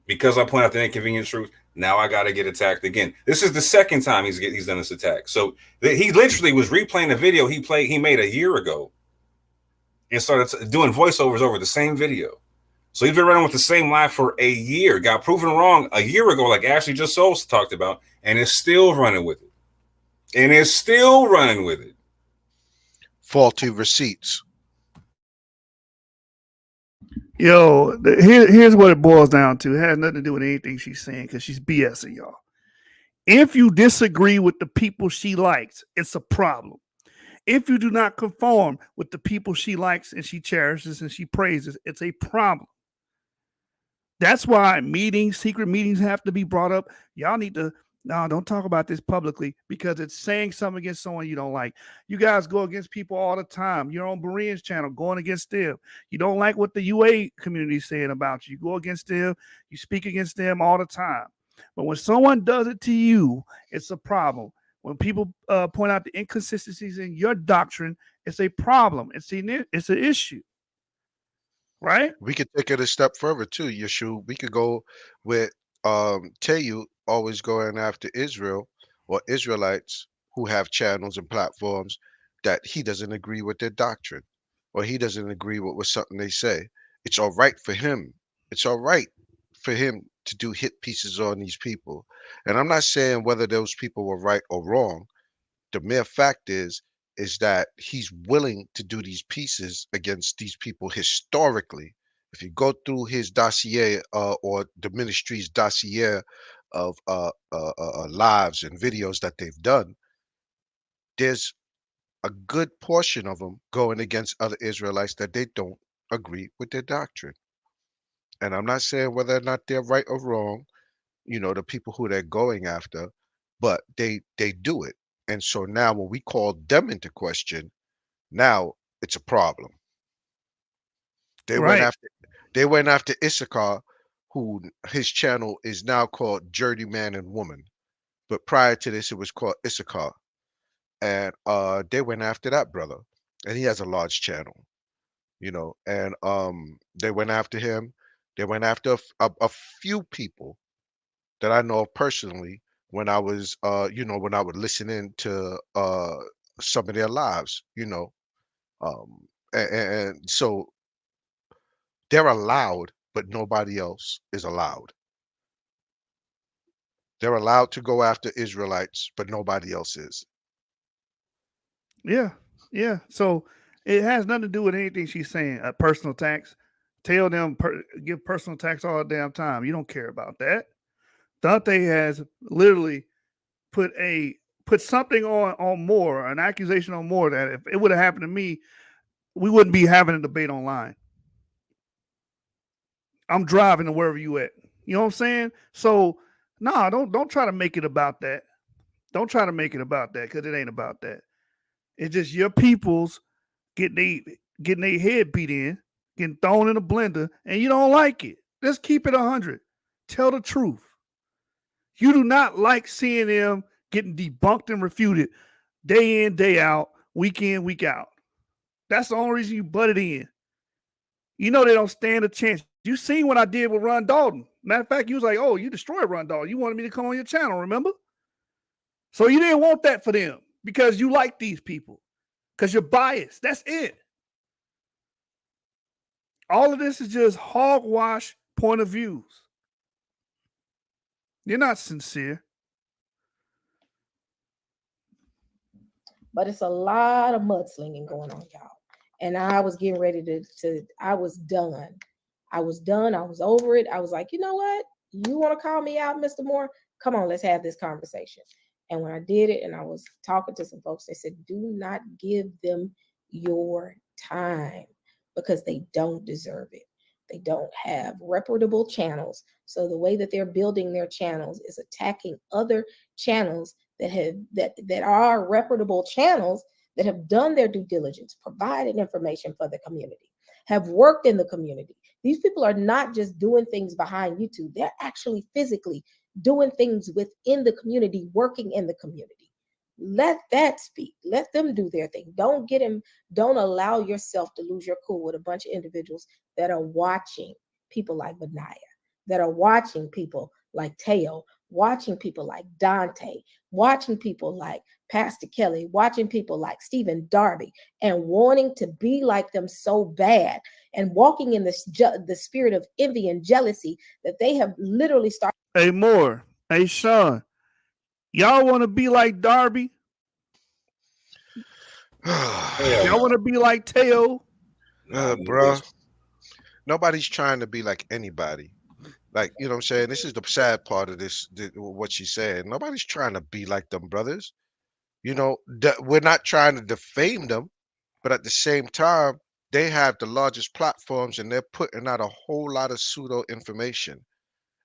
Because I point out the inconvenient truth, now I got to get attacked again. This is the second time he's done this attack. So he literally was replaying the video he made a year ago and started doing voiceovers over the same video. So he's been running with the same lie for a year, got proven wrong a year ago, like Ashley just talked about, and is still running with it. Faulty receipts. Yo, here's what it boils down to. It has nothing to do with anything she's saying because she's BSing y'all. If you disagree with the people she likes, it's a problem. If you do not conform with the people she likes and she cherishes and she praises, it's a problem. That's why secret meetings have to be brought up. Y'all need to, no, don't talk about this publicly because it's saying something against someone you don't like. You guys go against people all the time. You're on Berean's channel going against them. You don't like what the UA community is saying about you. You go against them. You speak against them all the time. But when someone does it to you, it's a problem. When people point out the inconsistencies in your doctrine, it's a problem. It's an issue. Right? We could take it a step further too, Yeshu. We could go with Teyu always going after Israel or Israelites who have channels and platforms that he doesn't agree with their doctrine or he doesn't agree with something they say. It's all right for him. It's all right for him to do hit pieces on these people. And I'm not saying whether those people were right or wrong. The mere fact is that he's willing to do these pieces against these people historically. If you go through his dossier or the ministry's dossier of lives and videos that they've done, there's a good portion of them going against other Israelites that they don't agree with their doctrine. And I'm not saying whether or not they're right or wrong, the people who they're going after, but they do it. And so now when we call them into question, now it's a problem. They went after Issachar, who his channel is now called Journeyman and Woman. But prior to this, it was called Issachar. And they went after that brother. And he has a large channel, and they went after him. They went after a few people that I know personally when I was when I would listen in to some of their lives, and so they're allowed, but nobody else is allowed. They're allowed to go after Israelites, but nobody else is. Yeah. So it has nothing to do with anything she's saying. Personal attacks. Tell them give personal attacks all the damn time. You don't care about that. Dante has literally put something on more, an accusation on more that if it would have happened to me, we wouldn't be having a debate online. I'm driving to wherever you at. You know what I'm saying? So don't try to make it about that. Don't try to make it about that because it ain't about that. It's just your people's getting their head beat in, getting thrown in a blender, and you don't like it. Just keep it 100. Tell the truth. You do not like seeing them getting debunked and refuted day in, day out, week in, week out. That's the only reason you butted in. You know they don't stand a chance. You seen what I did with Ron Dalton. Matter of fact, you was like, oh, you destroyed Ron Dalton. You wanted me to come on your channel, remember? So you didn't want that for them because you like these people. Because you're biased. That's it. All of this is just hogwash point of views. You're not sincere. But it's a lot of mudslinging going on, y'all. And I was getting ready to I was done. I was over it. I was like, you know what? You want to call me out, Mr. Moore? Come on, let's have this conversation. And when I did it and I was talking to some folks, they said, do not give them your time because they don't deserve it. They don't have reputable channels. So the way that they're building their channels is attacking other channels that are reputable channels that have done their due diligence, provided information for the community, have worked in the community. These people are not just doing things behind YouTube. They're actually physically doing things within the community, working in the community. Let that speak. Let them do their thing. Don't allow yourself to lose your cool with a bunch of individuals that are watching people like Benaiah, that are watching people like Teo, watching people like Dante, watching people like Pastor Kelly, watching people like Stephen Darby, and wanting to be like them so bad, and walking in the spirit of envy and jealousy that they have literally started. Hey, Moore. Hey, Sean. Y'all want to be like Darby? Y'all want to be like Teo? Bruh, nobody's trying to be like anybody. Like, you know what I'm saying? This is the sad part of what she's saying. Nobody's trying to be like them brothers. You know, we're not trying to defame them, but at the same time, they have the largest platforms and they're putting out a whole lot of pseudo information.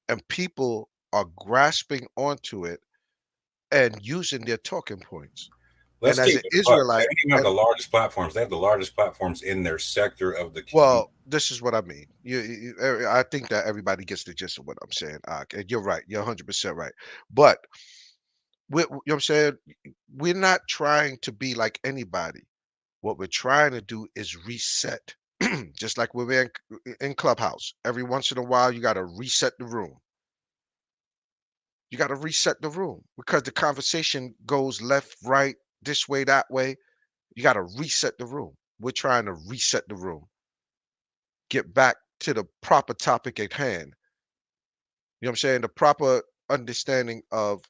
And people are grasping onto it and using their talking points. Let's and as keep an it Israelite, they don't have the largest platforms. They have the largest platforms in their sector of the community. well, this is what I mean. I think that everybody gets the gist of what I'm saying. And you're right. You're 100% right. But you know what I'm saying? We're not trying to be like anybody. What we're trying to do is reset. Just like we're in Clubhouse. Every once in a while, you got to reset the room. You got to reset the room because the conversation goes left, right, this way, that way. You got to reset the room. We're trying to reset the room. Get back to the proper topic at hand. You know what I'm saying? The proper understanding of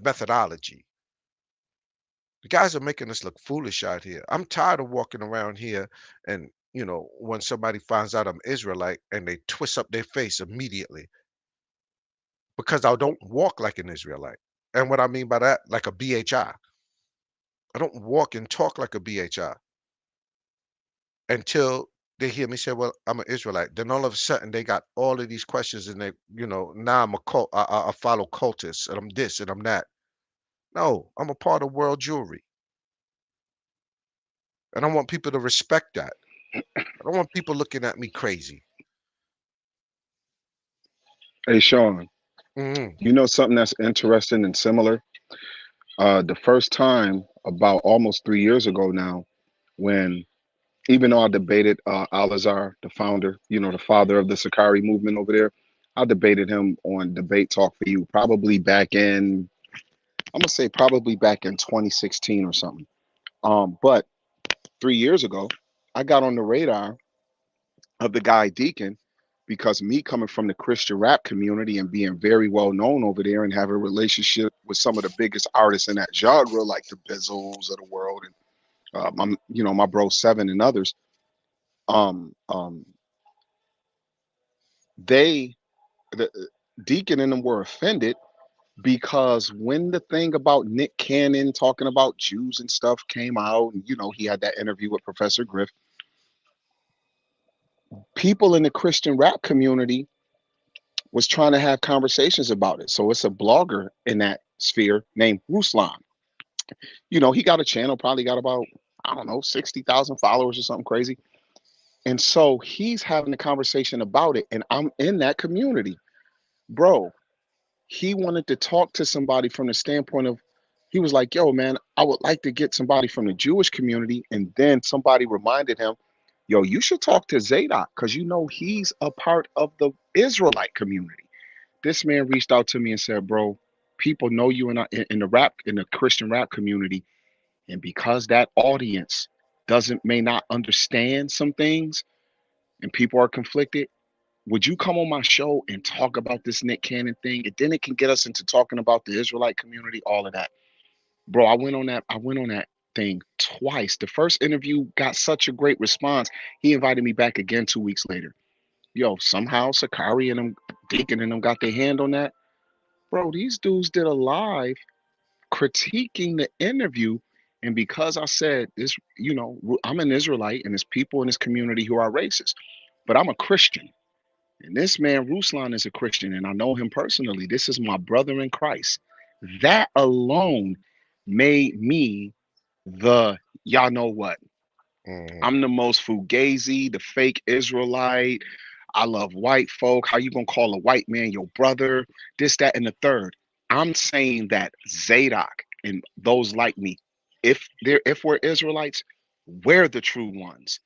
methodology. The guys are making us look foolish out here. I'm tired of walking around here and, you know, when somebody finds out I'm Israelite and they twist up their face immediately because I don't walk like an Israelite. And what I mean by that, like a BHI. I don't walk and talk like a BHI until they hear me say, well, I'm an Israelite. Then all of a sudden they got all of these questions and they, you know, now I'm a cult, I follow cultists and I'm this and I'm that. No, I'm a part of world jewelry. And I want people to respect that. I don't want people looking at me crazy. Hey, Sean, you know something that's interesting and similar? The first time about almost 3 years ago now, when even though I debated Al-Azhar, the founder, you know, the father of the Sakari movement over there, I debated him on Debate Talk for You probably back in, I'm gonna say probably back in 2016 or something. But 3 years ago, I got on the radar of the guy Deacon because me coming from the Christian rap community and being very well known over there and having a relationship with some of the biggest artists in that genre, like the Bizzles of the world and my bro Seven and others, um, um, the Deacon and them were offended because when the thing about Nick Cannon talking about Jews and stuff came out, and you know he had that interview with Professor Griff, people in the Christian rap community was trying to have conversations about it. So it's a blogger in that sphere named Ruslan. You know, he got a channel, probably got about, I don't know, 60,000 followers or something crazy. And so he's having a conversation about it. And I'm in that community. Bro, he wanted to talk to somebody from the standpoint of, he was like, yo, man, I would like to get somebody from the Jewish community. And then somebody reminded him, yo, you should talk to Zadok because you know he's a part of the Israelite community. This man reached out to me and said, bro, people know you in the Christian rap community. And because that audience may not understand some things and people are conflicted, would you come on my show and talk about this Nick Cannon thing? And then it can get us into talking about the Israelite community, all of that. Bro, I went on that thing twice. The first interview got such a great response. He invited me back again 2 weeks later. Yo, somehow Sakari and them, Deacon and them got their hand on that. Bro, these dudes did a live critiquing the interview. And because I said this, you know, I'm an Israelite and there's people in this community who are racist. but I'm a Christian. And this man, Ruslan, is a Christian, and I know him personally. This is my brother in Christ. That alone made me the y'all know what. I'm the most fugazi, the fake Israelite. I love white folk. How you gonna call a white man your brother? This, that, and the third. I'm saying that Zadok and those like me, if we're Israelites, we're the true ones.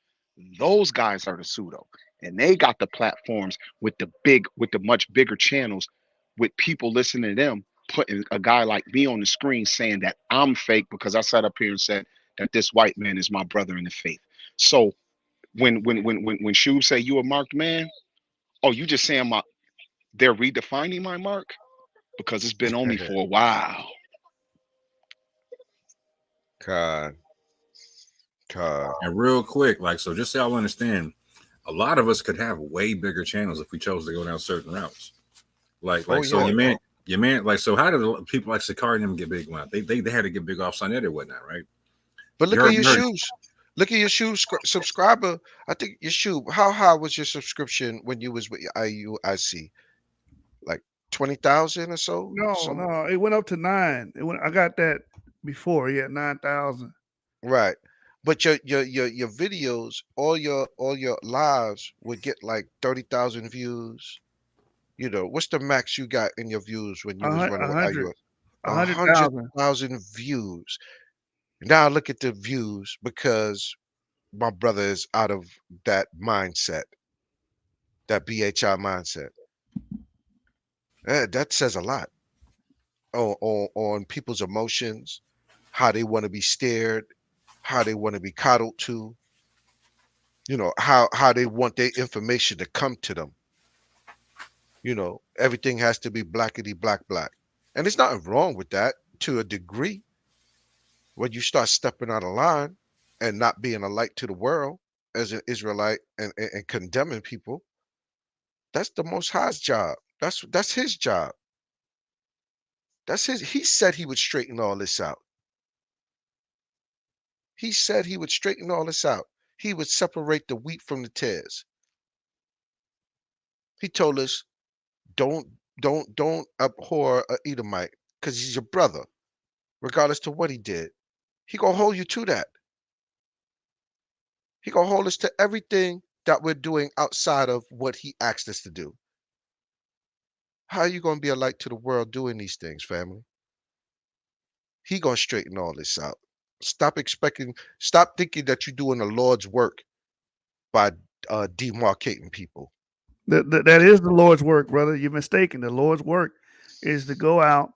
Those guys are the pseudo, and they got the platforms with the much bigger channels, with people listening to them, putting a guy like me on the screen saying that I'm fake because I sat up here and said that this white man is my brother in the faith. So when Shub say you a marked man, oh, you just saying they're redefining my mark because it's been on me for a while. God. And real quick, like, so just so y'all understand, a lot of us could have way bigger channels if we chose to go down certain routes. So your man, like, so how did people like Sakari and them get big? Well, they had to get big off Sonnet or whatnot, right? But look at your shoes. Look at your shoes subscriber. I think your shoe. How high was your subscription when you was with IUIC? Like 20,000 or so? No, it went up to 9. I got that before. Yeah, 9,000. Right. But your videos, all your lives would get like 30,000 views. You know, what's the max you got in your views when you was running with IUIC? 100,000 views. Now look at the views because my brother is out of that mindset, that BHI mindset. That says a lot on people's emotions, how they want to be steered, how they want to be coddled to, you know, how they want their information to come to them. You know, everything has to be blackety black. And there's nothing wrong with that to a degree. When you start stepping out of line and not being a light to the world as an Israelite and condemning people, that's the Most High's job. That's his job. He said he would straighten all this out. He said he would straighten all this out. He would separate the wheat from the tares. He told us, don't abhor a Edomite because he's your brother, regardless to what he did. He gonna hold you to that. He gonna hold us to everything that we're doing outside of what he asked us to do. How are you gonna be a light to the world doing these things, family? He gonna straighten all this out. Stop thinking that you're doing the Lord's work by demarcating people. That is the Lord's work, brother. You're mistaken. The Lord's work is to go out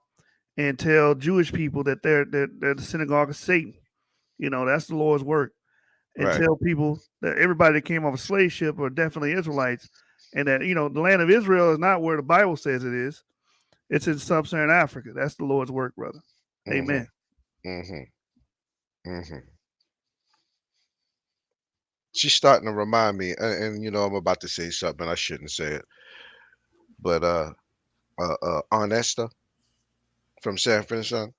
and tell Jewish people that they're the synagogue of Satan. You know, that's the Lord's work. And tell people that everybody that came off a slave ship are definitely Israelites, and that, you know, the land of Israel is not where the Bible says it is. It's in sub-Saharan Africa. That's the Lord's work, brother. Amen. She's starting to remind me, and you know, I'm about to say something I shouldn't say it, but Aunt Esther from San Francisco,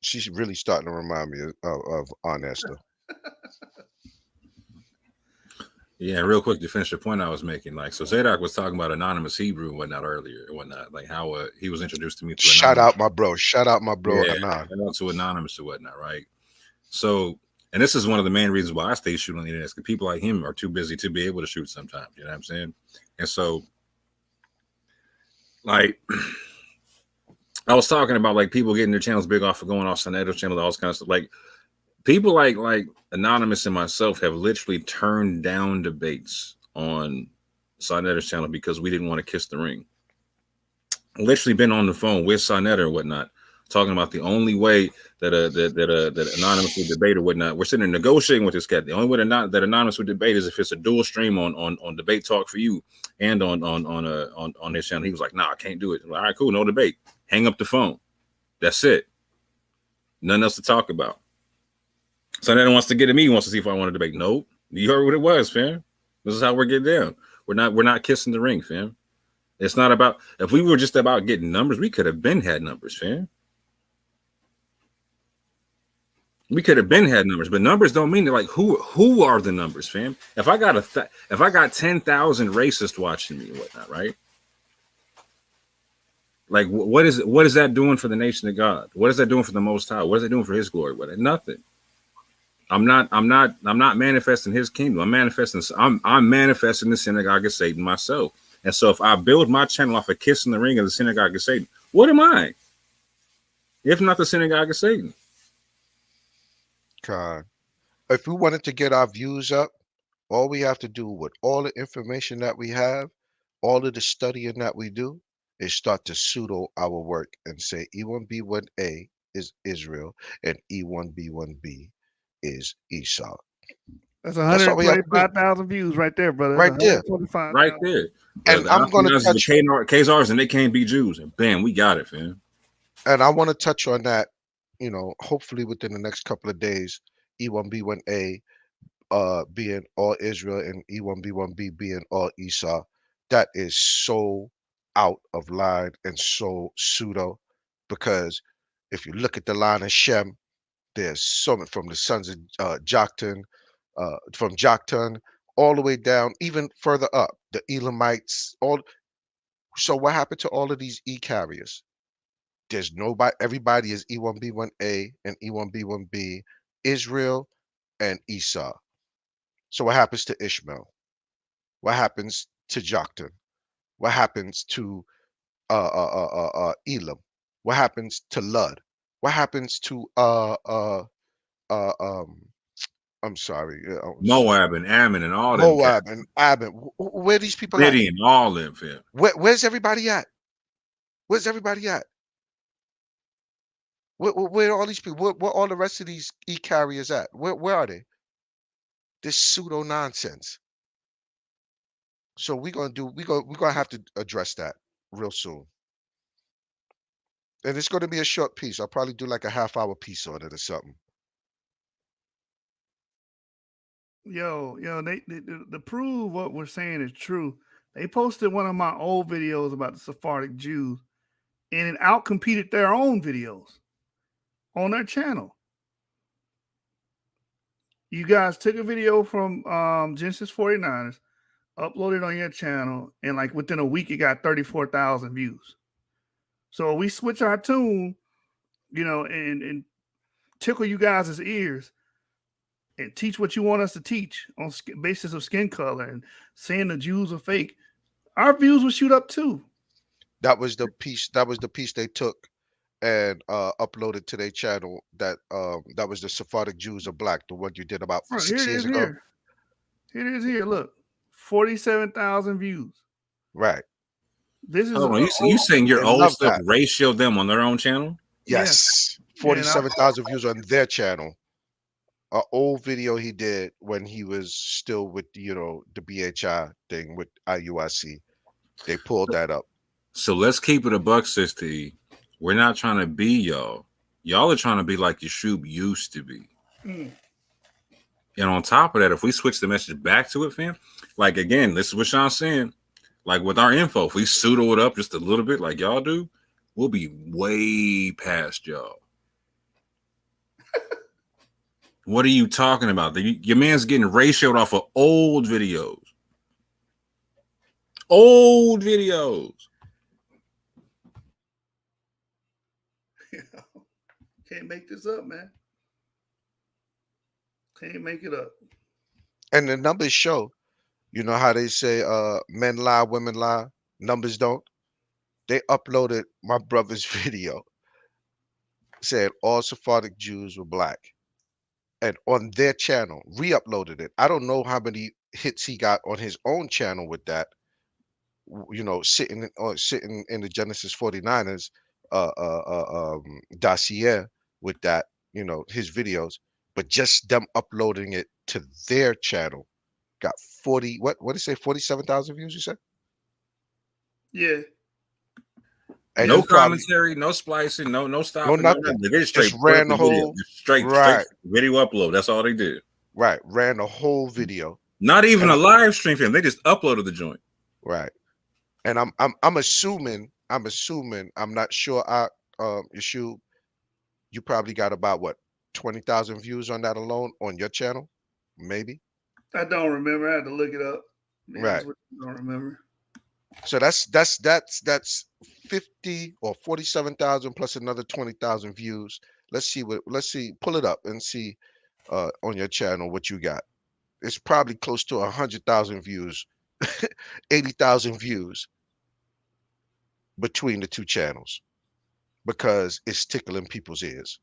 she's really starting to remind me of Aunt Esther. Yeah, real quick to finish the point I was making, like, so Zadok was talking about anonymous Hebrew and whatnot earlier, and whatnot, like how he was introduced to me. Shout out my bro, yeah, Anon. To anonymous and whatnot, right? So, and this is one of the main reasons why I stay shooting on the internet, because people like him are too busy to be able to shoot sometimes. You know what I'm saying? And so, like, I was talking about like people getting their channels big off of going off Sonato's channel, all this kind of stuff. Like, people like Anonymous and myself have literally turned down debates on Soneta's channel because we didn't want to kiss the ring. Literally been on the phone with Soneta or whatnot, talking about the only way that Anonymous would debate or whatnot. We're sitting there negotiating with this cat. The only way that Anonymous would debate is if it's a dual stream on Debate Talk for You and on his channel. He was like, "Nah, I can't do it." I'm like, all right, cool, no debate. Hang up the phone. That's it. Nothing else to talk about. Soneta wants to get at me. He wants to see if I want to debate. Nope. You heard what it was, fam. This is how we're getting down. We're not kissing the ring, fam. It's not about, if we were just about getting numbers, we could have been had numbers, fam. We could have been had numbers, but numbers don't mean that. Like who are the numbers, fam? If I got if I got 10,000 racists watching me and whatnot, right? Like what is that doing for the nation of God? What is that doing for the Most High? What is that doing for His glory? What? Nothing. I'm not manifesting His kingdom. I'm manifesting the synagogue of Satan myself. And so if I build my channel off a kiss in the ring of the synagogue of Satan, what am I? If not the synagogue of Satan. God. If we wanted to get our views up, all we have to do with all the information that we have, all of the studying that we do, is start to pseudo our work and say E1B1A is Israel and E1B1B is Esau. That's That's all we have to do. 125,000 views right there, brother. Right there. Right there. And I'm going to touch Khazars and they can't be Jews. And bam, we got it, fam. And I want to touch on that, hopefully within the next couple of days, E1B1A being all Israel and E1B1B being all Esau. That is so out of line and so pseudo, because if you look at the line of Shem, there's so many from the sons of Joktan, from Joktan all the way down, even further up, the Elamites. So what happened to all of these E carriers? There's nobody. Everybody is E1B1A and E1B1B, Israel and Esau. So what happens to Ishmael? What happens to Joktan? What happens to Elam? What happens to Lud? What happens to I'm sorry, Moab and Ammon and all them. Moab and Ammon. Where these people Midian, all them, fam. Where's everybody at? Where's everybody at? Where are all these people? Where all the rest of these E carriers at? Where are they? This pseudo nonsense. So we're gonna have to address that real soon. And it's gonna be a short piece. I'll probably do like a half-hour piece on it or something. Yo, they to prove what we're saying is true, they posted one of my old videos about the Sephardic Jews, and it outcompeted their own videos on their channel. You guys took a video from Genesis 49ers, uploaded on your channel, and like within a week, it got 34,000 views. So we switch our tune, and tickle you guys' ears and teach what you want us to teach on basis of skin color and saying the Jews are fake. Our views will shoot up too. That was the piece they took and uploaded to their channel. That was the Sephardic Jews are black, the one you did about 6 years ago. Here it is here. Look, 47,000 views. Right. This is you saying your old stuff ratioed them on their own channel? Yes. 47,000 views on their channel. An old video he did when he was still with the BHI thing with IUIC. They pulled that up. So let's keep it a buck, Sister E. We're not trying to be y'all. Y'all are trying to be like Yeshub used to be. And on top of that, if we switch the message back to it, fam, like again, this is what Sean's saying. Like with our info, if we pseudo it up just a little bit like y'all do, we'll be way past y'all. What are you talking about? Your man's getting ratioed off of old videos. Old videos. Can't make this up, man. Can't make it up. And the numbers show. You know how they say men lie, women lie, numbers don't? They uploaded my brother's video. Said all Sephardic Jews were black. And on their channel, re-uploaded it. I don't know how many hits he got on his own channel with that. Sitting in the Genesis 49ers dossier with that, his videos, but just them uploading it to their channel got 40. What did it say? 47,000 views. You said? Yeah. And no commentary, no splicing, no stopping, no nothing. They just ran the whole straight video upload. That's all they did. Right, ran the whole video. Not even a live stream for him. They just uploaded the joint. Right, and I'm assuming. I'm not sure. Yeshua, you probably got about what 20,000 views on that alone on your channel? Maybe. I don't remember. I had to look it up. Right. I don't remember. So that's 50 or 47,000 plus another 20,000 views. Let's see, pull it up and see on your channel what you got. It's probably close to 100,000 views, 80,000 views between the two channels because it's tickling people's ears.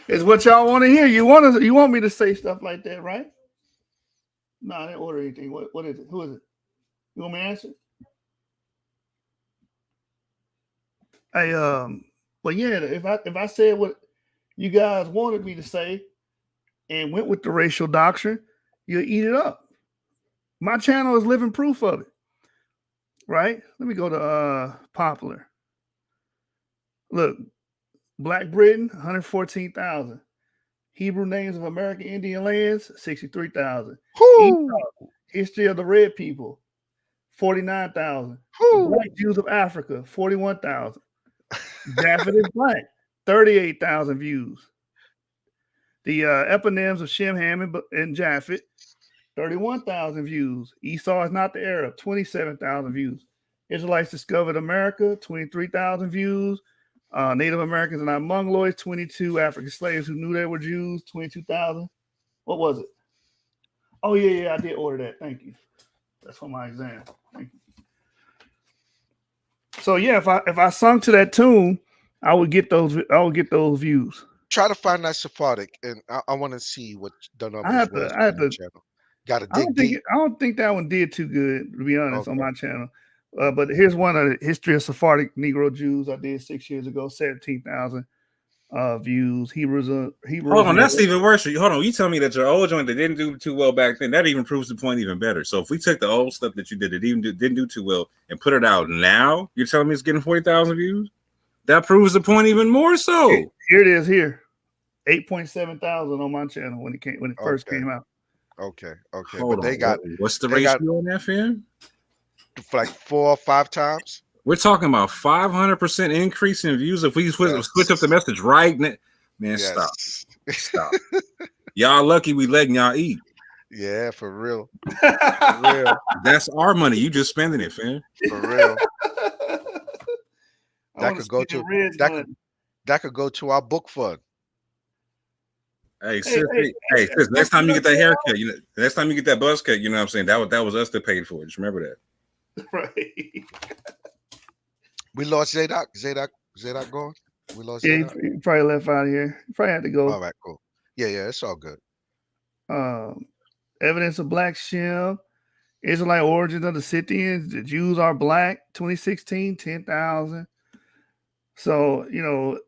It's what y'all want to hear. You want me to say stuff like that, right? No, I didn't order anything. What is it? Who is it? You want me to answer? But yeah, if I said what you guys wanted me to say and went with the racial doctrine, you'll eat it up. My channel is living proof of it. Right? Let me go to popular. Look, Black Britain, 114,000. Hebrew names of American Indian lands, 63,000. History of the Red People, 49,000. Black Jews of Africa, 41,000. Japheth is Black, 38,000 views. The eponyms of Shem, Ham, and Japheth, 31,000 views. Esau is not the Arab, 27,000 views. Israelites discovered America, 23,000 views. Native Americans are not Mongoloids, 22. African slaves who knew they were Jews, 22,000. What was it? Oh, yeah, I did order that. Thank you. That's for my exam. Thank you. So yeah, if I sung to that tune, I would get those views. Try to find that Sephardic, and I want to see what the numbers I have to channel. Got to I dig deep. don't think that one did too good, to be honest, on my channel. But here's one of the history of Sephardic Negro Jews I did 6 years ago, 17,000 views. Hebrews. Hold on, that's even worse. Hold on, you tell me that your old joint that didn't do too well back then, that even proves the point even better. So if we took the old stuff that you did that didn't do too well and put it out now, you're telling me it's getting 40,000 views? That proves the point even more so. Here it is here. 8.7 thousand on my channel when it first came out. Okay. Hold but they on. got What's the ratio on that, fam? Like 4 or 5 times. We're talking about 500% increase in views if we switch up the message right now. Man, stop. Y'all lucky we letting y'all eat. Yeah, for real. For real. That's our money. You just spending it, fam. For real. That could go to our book fund. Hey, sis, next time you get that haircut, next time you get that buzz cut, you know what I'm saying? That was us that paid for it. Just remember that. Right. We lost Zadok. Zadok gone? We lost Zadok? He probably left out of here. He probably had to go. All right, cool. Yeah, it's all good. Evidence of Black Shem. Israelite origins of the Scythians. The Jews are Black. 2016, 10,000. So,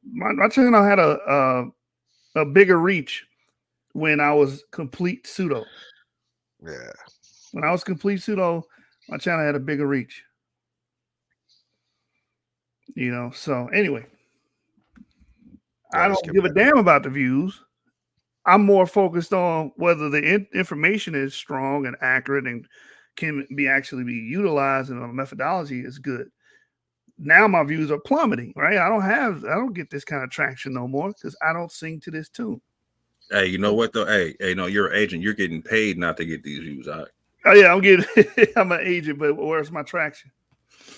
my channel had a bigger reach when I was complete pseudo. Yeah. When I was complete pseudo, my channel had a bigger reach. So anyway, I don't give a damn about the views. I'm more focused on whether the information is strong and accurate and can actually be utilized and the methodology is good. Now my views are plummeting, right? I don't get this kind of traction no more because I don't sing to this tune. Hey, you know what though? Hey, no, you're an agent. You're getting paid not to get these views. All right. Oh yeah, I'm an agent, but where's my traction?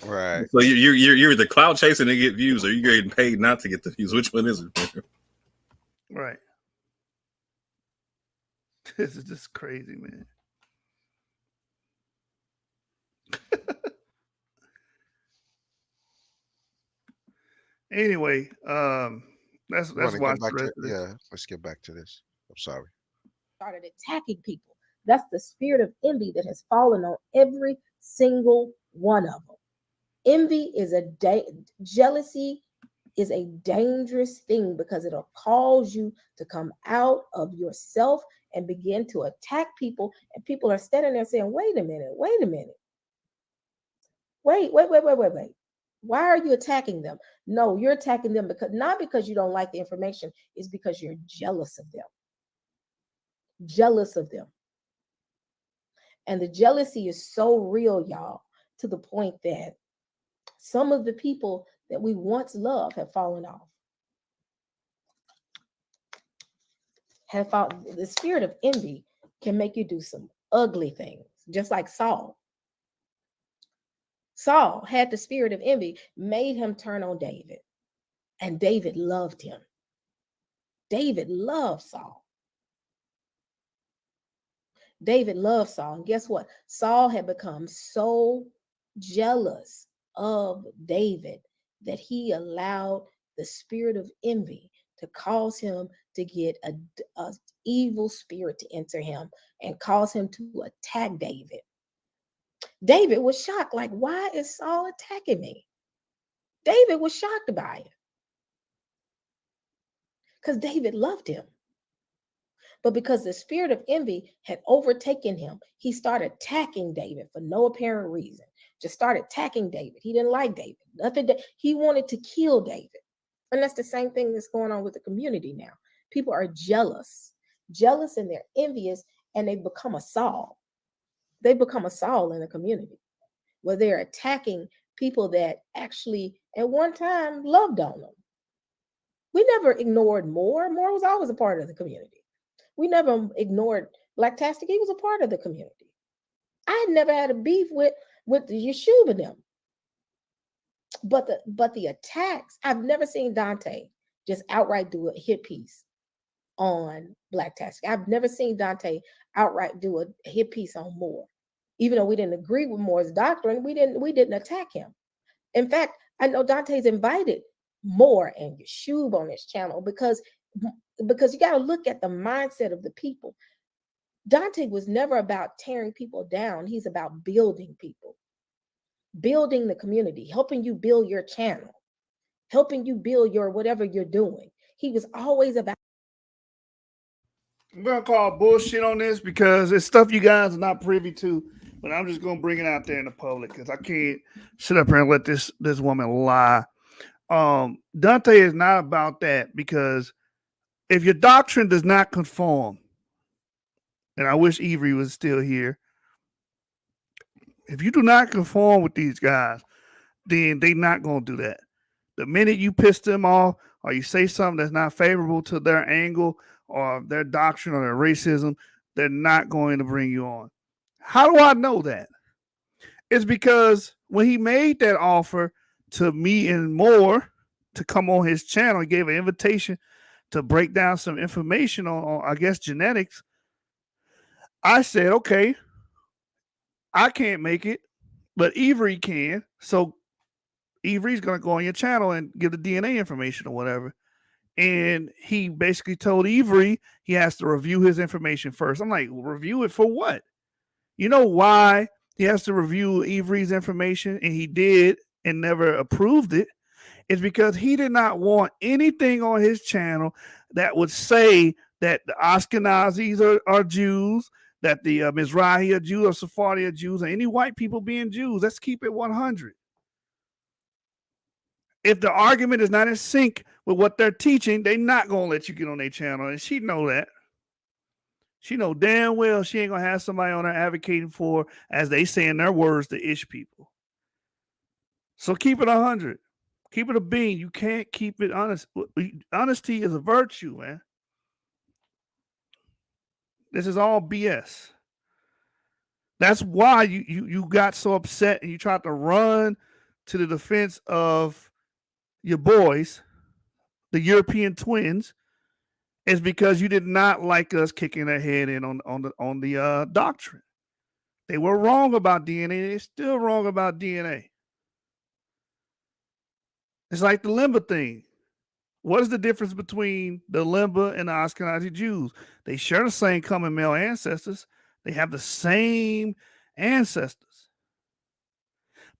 Right. So you're the cloud chasing to get views, or you're getting paid not to get the views. Which one is it? Right. This is just crazy, man. Anyway, let's watch the rest of this. Yeah, let's get back to this. I'm sorry. Started attacking people. That's the spirit of envy that has fallen on every single one of them. Envy is jealousy is a dangerous thing because it'll cause you to come out of yourself and begin to attack people. And people are standing there saying, wait a minute. Wait. Why are you attacking them? No, you're attacking them not because you don't like the information, it's because you're jealous of them. And the jealousy is so real, y'all, to the point that some of the people that we once loved have fallen off. have fought. The spirit of envy can make you do some ugly things, just like Saul. Saul had the spirit of envy, made him turn on David, and David loved him. David loved Saul. David loved Saul. And guess what? Saul had become so jealous of David that he allowed the spirit of envy to cause him to get a evil spirit to enter him and cause him to attack David. David was shocked, like, why is Saul attacking me? David was shocked by it because David loved him. But because the spirit of envy had overtaken him, he started attacking David for no apparent reason. Just started attacking David. He didn't like David. Nothing. He wanted to kill David. And that's the same thing that's going on with the community now. People are jealous and they're envious, and they become a Saul. They become a Saul in the community where they're attacking people that actually at one time loved on them. We never ignored Moore. Moore was always a part of the community. We never ignored Blacktastic. He was a part of the community. I had never had a beef with the Yeshua and them. But the attacks, I've never seen Dante just outright do a hit piece on Blacktastic. I've never seen Dante outright do a hit piece on Moore. Even though we didn't agree with Moore's doctrine, we didn't attack him. In fact, I know Dante's invited Moore and Yeshua on his channel because you got to look at the mindset of the people. Dante was never about tearing people down. He's about building people, building the community, helping you build your channel, helping you build your whatever you're doing. He was always about. I'm going to call bullshit on this because it's stuff you guys are not privy to, but I'm just going to bring it out there in the public because I can't sit up here and let this woman lie. Dante is not about that, because if your doctrine does not conform, and I wish Avery was still here, if you do not conform with these guys, then they're not going to do that. The minute you piss them off or you say something that's not favorable to their angle or their doctrine or their racism, they're not going to bring you on. How do I know that? It's because when he made that offer to me and Moore to come on his channel, he gave an invitation to break down some information on I guess, genetics. I said, okay, I can't make it, but Avery can. So Avery's going to go on your channel and give the DNA information or whatever. And he basically told Avery he has to review his information first. I'm like, review it for what? You know why he has to review Avery's information, and he did and never approved it? It's because he did not want anything on his channel that would say that the Ashkenazis are Jews, that the Mizrahi are Jews, or Sephardi are Jews, or any white people being Jews. Let's keep it 100. If the argument is not in sync with what they're teaching, they're not going to let you get on their channel. And she know that. She know damn well she ain't going to have somebody on there advocating for, as they say in their words, the ish people. So keep it 100. Keep it a bean. You can't keep it honest. Honesty is a virtue, man. This is all BS. That's why you got so upset and you tried to run to the defense of your boys, the European twins, is because you did not like us kicking their head in on the doctrine. They were wrong about DNA. They're still wrong about DNA. It's like the Limba thing. What is the difference between the Limba and the Ashkenazi Jews? They share the same common male ancestors. They have the same ancestors.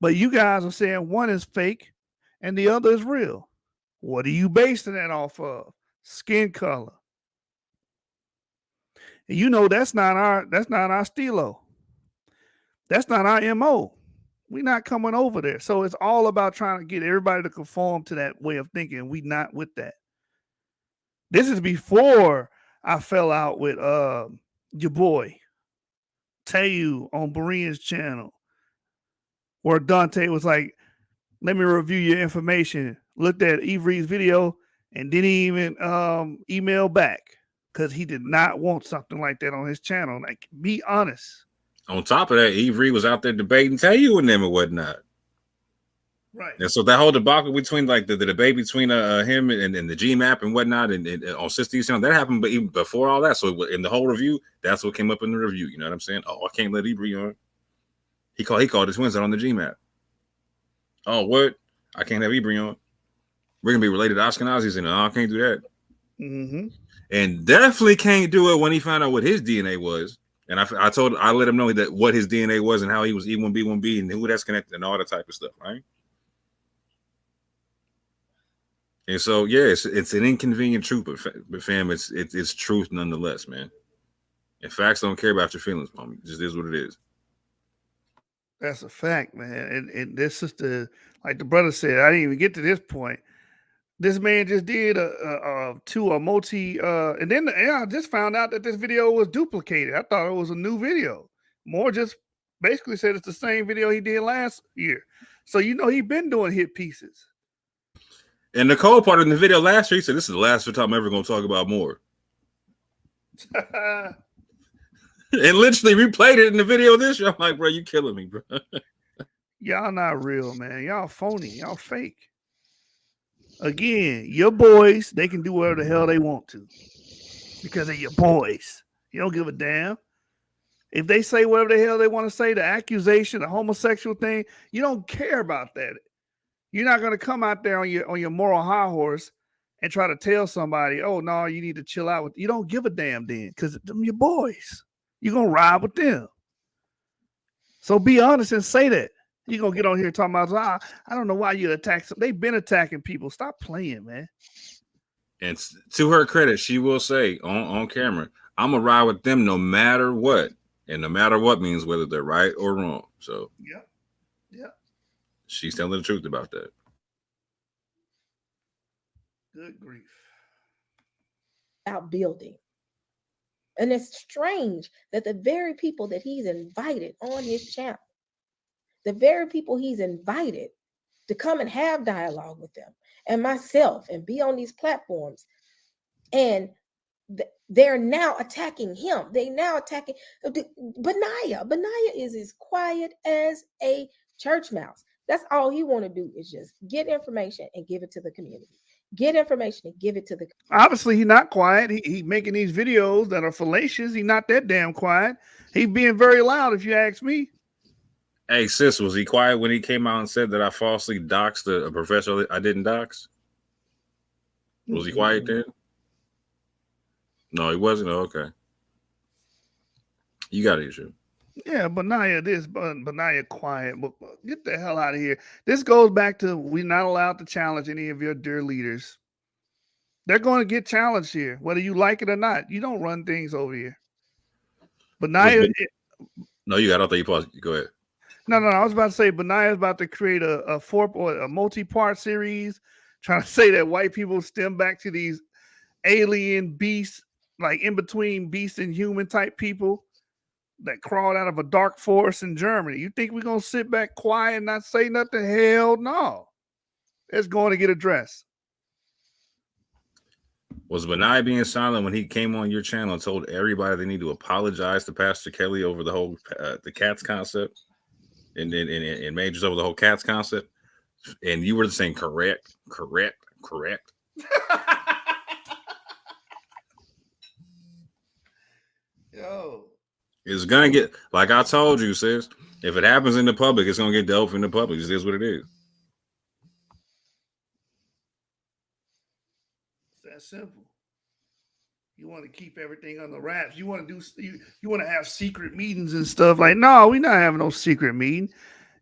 But you guys are saying one is fake and the other is real. What are you basing that off of? Skin color. And you know that's not our stilo. That's not our MO. We're not coming over there. So it's all about trying to get everybody to conform to that way of thinking. We not with that. This is before I fell out with your boy Tayu on Berean's channel, where Dante was like, let me review your information. Looked at Avery's video and didn't even email back. because he did not want something like that on his channel. Like, be honest. On top of that, Avery was out there debating Tayu and them and whatnot. Right. And so that whole debacle between like the debate between him and the GMAP and whatnot and on Sista Irrational, that happened, but even before all that. So in the whole review, that's what came up in the review. You know what I'm saying? Oh, I can't let Avery on. He called his twins out on the GMAP. Oh, what? I can't have Avery on. We're gonna be related to Ashkenazis, and no, I can't do that. Mm-hmm. And definitely can't do it when he found out what his DNA was. And I let him know that what his DNA was and how he was E1B1B and who that's connected and all that type of stuff, right? And so, yeah, it's an inconvenient truth, but fam, it's truth nonetheless, man. And facts don't care about your feelings, homie. It just is what it is. That's a fact, man. And this is like the brother said, I didn't even get to this point. This man just did and then I just found out that this video was duplicated. I thought it was a new video. More just basically said it's the same video he did last year. So he been doing hit pieces. And the cold part in the video last year, he said, "This is the last time I'm ever going to talk about more." And literally replayed it in the video this year. I'm like, bro, you killing me, bro. Y'all not real, man. Y'all phony. Y'all fake. Again, your boys, they can do whatever the hell they want to because they're your boys. You don't give a damn. If they say whatever the hell they want to say, the accusation, the homosexual thing, you don't care about that. You're not going to come out there on your moral high horse and try to tell somebody, oh, no, you need to chill out. You don't give a damn then because them your boys. You're going to ride with them. So be honest and say that. You're going to get on here talking about, I don't know why you attack some. They've been attacking people. Stop playing, man. And to her credit, she will say on camera, I'm going to ride with them no matter what. And no matter what means whether they're right or wrong. So, yeah. She's telling the truth about that. Good grief. Out building. And it's strange that the very people that he's invited on his channel, the very people he's invited to come and have dialogue with them and myself and be on these platforms, and they're now attacking him. They now attacking Benaiah. Benaiah is as quiet as a church mouse. That's all he want to do is just get information and give it to the community. Get information and give it to the community. Obviously, he's not quiet. He making these videos that are fallacious. He's not that damn quiet. He's being very loud, if you ask me. Hey, sis, was he quiet when he came out and said that I falsely doxed a professor I didn't dox? Was he quiet then? No, he wasn't. Oh, okay. You got an issue. Yeah, Benaiah this, Benaiah quiet. But get the hell out of here. This goes back to we're not allowed to challenge any of your dear leaders. They're going to get challenged here, whether you like it or not. You don't run things over here. Benaiah. No, you got. I thought you paused. Go ahead. No. I was about to say Benaiah is about to create a multi-part series, trying to say that white people stem back to these alien beasts, like in between beast and human type people that crawled out of a dark forest in Germany. You think we're going to sit back quiet and not say nothing? Hell no. It's going to get addressed. Was Benaiah being silent when he came on your channel and told everybody they need to apologize to Pastor Kelly over the whole the cats concept and majors over the whole cats concept? And you were saying correct. Yo. It's gonna get, like I told you, sis. If it happens in the public, it's gonna get dealt with in the public. It is what it is. It's that simple. You want to keep everything on the wraps. You want to you want to have secret meetings and stuff. Like, no, we're not having no secret meeting.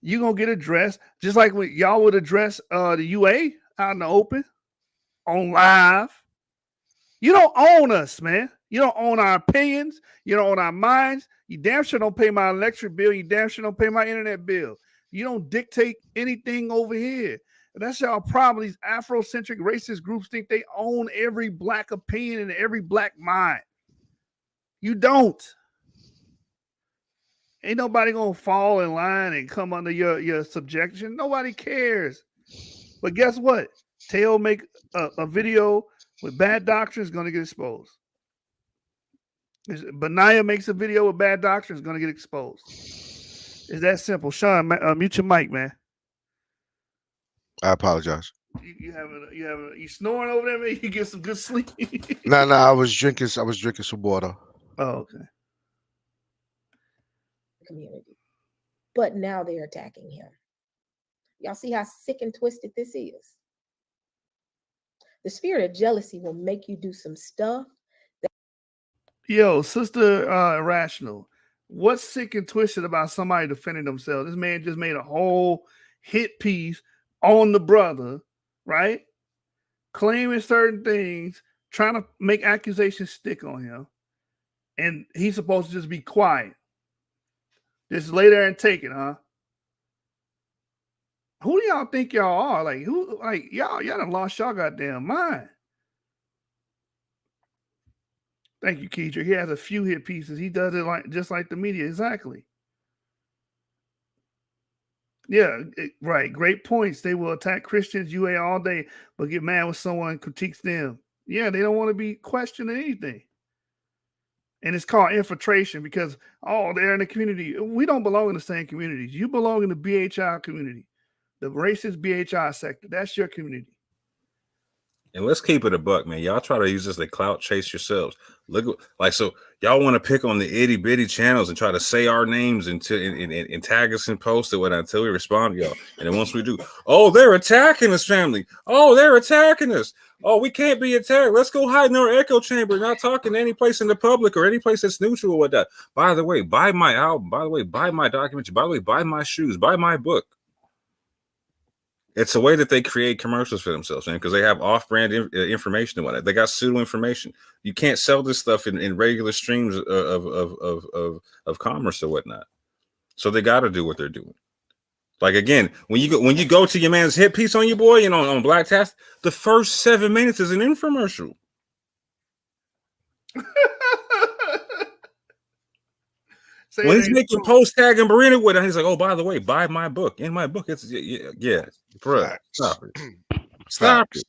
You're gonna get addressed just like when y'all would address the UA out in the open on live. You don't own us, man. You don't own our opinions. You don't own our minds. You damn sure don't pay my electric bill. You damn sure don't pay my internet bill. You don't dictate anything over here. And that's y'all problem. These Afrocentric racist groups think they own every black opinion and every black mind. You don't. Ain't nobody gonna fall in line and come under your subjection. Nobody cares. But guess what? Teo make a video with bad doctrine is gonna get exposed. Benaya makes a video with bad doctrine, is going to get exposed. It's that simple. Sean, mute your mic, man. I apologize. You snoring over there, man. You get some good sleep. No, I was drinking some water. Oh, okay. Community. But now they're attacking him. Y'all see how sick and twisted this is? The spirit of jealousy will make you do some stuff. Yo, Sister Irrational, what's sick and twisted about somebody defending themselves? This man just made a whole hit piece on the brother, right? Claiming certain things, trying to make accusations stick on him. And he's supposed to just be quiet. Just lay there and take it, huh? Who do y'all think y'all are? Like, who? Like, y'all done lost y'all goddamn mind. Thank you, Keidra. He has a few hit pieces. He does it just like the media. Exactly. Yeah, right. Great points. They will attack Christians, UA all day, but get mad when someone critiques them. Yeah, they don't want to be questioning anything. And it's called infiltration because, they're in the community. We don't belong in the same communities. You belong in the BHI community, the racist BHI sector. That's your community. And let's keep it a buck, man. Y'all try to use this to clout chase yourselves. Look, so y'all want to pick on the itty bitty channels and try to say our names and tag us and post it until we respond to y'all. And then once we do, they're attacking us, family. They're attacking us. We can't be attacked. Let's go hide in our echo chamber, not talking to any place in the public or any place that's neutral or whatnot. By the way, buy my album. By the way, buy my documentary. By the way, buy my shoes. Buy my book. It's a way that they create commercials for themselves, man, because they have off-brand information and whatnot. They got pseudo information. You can't sell this stuff in regular streams of commerce or whatnot. So they got to do what they're doing. Like again, when you go to your man's hit piece on your boy, on Black Task, the first 7 minutes is an infomercial. When he's making post tag and Marina with it, he's like, by the way, buy my book. In my book, it's bro, stop it. Stop it.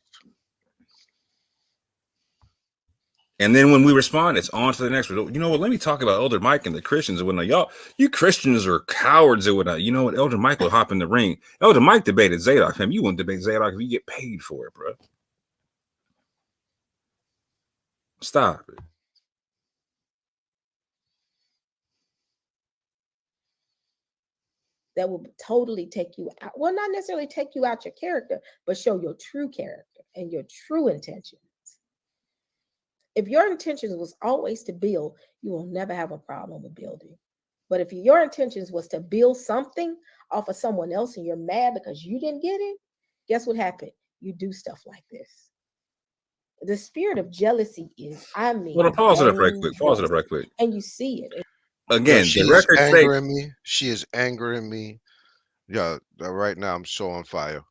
And then when we respond, it's on to the next one. You know what? Let me talk about Elder Mike and the Christians and whatnot. You Christians are cowards and whatnot. You know what? Elder Mike will hop in the ring. Elder Mike debated Zadok. You wouldn't debate Zadok if you get paid for it, bro. Stop it. That will totally take you out. Well, not necessarily take you out your character, but show your true character and your true intentions. If your intentions was always to build, you will never have a problem with building. But if your intentions was to build something off of someone else and you're mad because you didn't get it, guess what happened? You do stuff like this. The spirit of jealousy is, Well, pause it up right quick. Pause it up right quick. And you see it. Again, she is angering me. She is angering me. Yeah, right now I'm so on fire.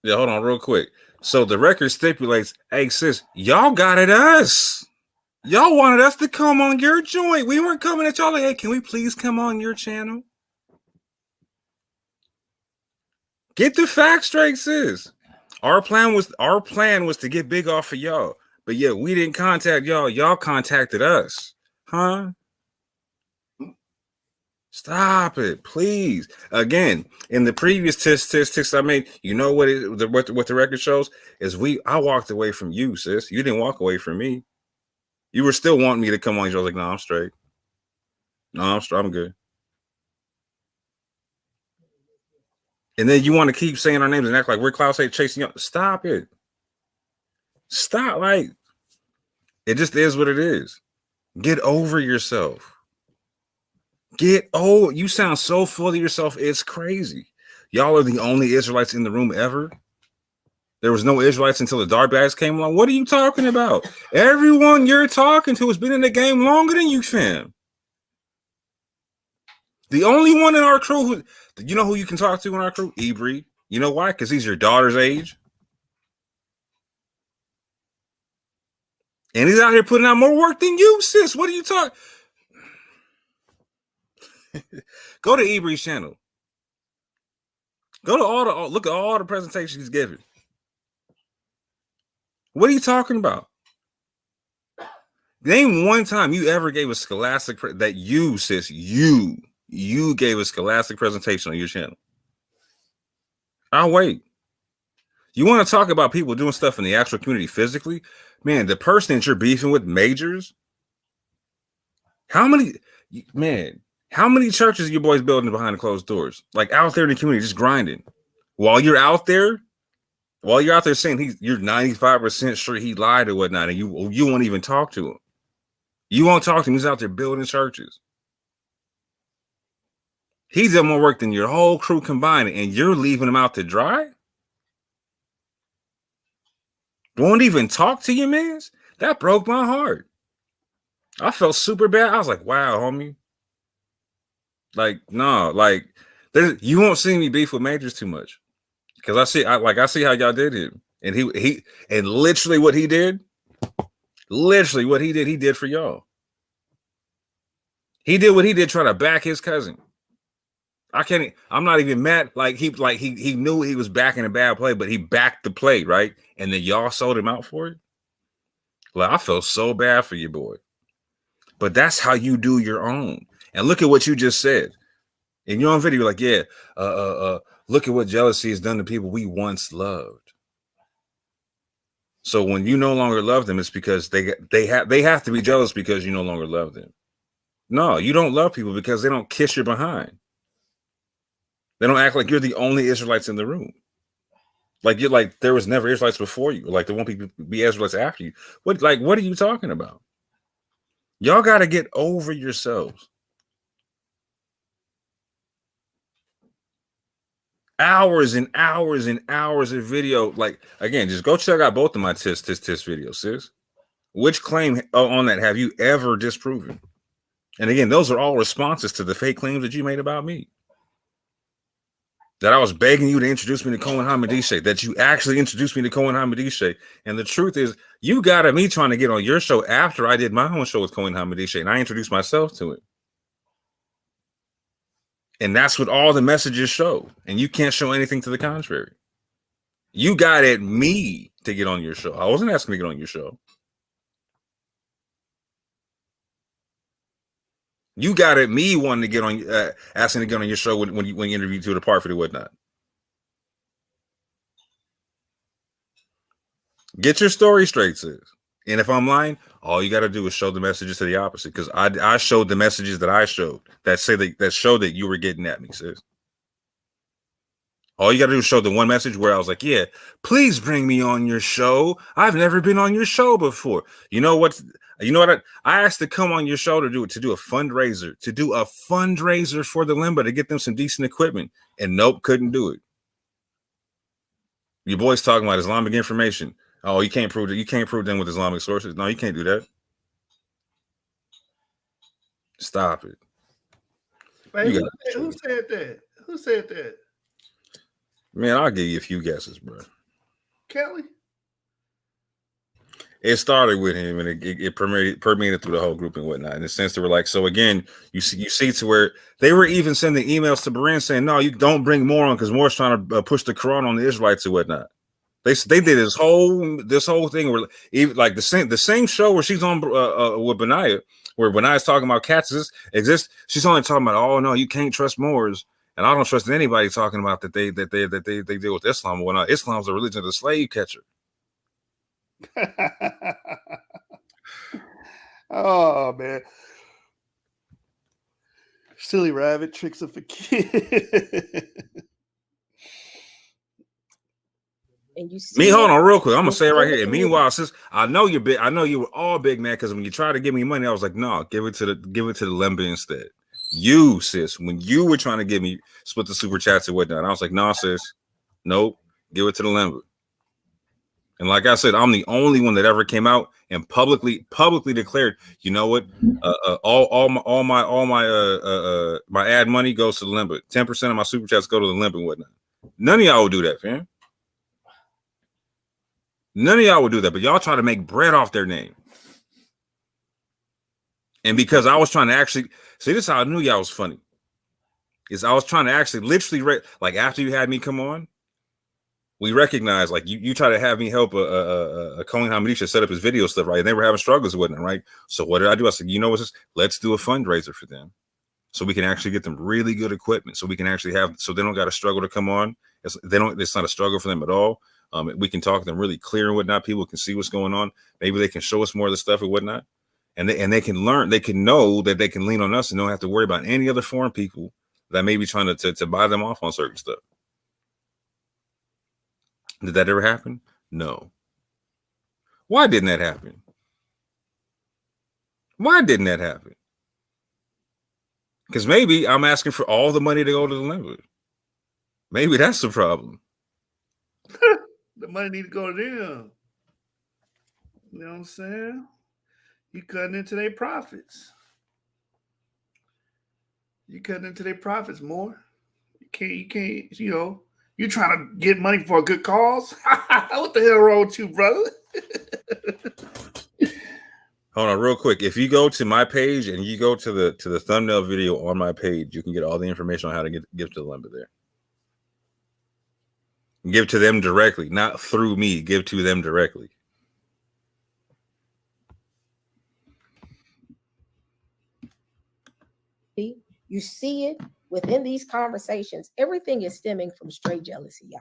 Yeah, hold on real quick. So the record stipulates, hey, sis, y'all got at us. Y'all wanted us to come on your joint. We weren't coming at y'all like, hey, can we please come on your channel? Get the facts straight, sis. Our plan was to get big off of y'all. But yeah, we didn't contact y'all. Y'all contacted us. Huh? Stop it, please. Again, in the previous statistics I made, you know what the record shows is I walked away from you, sis. You didn't walk away from me. You were still wanting me to come on. You was like, no, I'm straight. No, I'm good. And then you want to keep saying our names and act like we're cloud chasing you. Stop it. Stop. Like, it just is what it is. Get over yourself. You sound so full of yourself. It's crazy. Y'all are the only Israelites in the room ever. There was no Israelites until the dark bags came along. What are you talking about? Everyone you're talking to has been in the game longer than you, fam. The only one in our crew you know who you can talk to in our crew? Ibri. You know why? Because he's your daughter's age. And he's out here putting out more work than you, sis. What are you talking? Go to Ibri's channel. Go to look at all the presentations he's giving. What are you talking about? Name one time you ever gave a scholastic that you, sis, you gave a scholastic presentation on your channel. I'll wait. You want to talk about people doing stuff in the actual community physically? Man, the person that you're beefing with, majors. How many churches are you boys building behind the closed doors? Like out there in the community, just grinding. While you're out there saying you're 95% sure he lied or whatnot, and you won't even talk to him. You won't talk to him. He's out there building churches. He's done more work than your whole crew combined, and you're leaving him out to dry? Won't even talk to you, man? That broke my heart. I felt super bad. I was like, wow, homie. Like, no, like, you won't see me beef with majors too much. Because I see how y'all did him. And he literally what he did for y'all. He did what he did, try to back his cousin. I'm not even mad. He knew he was backing a bad play, but he backed the play, right? And then y'all sold him out for it. Like, I felt so bad for you, boy. But that's how you do your own. And look at what you just said. In your own video, you're like, yeah, look at what jealousy has done to people we once loved. So when you no longer love them, it's because they have to be jealous because you no longer love them. No, you don't love people because they don't kiss your behind. They don't act like you're the only Israelites in the room. Like you're like there was never Israelites before you. Like there won't be Israelites after you. What are you talking about? Y'all got to get over yourselves. Hours and hours and hours of video. Like, again, just go check out both of my tis videos, sis. Which claim on that have you ever disproven? And again, those are all responses to the fake claims that you made about me. That I was begging you to introduce me to Cohen Hamadishe, that you actually introduced me to Cohen Hamadishe. And the truth is, you got at me trying to get on your show after I did my own show with Cohen Hamadishe, and I introduced myself to it. And that's what all the messages show. And you can't show anything to the contrary. You got at me to get on your show. I wasn't asking to get on your show. You got at me wanting to get on, asking to get on your show when you interviewed to the Parfait and whatnot. Get your story straight, sis. And if I'm lying, all you got to do is show the messages to the opposite. Because I showed the messages that I showed that showed that you were getting at me, sis. All you got to do is show the one message where I was like, yeah, please bring me on your show. I've never been on your show before. You know what? I asked to come on your show to do a fundraiser, for the Limba to get them some decent equipment. And nope, couldn't do it. Your boys talking about Islamic information. Oh, you can't prove that. You can't prove them with Islamic sources. No, you can't do that. Stop it. Wait, who said that? Who said that? Man, I'll give you a few guesses, bro. Kelly? It started with him, and it permeated through the whole group and whatnot. In the sense they were like, so again, you see to where they were even sending emails to Beran saying, no, you don't bring more on because Moore's trying to push the Quran on the Israelites and whatnot. They did this whole thing where even like the same show where she's on with Benaiah, where Benaiah's talking about cats exist. She's only talking about, oh no, you can't trust Moors, and I don't trust anybody talking about that they deal with Islam or whatnot. Islam's a religion of the slave catcher. Oh man, silly rabbit tricks of a kid. And you see me, hold on real quick. I'm gonna say it right here. And meanwhile, sis, I know you're big. I know you were all big, man. Because when you try to give me money, I was like, no, give it to the Lemba instead. You, sis, when you were trying to give me split the super chats and whatnot, I was like, no, sis, nope, give it to the Lemba. And like I said, I'm the only one that ever came out and publicly declared, you know what, all my ad money goes to the Lemba. 10% of my super chats go to the Lemba and whatnot. None of y'all will do that, fam. None of y'all would do that, but y'all try to make bread off their name. And because I was trying to actually see, this is how I knew y'all was funny. Is I was trying to actually literally like after you had me come on, we recognize, like you try to have me help a Cohen Hamadisha set up his video stuff, right? And they were having struggles with it, right? So what did I do? I said, you know what's this? Let's do a fundraiser for them, so we can actually get them really good equipment, so we can actually have, so they don't got to struggle to come on. It's not a struggle for them at all. We can talk to them really clear and whatnot. People can see what's going on. Maybe they can show us more of the stuff and whatnot, and they can learn. They can know that they can lean on us and don't have to worry about any other foreign people that may be trying to buy them off on certain stuff. Did that ever happen? No. Why didn't that happen? Why didn't that happen? Because maybe I'm asking for all the money to go to the limit. Maybe that's the problem. The money need to go to them. You know what I'm saying? You cutting into their profits. You cutting into their profits more. You can't, you know, you trying to get money for a good cause? What the hell wrong with you, brother? Hold on, real quick. If you go to my page and you go to the thumbnail video on my page, you can get all the information on how to give to the limit there. Give to them directly, not through me. Give to them directly. You see it within these conversations. Everything is stemming from straight jealousy, y'all.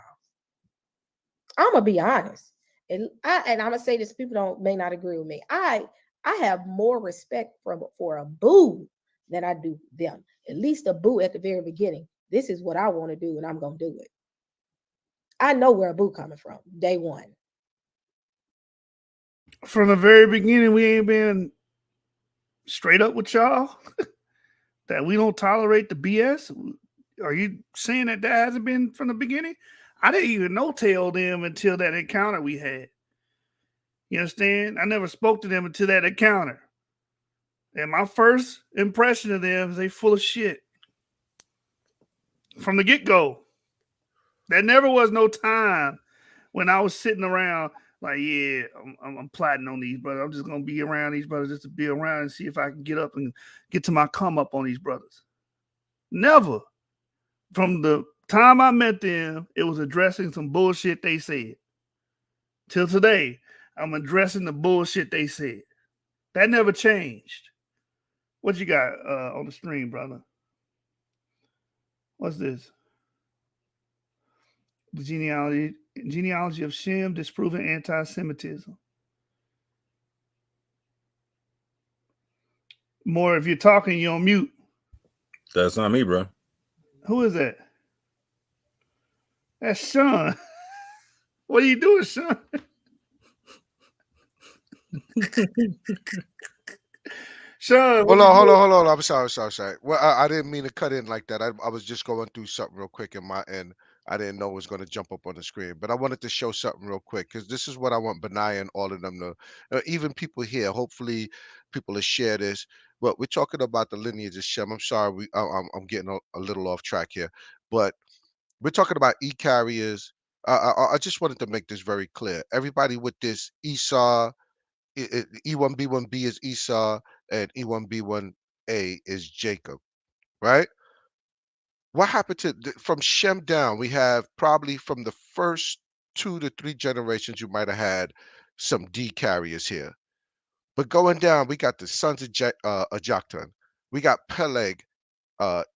I'm gonna be honest, and I'm gonna say this. People may not agree with me. I have more respect for a boo than I do them. At least a boo at the very beginning. This is what I want to do, and I'm gonna do it. I know where a boo coming from. Day one. From the very beginning, we ain't been straight up with y'all. That we don't tolerate the BS? Are you saying that hasn't been from the beginning? I didn't even know tell them until that encounter we had. You understand? I never spoke to them until that encounter. And my first impression of them is they full of shit. From the get-go. There never was no time when I was sitting around like, yeah, I'm plotting on these brothers. I'm just going to be around these brothers just to be around and see if I can get up and get to my come up on these brothers. Never. From the time I met them, it was addressing some bullshit they said. Till today, I'm addressing the bullshit they said. That never changed. What you got on the stream, brother? What's this? The genealogy of Shem disproving anti-Semitism. More, if you're talking, you're on mute. That's not me, bro. Who is that? That's Sean. What are you doing, Sean? Sean. Hold on. I'm sorry. Well, I didn't mean to cut in like that. I was just going through something real quick in my end. I didn't know it was going to jump up on the screen, but I wanted to show something real quick because this is what I want Benaiah and all of them to, even people here. Hopefully, people will share this. But we're talking about the lineage of Shem. I'm sorry, I'm getting a little off track here, but we're talking about e-carriers. I just wanted to make this very clear. Everybody with this Esau, E1B1B is Esau, and E1B1A is Jacob, right? What happened to from Shem down? We have probably from the first 2 to 3 generations, you might have had some D carriers here. But going down, we got the sons of Joktan. We got Peleg,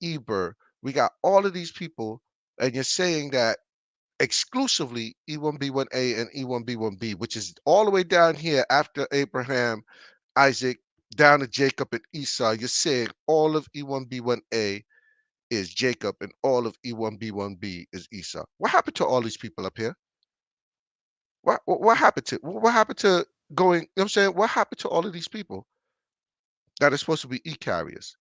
Eber. We got all of these people, and you're saying that exclusively E1B1A and E1B1B, which is all the way down here after Abraham, Isaac, down to Jacob and Esau. You're saying all of E1B1A is Jacob and all of E1B1B is Esau. What happened to all these people up here? What happened to going, you know what I'm saying? What happened to all of these people that are supposed to be e-carriers?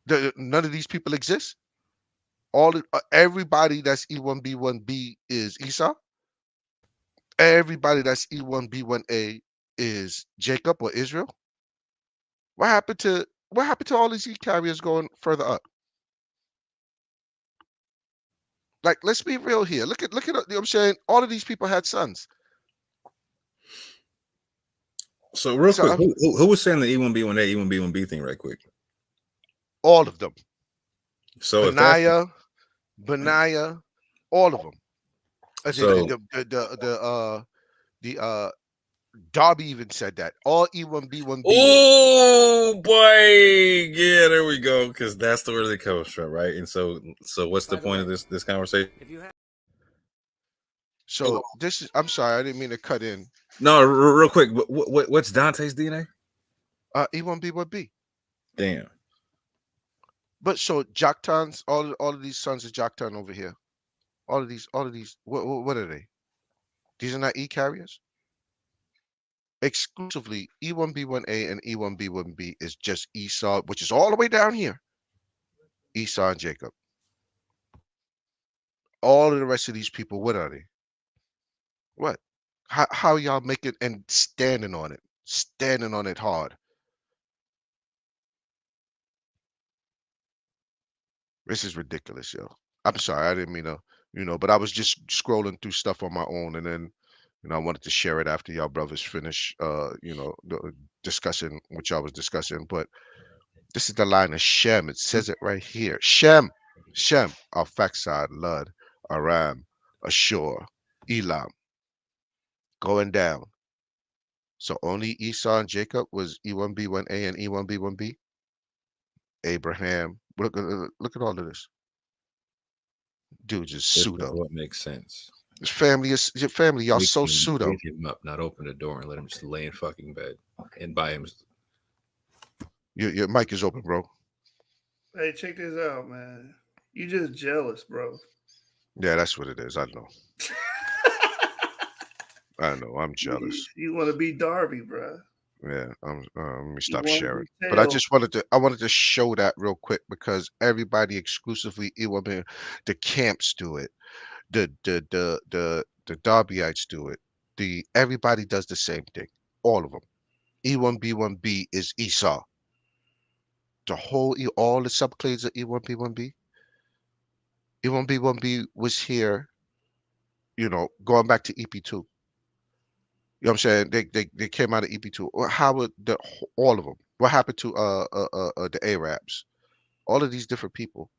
None of these people exist? Everybody that's E1B1B is Esau? Everybody that's E1B1A is Jacob or Israel? What happened to all these e-carriers going further up? Like, let's be real here. Look at you know what I'm saying? All of these people had sons. So real quick, who was saying the E1B1A, E1B1B thing right quick? All of them. So Benaiah, All of them. So Darby even said that. All E1B1B. oh boy, yeah, there we go. Because that's the word that comes from, right? And so what's the point of this conversation? So this is. I'm sorry, I didn't mean to cut in. No, real quick. What's Dante's DNA? E1B1B. Damn. But so Joktan's all of these sons of Joktan over here. All of these. What are they? These are not E carriers. Exclusively E1B1A and E1B1B is just Esau, which is all the way down here. Esau and Jacob. All of the rest of these people, what are they? What? How y'all make it and standing on it hard? This is ridiculous, yo. I'm sorry, I didn't mean to, but I was just scrolling through stuff on my own, and then, I wanted to share it after y'all brothers finish, discussing what y'all was discussing. But this is the line of Shem. It says it right here. Shem, Arphaxad, Lud, Aram, Ashur, Elam, going down. So only Esau and Jacob was E1B1A and E1B1B. Abraham. Look at all of this. Dude, just pseudo. What makes sense? Your family. Y'all so pseudo. Wake him up, not open the door and let him just lay in fucking bed and buy him. Your mic is open, bro. Hey, check this out, man. You just jealous, bro. Yeah, that's what it is. I know. I know. I'm jealous. You want to be Darby, bro. Yeah, let me stop sharing. But I wanted to show that real quick because everybody exclusively the camps do it. The Darbyites do it. Everybody does the same thing. All of them. E1B1B is Esau. All the subclades of E1B1B. E1B1B was here, going back to EP2. You know what I'm saying? They came out of EP2. How would all of them? What happened to the Arabs? All of these different people.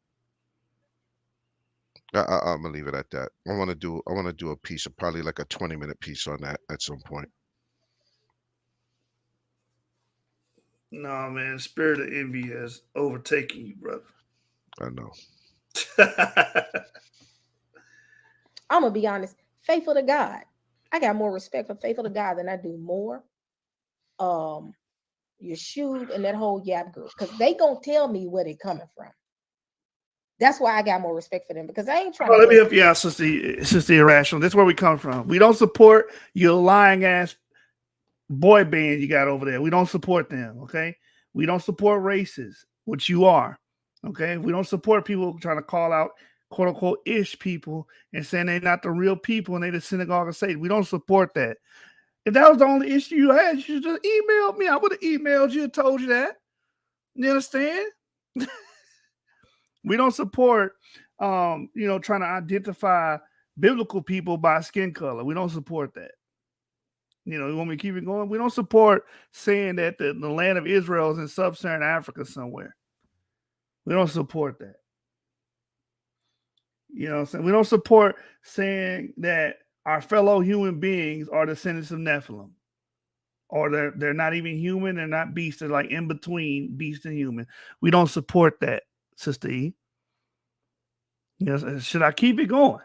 I'm gonna leave it at that. I want to do a piece, probably like a 20-minute piece on that at some point. No, man, spirit of envy has overtaken you, brother. I know. I'm gonna be honest. Faithful to God, I got more respect for Faithful to God than I do more. Yeshua and that whole Yap group, because they gonna tell me where they coming from. That's why I got more respect for them, because I ain't trying to. Let me help you out, Sister Irrational. That's where we come from. We don't support your lying ass boy band you got over there. We don't support them. Okay, we don't support races, which you are. Okay, we don't support people trying to call out quote unquote ish people and saying they're not the real people and they the synagogue of Satan. We don't support that. If that was the only issue you had, you should just email me. I would have emailed you and told you that. You understand? We don't support, trying to identify biblical people by skin color. We don't support that. You want me to keep it going? We don't support saying that the land of Israel is in sub-Saharan Africa somewhere. We don't support that. You know what I'm saying? We don't support saying that our fellow human beings are descendants of Nephilim. Or they're not even human, they're not beasts, they're like in between beast and human. We don't support that, Sister E. Should I keep it going?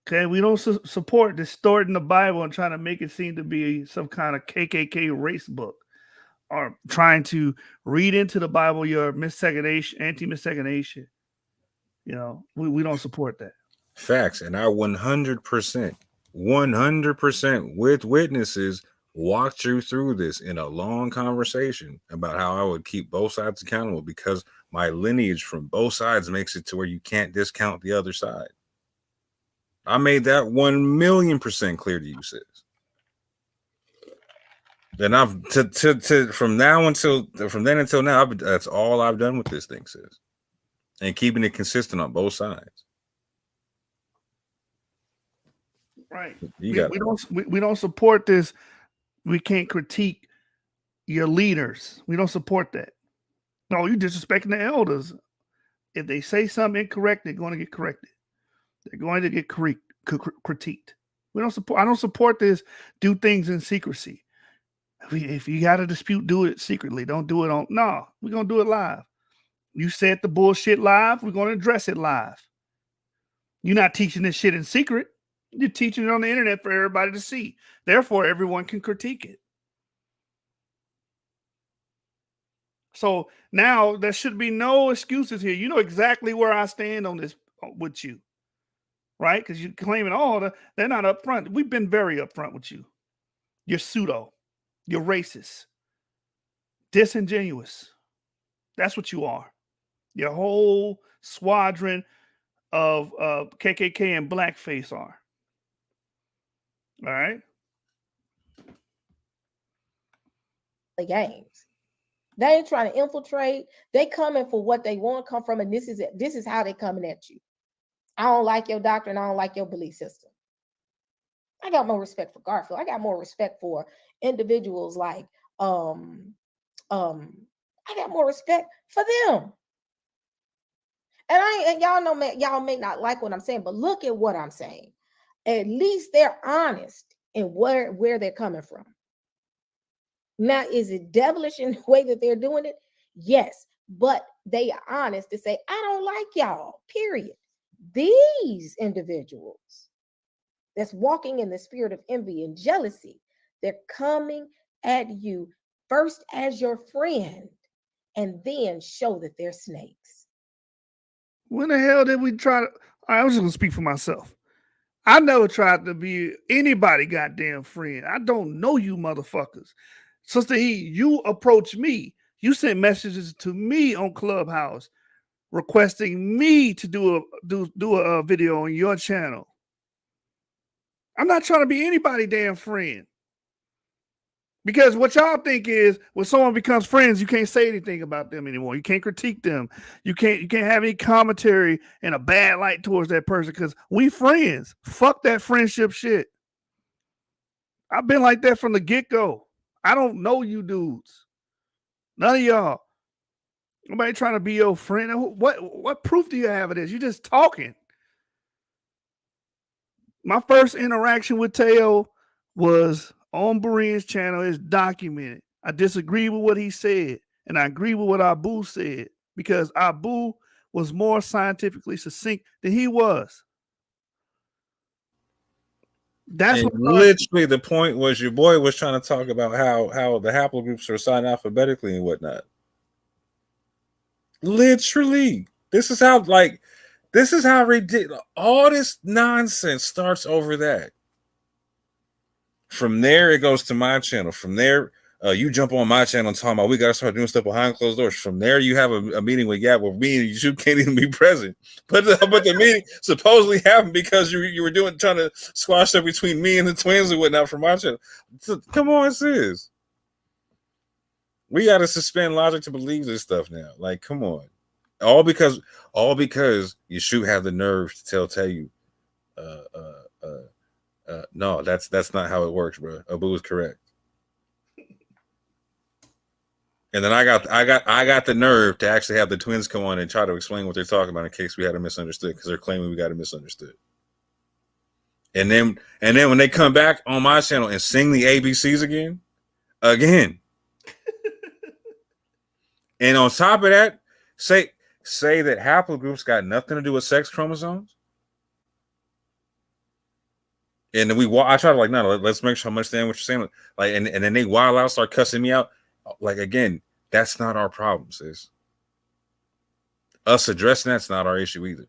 Okay, we don't support distorting the Bible and trying to make it seem to be some kind of KKK race book, or trying to read into the Bible your miscegenation, anti-miscegenation. We don't support that. Facts, and I 100% with witnesses walked you through this in a long conversation about how I would keep both sides accountable, because my lineage from both sides makes it to where you can't discount the other side. I made that 1,000,000% clear to you, sis. Then I've from then until now, that's all I've done with this thing, sis, and keeping it consistent on both sides. Right. We don't support this. We can't critique your leaders. We don't support that. No, you're disrespecting the elders. If they say something incorrect, they're going to get corrected. They're going to get critiqued. I don't support this. Do things in secrecy. If you got a dispute, do it secretly. Don't do it on. No, we're gonna do it live. You said the bullshit live. We're gonna address it live. You're not teaching this shit in secret. You're teaching it on the internet for everybody to see. Therefore, everyone can critique it. So now there should be no excuses here. You know exactly where I stand on this with you, right? Because you're claiming, oh, they're not upfront. We've been very upfront with you. You're pseudo. You're racist. Disingenuous. That's what you are. Your whole squadron of KKK and blackface are. All right? The games. They ain't trying to infiltrate. They coming for what they want to come from, and this is how they coming at you. I don't like your doctrine. I don't like your belief system. I got more respect for Garfield. I got more respect for individuals like I got more respect for them. And y'all know, y'all may not like what I'm saying, but look at what I'm saying. At least they're honest in where they're coming from. Now, is it devilish in the way that they're doing it? Yes, but they are honest to say, I don't like y'all, period. These individuals that's walking in the spirit of envy and jealousy, they're coming at you first as your friend and then show that they're snakes. When the hell did we try to? I was just going to speak for myself. I never tried to be anybody goddamn friend. I don't know you motherfuckers. Sister E, you approached me. You sent messages to me on Clubhouse requesting me to do a video on your channel. I'm not trying to be anybody damn friend. Because what y'all think is when someone becomes friends, you can't say anything about them anymore. You can't critique them. You can't have any commentary in a bad light towards that person because we friends. Fuck that friendship shit. I've been like that from the get-go. I don't know you dudes. None of y'all. Nobody trying to be your friend. What proof do you have of this? You're just talking. My first interaction with Teo was on Berean's channel. It's documented. I disagree with what he said, and I agree with what Abu said because Abu was more scientifically succinct than he was. That's what literally the point was. Your boy was trying to talk about how the haplogroups are assigned alphabetically and whatnot. Literally, this is how ridiculous all this nonsense starts over that. From there, it goes to my channel. From there, you jump on my channel and talking about we got to start doing stuff behind closed doors. From there, you have a meeting with Yap where me and you can't even be present. But the meeting supposedly happened because you were trying to squash stuff between me and the twins and whatnot from my channel. So, come on, sis. We got to suspend logic to believe this stuff now. Like, come on. All because you should have the nerve to tell you no, that's not how it works, bro. Abu is correct. And then I got the nerve to actually have the twins come on and try to explain what they're talking about in case we had it misunderstood, because they're claiming we got it misunderstood. And then when they come back on my channel and sing the ABCs again. And on top of that, say that haplogroups got nothing to do with sex chromosomes. And then I try to like, no, let's make sure I understand what you're saying. Like, and then they wild out, start cussing me out. Like, again, that's not our problem, sis. Us addressing that's not our issue either.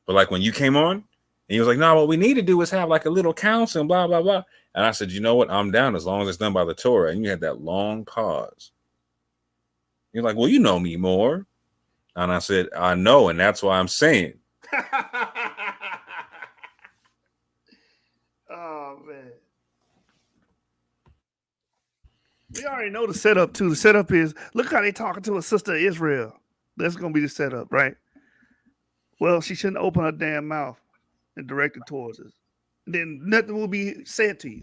But like when you came on and he was like, no, what we need to do is have like a little council and blah, blah, blah. And I said, you know what? I'm down as long as it's done by the Torah. And you had that long pause. You're like, well, you know me more. And I said, I know, and that's why I'm saying. Oh, man. We already know the setup, too. The setup is, look how they talking to a sister Israel. That's going to be the setup, right? Well, she shouldn't open her damn mouth and direct it towards us. Then nothing will be said to you.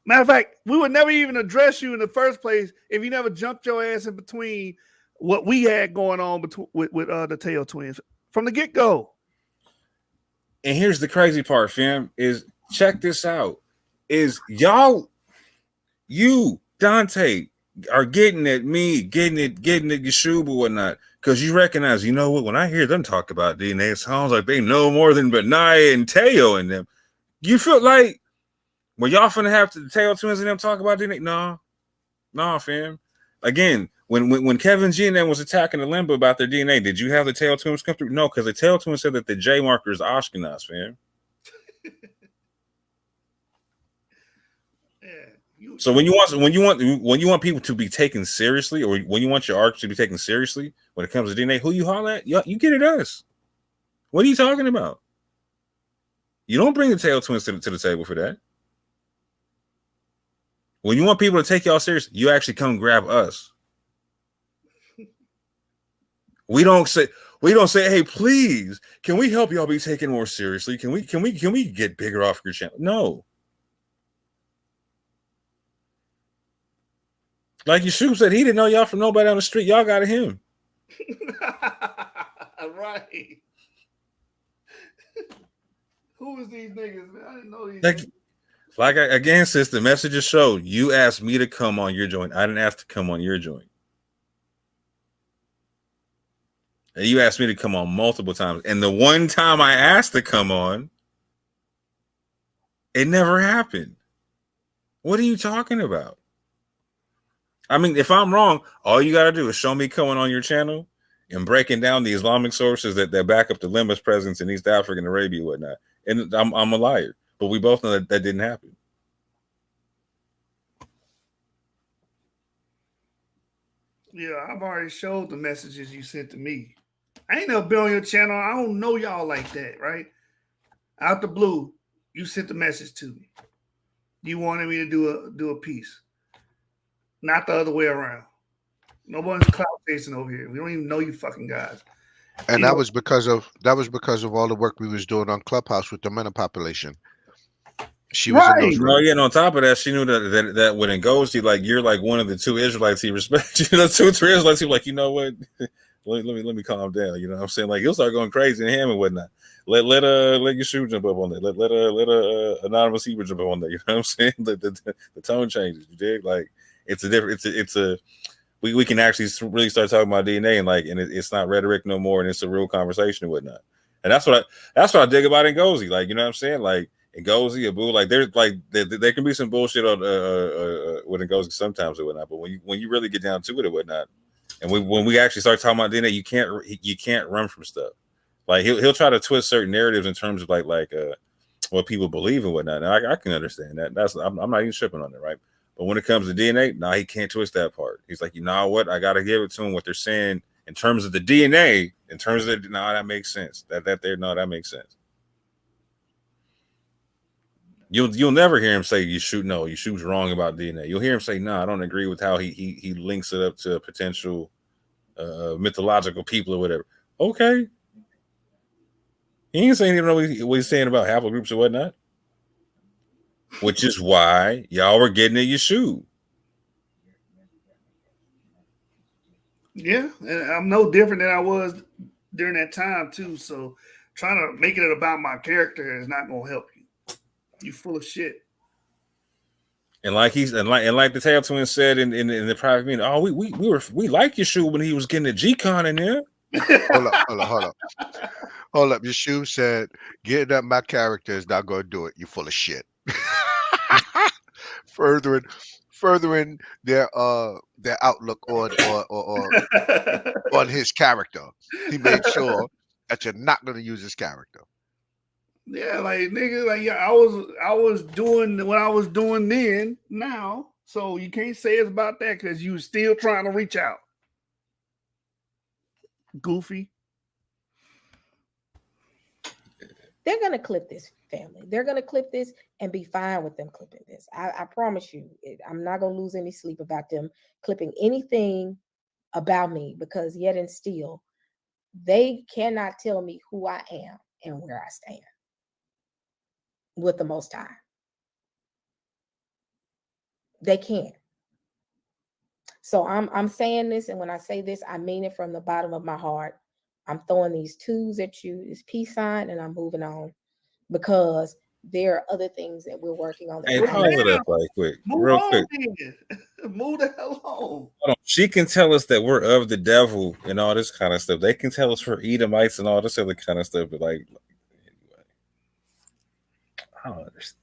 Matter of fact, we would never even address you in the first place if you never jumped your ass in between what we had going on with the Teo twins from the get-go. And here's the crazy part, fam, is check this out. Is y'all, you, Dante, are getting at me, getting at Yeshua or whatnot, because you recognize, you know what, when I hear them talk about DNA, it sounds like they know more than Benaya and Teo and them. You feel like, well, y'all finna have the Teo twins and them talk about DNA? No, fam. Again, when Kevin G and them was attacking the Limba about their DNA, did you have the Teo twins come through? No, because the Teo twins said that the J marker is Ashkenaz, fam. So when you want people to be taken seriously, or when you want your arc to be taken seriously when it comes to DNA, who you holler at? You get it us. What are you talking about? You don't bring the Teo twins to the table for that. When you want people to take y'all serious, you actually come grab us. We don't say, hey, please, can we help y'all be taken more seriously? Can we get bigger off your channel? No. Like Yeshua said, he didn't know y'all from nobody on the street. Y'all got him. Right. Who is these niggas, man? I didn't know these Like, niggas. Again, sis, the messages show you asked me to come on your joint. I didn't ask to come on your joint. And you asked me to come on multiple times. And the one time I asked to come on, it never happened. What are you talking about? I mean, if I'm wrong, all you got to do is show me coming on your channel and breaking down the Islamic sources that back up the Limba's presence in East Africa and Arabia and whatnot. And I'm a liar. But we both know that didn't happen. Yeah, I've already showed the messages you sent to me. I ain't never been on your channel. I don't know y'all like that, right? Out the blue, you sent the message to me. You wanted me to do a piece. Not the other way around. No one's clout chasing over here. We don't even know you fucking guys. And that was because of all the work we was doing on Clubhouse with the MENA population. She was in those rooms. No, yeah, and on top of that, she knew that when it goes to, like, you're like one of the two Israelites he respects. You know, 2 or 3 Israelites, he's like, you know what? let me calm down. You know what I'm saying? Like, he'll start going crazy in him and whatnot. Let Yeshua jump up on that. Let anonymous Hebrew jump up on that. You know what I'm saying? The tone changes. You dig? Like, it's a different. We can actually really start talking about DNA and it's not rhetoric no more, and it's a real conversation and whatnot. And that's what I dig about Ngozi. Like, you know what I'm saying? Like, Ngozi, Abu, like, there's like there can be some bullshit on with Ngozi sometimes or whatnot, but when you really get down to it or whatnot, and when we actually start talking about DNA, you can't run from stuff. Like, he'll try to twist certain narratives in terms of like what people believe and whatnot. And I can understand that. I'm not even tripping on it, right? But when it comes to DNA, he can't twist that part. He's like, you know what? I gotta give it to him what they're saying in terms of the DNA. In terms of that makes sense. That makes sense. You'll never hear him say Yeshua's wrong about DNA. You'll hear him say, no, I don't agree with how he links it up to a potential mythological people or whatever. Okay. He ain't saying even know what he's saying about haplogroups or whatnot. Which is why y'all were getting at Yeshua. Yeah, and I'm no different than I was during that time too. So trying to make it about my character is not gonna help you. You full of shit. And like the Tail Twins said in the private meeting, we like Yeshua when he was getting the G-Con in there. Hold up. Yeshua said, getting up my character is not going to do it. You full of shit. Furthering their outlook on his character. He made sure that you're not going to use his character. Yeah, like, nigga, like, yeah, I was doing what I was doing then now. So you can't say it's about that because you still trying to reach out. Goofy. They're gonna clip this, family. They're gonna clip this and be fine with them clipping this. I promise you. I'm not gonna lose any sleep about them clipping anything about me, because yet and still, they cannot tell me who I am and where I stand with the Most High. They can't. So I'm saying this, and when I say this, I mean it from the bottom of my heart. I'm throwing these twos at you, this peace sign, and I'm moving on. because there are other things that we're working on. Hey, pause it up right quick, real quick. Move the hell on. Hold on. She can tell us that we're of the devil and all this kind of stuff. They can tell us we're Edomites and all this other kind of stuff, but like anyway, I don't understand.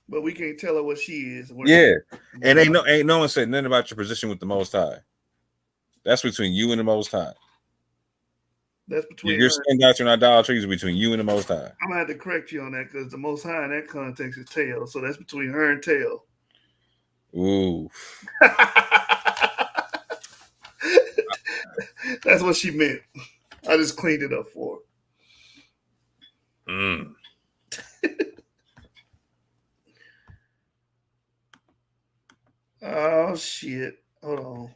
But we can't tell her what she is. Yeah, and ain't no one said nothing about your position with the Most High. That's between you and the Most High. That's between your sin doctrine and idolatry is between you and the Most High. I'm gonna have to correct you on that because the Most High in that context is tail, so that's between her and tail. Ooh, that's what she meant. I just cleaned it up for her. Oh shit! Hold on.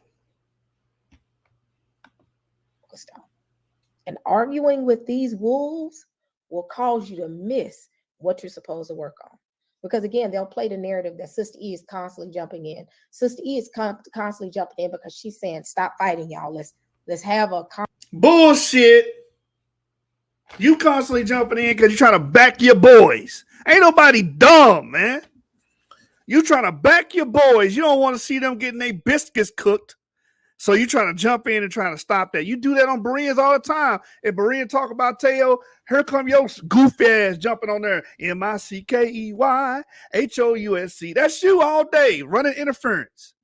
And arguing with these wolves will cause you to miss what you're supposed to work on. Because again, they'll play the narrative that Sister E is constantly jumping in. Sister E is constantly jumping in because she's saying, "Stop fighting, y'all. Let's have a bullshit." You constantly jumping in because you're trying to back your boys. Ain't nobody dumb, man. You trying to back your boys. You don't want to see them getting their biscuits cooked. So you trying to jump in and trying to stop that. You do that on Bereans all the time. If Berean talk about Teo, here come your goofy ass jumping on there. MICKEYHOUSC. That's you all day running interference.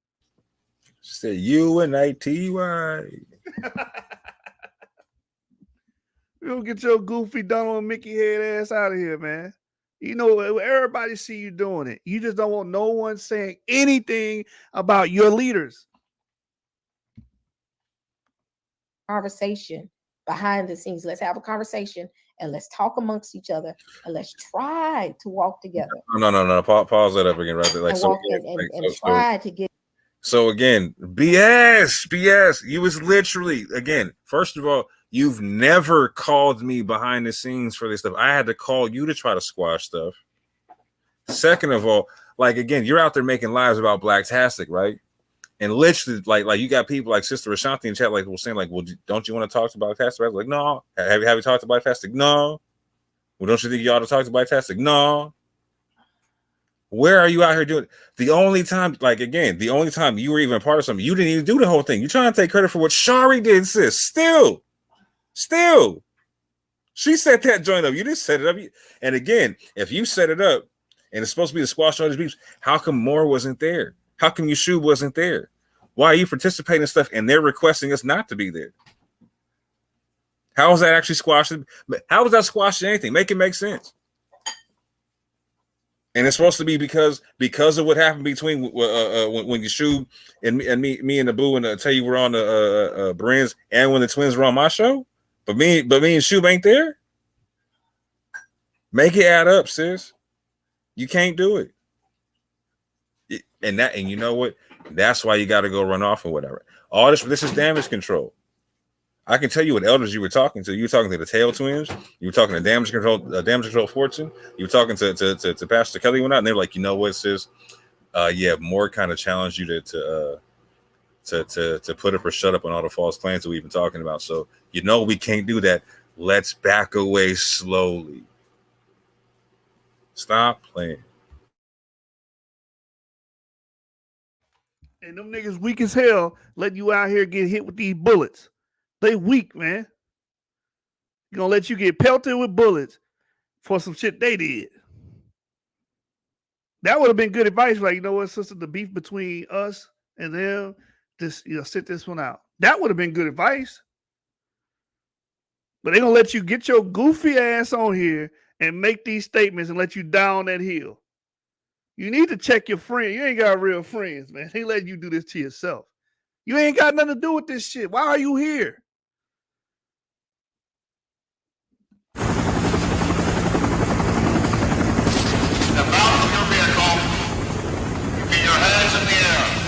She said UNITY. You'll get your goofy Donald Mickey head ass out of here, man. You know, everybody see you doing it. You just don't want no one saying anything about your leaders. conversation behind the scenes. Let's have a conversation and let's talk amongst each other and let's try to walk together. No. Pause that up again, right there. Like, and try to get. So again, BS. You was literally, again, first of all, you've never called me behind the scenes for this stuff. I had to call you to try to squash stuff. Second of all, like, again, you're out there making lives about Blacktastic, right? And literally, like you got people like Sista Irrational in chat, like, saying, like, well, don't you want to talk to Blacktastic? I was like, no. Have you talked to Blacktastic? No. Well, don't you think you ought to talk to Blacktastic? No. Where are you out here doing? The only time you were even part of something, you didn't even do the whole thing. You're trying to take credit for what Shari did, sis. Still. She set that joint up. You didn't set it up. And again, if you set it up and it's supposed to be to squash all these beefs, how come Moore wasn't there? How come Yeshua wasn't there? Why are you participating in stuff and they're requesting us not to be there? How is that actually squashing? How is that squashing anything? Make it make sense. And it's supposed to be because of what happened between when Yeshua and me and the Boo and tell you we're on the Bereans and when the twins were on my show, but me and Shub ain't there. Make it add up, sis. You can't do it. And you know what? That's why you got to go run off or whatever. All this is damage control. I can tell you what elders you were talking to. You were talking to the Tail Twins. You were talking to Damage Control Fortune. You were talking to Pastor Kelly and whatnot. And they're like, you know what, sis? Yeah, Moore kind of challenged you to put up or shut up on all the false claims that we've been talking about. So you know we can't do that. Let's back away slowly. Stop playing. And them niggas weak as hell, letting you out here get hit with these bullets. They weak, man. You're gonna let you get pelted with bullets for some shit they did. That would have been good advice. Like, you know what, sister, the beef between us and them, just, sit this one out. That would have been good advice. But they're gonna let you get your goofy ass on here and make these statements and let you down that hill. You need to check your friend. You ain't got real friends, man. They let you do this to yourself. You ain't got nothing to do with this shit. Why are you here? Step out of your vehicle. Keep your hands in the air.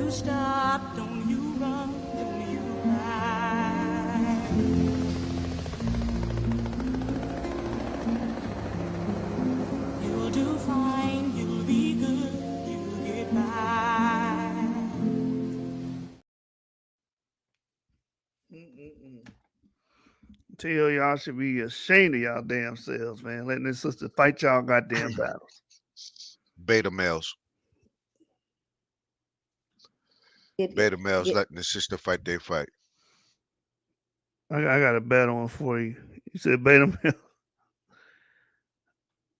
you stop, don't you run, don't you cry. You'll do fine, you'll be good, you'll get by. Tell y'all should be ashamed of y'all damn selves, man. Letting this sister fight y'all goddamn battles. Beta males. Beta males letting the sister fight their fight. I got a better one for you. You said beta male.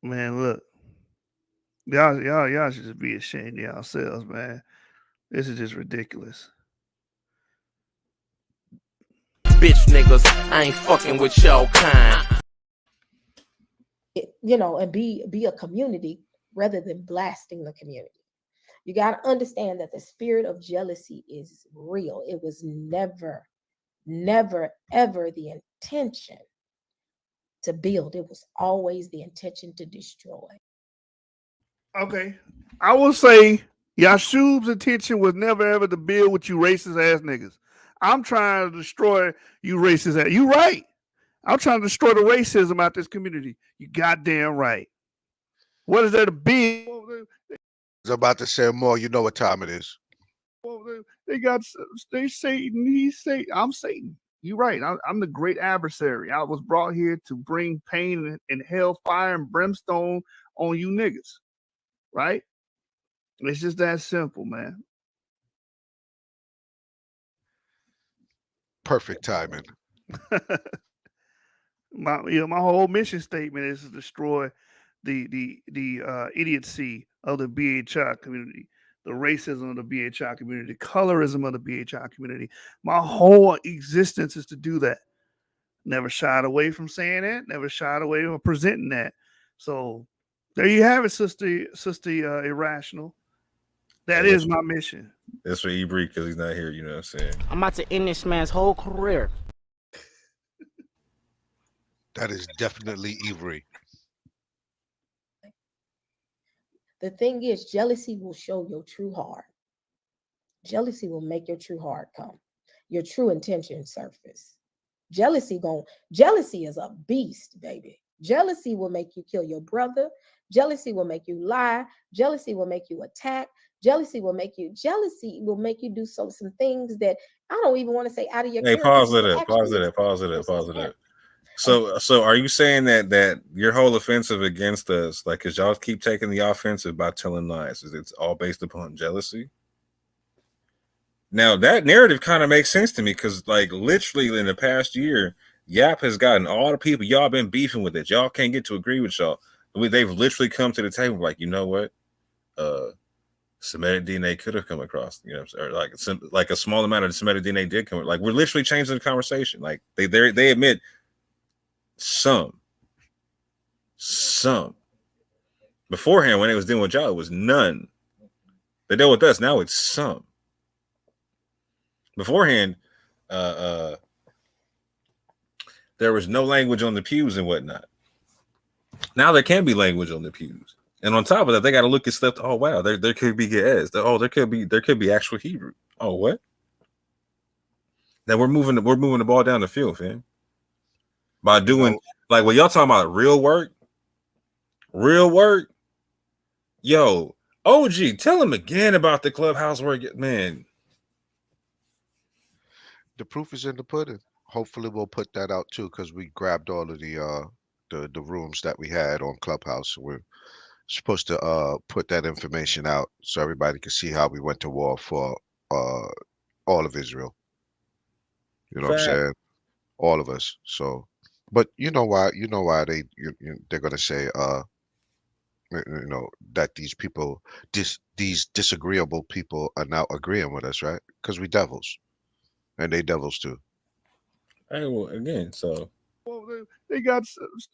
Man, look. Y'all should just be ashamed of yourselves, man. This is just ridiculous. Bitch niggas, I ain't fucking with your kind. You know, and be a community rather than blasting the community. You got to understand that the spirit of jealousy is real. It was never, ever the intention to build. It was always the intention to destroy. Okay. I will say Yashub's intention was never ever to build with you racist ass niggas. I'm trying to destroy you racist ass. You right. I'm trying to destroy the racism out this community. You goddamn right. What is there to build? I was about to say more. You know what time it is. Well, they Satan. He's Satan. I'm Satan. You're right. I'm the great adversary. I was brought here to bring pain and hellfire and brimstone on you niggas. Right? It's just that simple, man. Perfect timing. My whole mission statement is to destroy the idiocy of the BHI community, the racism of the BHI community, the colorism of the BHI community. My whole existence is to do that. Never shied away from saying that. Never shied away from presenting that. So there you have it, Sister Irrational. That is my mission. That's for Ebri because he's not here. You know what I'm saying? I'm about to end this man's whole career. That is definitely Ebri. The thing is, jealousy will show your true heart. Jealousy will make your true heart come. Your true intention surface. Jealousy is a beast, baby. Jealousy will make you kill your brother. Jealousy will make you lie. Jealousy will make you attack. Jealousy will make you do some things that I don't even want to say out of your Hey, character. pause it. So are you saying that your whole offensive against us, like, cause y'all keep taking the offensive by telling lies, is it's all based upon jealousy? Now that narrative kind of makes sense to me because, like, literally in the past year, Yap has gotten all the people y'all been beefing with it. Y'all can't get to agree with y'all. They've literally come to the table like, you know what? Semitic DNA could have come across, you know, or like a small amount of Semitic DNA did come. Like, we're literally changing the conversation. Like they admit some. Beforehand, when they was dealing with y'all, it was none. They dealt with us. Now it's some. Beforehand, there was no language on the pews and whatnot. Now there can be language on the pews. And on top of that, they got to look at stuff. Oh wow, there could be Ge'ez. Oh, there could be actual Hebrew. Oh what? Now we're moving the ball down the field, fam. By doing like what y'all talking about, real work. Yo, OG, tell him again about the clubhouse work, man. The proof is in the pudding. Hopefully, we'll put that out too because we grabbed all of the rooms that we had on Clubhouse. We're supposed to put that information out so everybody can see how we went to war for all of Israel. You know what I'm saying? All of us. So, but you know why they're gonna say that these people, these disagreeable people are now agreeing with us, right? Because we devils, and they devils too. Hey, well, again, so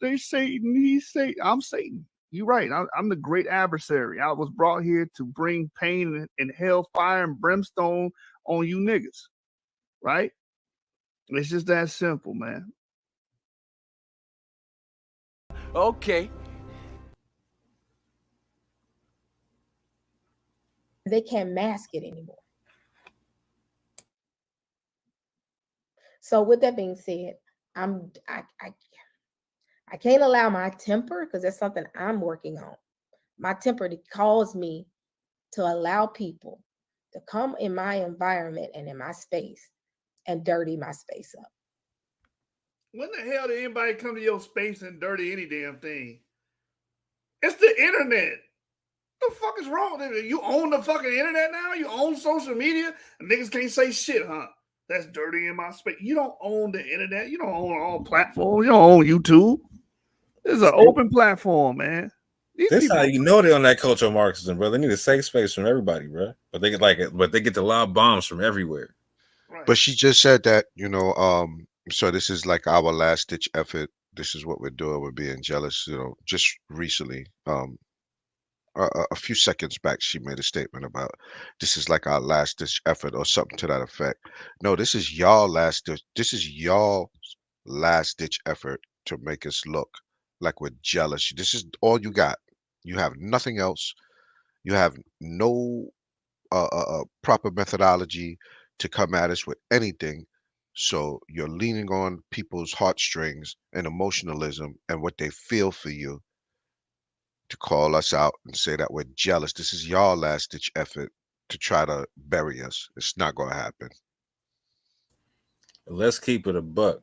they Satan. He's Satan. I'm Satan. You're right. I'm the great adversary. I was brought here to bring pain and hellfire and brimstone on you niggas. Right? It's just that simple, man. Okay. They can't mask it anymore. So with that being said, I can't allow my temper, because that's something I'm working on. My temper to cause me to allow people to come in my environment and in my space and dirty my space up. When the hell did anybody come to your space and dirty any damn thing? It's the internet. What the fuck is wrong with it? You own the fucking internet now? You own social media? And niggas can't say shit, huh? That's dirty in my space. You don't own the internet. You don't own all platforms. You don't own YouTube. This is an open platform, man. These This people, how you know they on that cultural Marxism, bro. They need a safe space from everybody, bro. But they get to lob bombs from everywhere. right. But she just said that, so this is like our last ditch effort. This is what we're doing. We're being jealous, just recently. A few seconds back, she made a statement about this is like our last ditch effort or something to that effect. No, this is y'all last ditch. This is y'all last ditch effort to make us look like we're jealous. This is all you got. You have nothing else. You have no proper methodology to come at us with anything. So you're leaning on people's heartstrings and emotionalism and what they feel for you to call us out and say that we're jealous. This is y'all last ditch effort to try to bury us. It's not going to happen. Let's keep it a buck.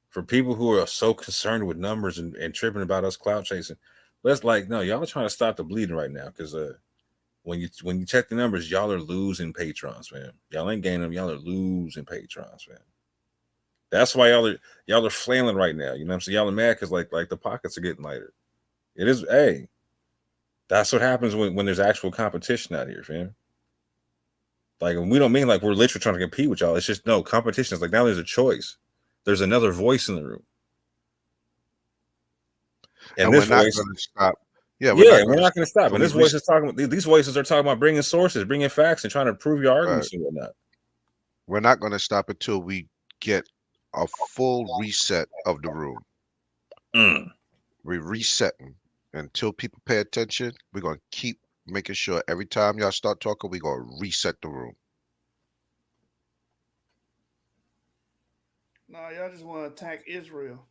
For people who are so concerned with numbers and tripping about us clout chasing, no, y'all are trying to stop the bleeding right now, because when you check the numbers, y'all are losing patrons, man. Y'all ain't gaining them, y'all are losing patrons, man. That's why y'all are flailing right now. You know what I'm saying? Y'all are mad because like the pockets are getting lighter. It is, hey, that's what happens when there's actual competition out here, fam. Like, we don't mean like we're literally trying to compete with y'all. It's just, no, competition is like, now there's a choice. There's another voice in the room. And we're this not voice, going to stop. we're not going to stop. And these voices are talking about bringing sources, bringing facts, and trying to prove your arguments and whatnot. We're not going to stop until we get a full reset of the room. We're resetting. Until people pay attention, we're going to keep making sure every time y'all start talking, we're going to reset the room. No, y'all just want to attack Israel.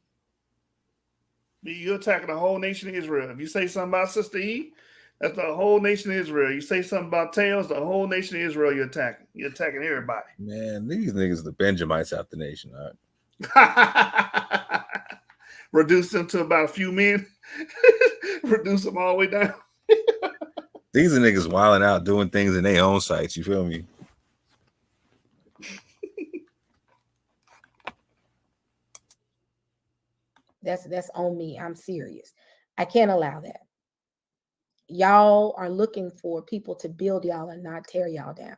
You're attacking the whole nation of Israel. If you say something about Sister E, that's the whole nation of Israel. You say something about Tails, the whole nation of Israel you're attacking. You're attacking everybody. Man, these niggas, the Benjamites out the nation, all right? Reduce them to about a few men. Reduce them all the way down. These are niggas wilding out, doing things in their own sites. You feel me? That's on me. I'm serious. I can't allow that. Y'all are looking for people to build y'all and not tear y'all down.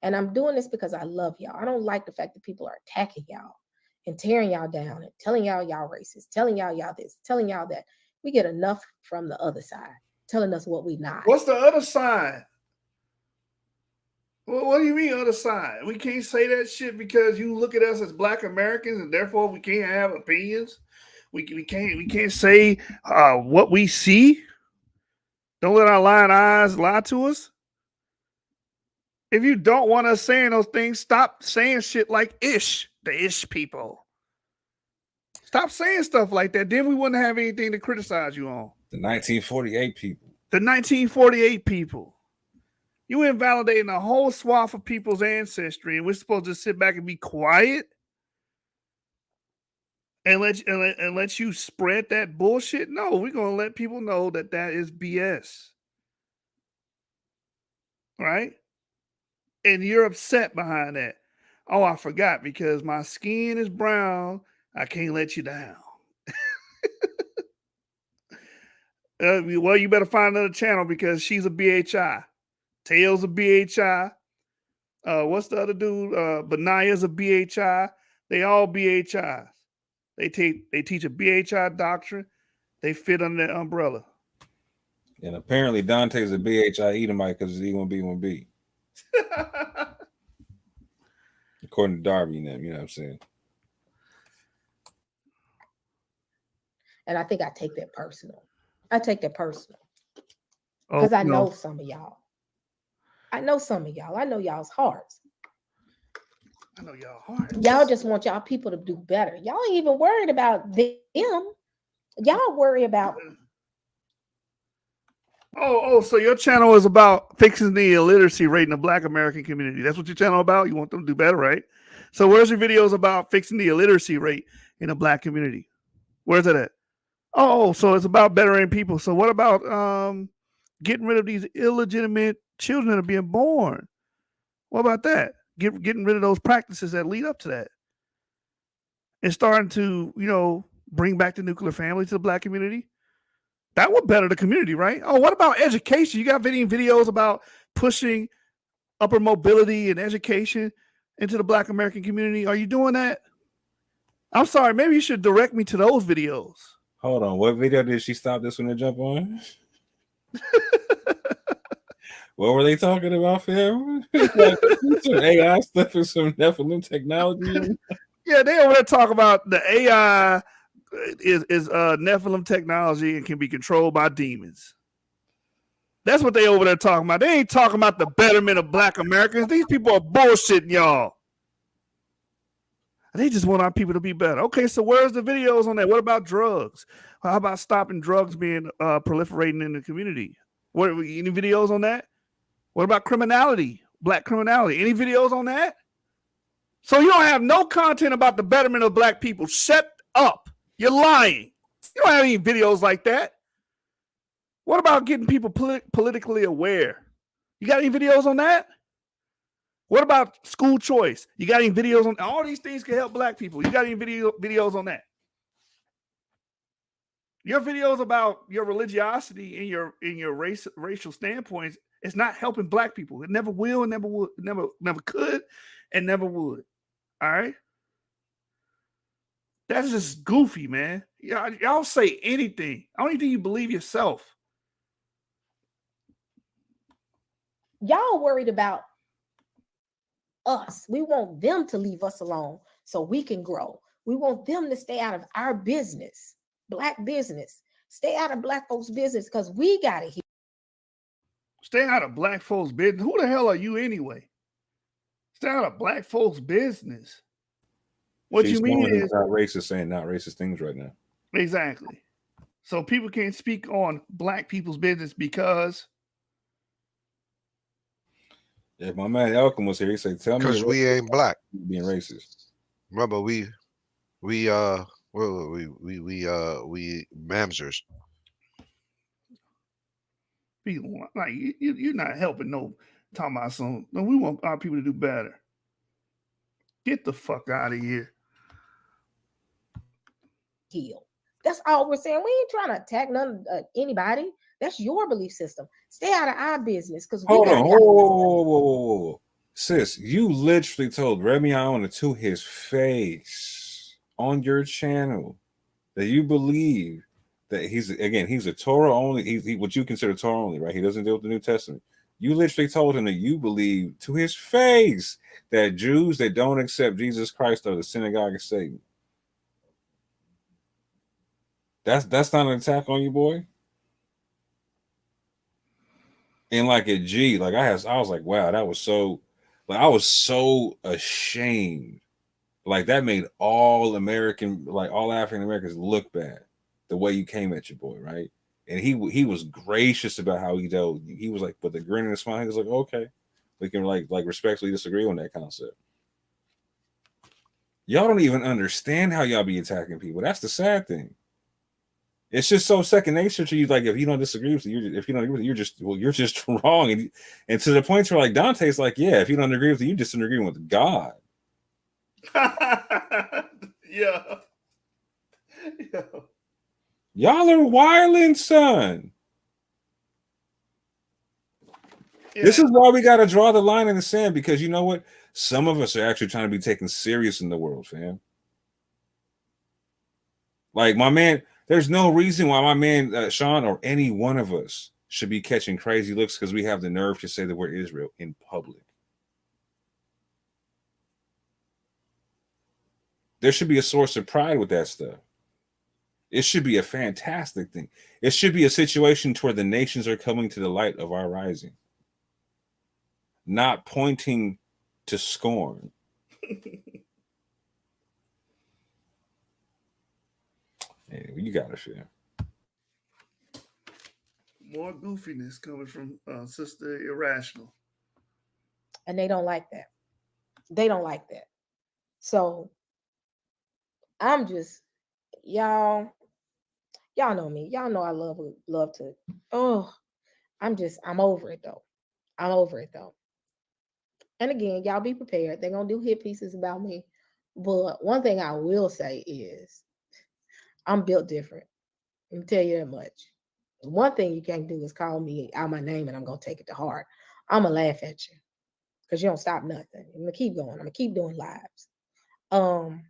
And I'm doing this because I love y'all. I don't like the fact that people are attacking y'all and tearing y'all down and telling y'all racist, telling y'all this, telling y'all that. We get enough from the other side, telling us what we not. What's the other side? Well, what do you mean other side? We can't say that shit because you look at us as Black Americans and therefore we can't have opinions. We can't say what we see. Don't let our lying eyes lie to us. If you don't want us saying those things, stop saying shit like ish, the ish people. Stop saying stuff like that. Then we wouldn't have anything to criticize you on. The 1948 people. The 1948 people. You invalidating a whole swath of people's ancestry, and we're supposed to sit back and be quiet and let you spread that bullshit? No, we're gonna let people know that is BS, right? And you're upset behind that. Oh, I forgot, because my skin is brown, I can't let you down. Well, you better find another channel because she's a BHI. Tails a BHI. What's the other dude? Benaya's a BHI. They all BHIs. They teach a BHI doctrine. They fit under that umbrella. And apparently Dante's a BHI Edomite because he's E1B1B. According to Darby and them, you know what I'm saying? And I think I take that personal. Because I know some of y'all. I know y'all's hearts. I know y'all hard. Y'all just want y'all people to do better. Y'all ain't even worried about them. Y'all worry about. So your channel is about fixing the illiteracy rate in the Black American community. That's what your channel about? You want them to do better, right? So where's your videos about fixing the illiteracy rate in the Black community? Where's it at? Oh, so it's about bettering people. So what about getting rid of these illegitimate children that are being born? What about that? Getting rid of those practices that lead up to that. And starting to, bring back the nuclear family to the Black community. That would better the community, right? Oh, what about education? You got videos about pushing upper mobility and education into the Black American community. Are you doing that? I'm sorry. Maybe you should direct me to those videos. Hold on. What video did she stop this one to jump on? What were they talking about, fam? Some AI stuff and some Nephilim technology. Yeah, they over there talking about the AI is Nephilim technology and can be controlled by demons. That's what they over there talking about. They ain't talking about the betterment of Black Americans. These people are bullshitting y'all. They just want our people to be better. Okay, so where's the videos on that? What about drugs? How about stopping drugs being proliferating in the community? Any videos on that? What about criminality? Black criminality? Any videos on that? So you don't have no content about the betterment of Black people. Shut up. You're lying. You don't have any videos like that. What about getting people politically aware? You got any videos on that? What about school choice? You got any videos on all these things can help Black people? You got any videos on that? Your videos about your religiosity and your racial standpoints, it's not helping Black people. It never will, never would, never could, and never would. All right. That's just goofy, man. Y'all say anything. I don't even think you believe yourself. Y'all worried about us. We want them to leave us alone so we can grow. We want them to stay out of our business, Black business. Stay out of Black folks' business because we got it here. Stay out of Black folks' business. Who the hell are you anyway? Stay out of Black folks' business. What She's you mean is not racist, saying not racist things right now. Exactly. So people can't speak on Black people's business because if my man Elkin was here, he said, "Tell me because we ain't Black being racist." Remember, we mamzers. people like you're not helping. No, talking about some. No, we want our people to do better. Get the fuck out of here. Heal. That's all we're saying. We ain't trying to attack anybody. That's your belief system. Stay out of our business because we Hold got on, whoa. Sis, you literally told Remy Iona to his face on your channel that you believe that he's a Torah only. He what you consider Torah only, right? He doesn't deal with the New Testament. You literally told him that you believe to his face that Jews that don't accept Jesus Christ are the synagogue of Satan. That's not an attack on you, boy. And like a G, like I was like, wow, that was so, like I was so ashamed. Like that made all American, like all African Americans look bad the way you came at your boy, right? And he was gracious about how he dealt. He was like, with a grin and a smile, he was like, okay, we can like respectfully disagree on that concept. Y'all don't even understand how y'all be attacking people. That's the sad thing. It's just so second nature to you. Like if you don't disagree with it, if you don't agree with it, you're just wrong. And to the point where like Dante's like, yeah, if you don't agree with it, you just agree with God. Yeah. Y'all are wildin', son. Yeah. This is why we got to draw the line in the sand, because you know what? Some of us are actually trying to be taken serious in the world, fam. Like my man, there's no reason why my man Sean or any one of us should be catching crazy looks because we have the nerve to say the word Israel in public. There should be a source of pride with that stuff. It should be a fantastic thing. It should be a situation to where the nations are coming to the light of our rising, not pointing to scorn. Yeah, you got it, fam. More goofiness coming from Sister Irrational. And they don't like that. They don't like that. So I'm just, y'all know me. Y'all know I love to. Oh, I'm over it though. I'm over it though. And again, y'all be prepared. They're gonna do hit pieces about me. But one thing I will say is I'm built different. Let me tell you that much. One thing you can't do is call me out my name and I'm gonna take it to heart. I'm gonna laugh at you because you don't stop nothing. I'm gonna keep going. I'm gonna keep doing lives. I'm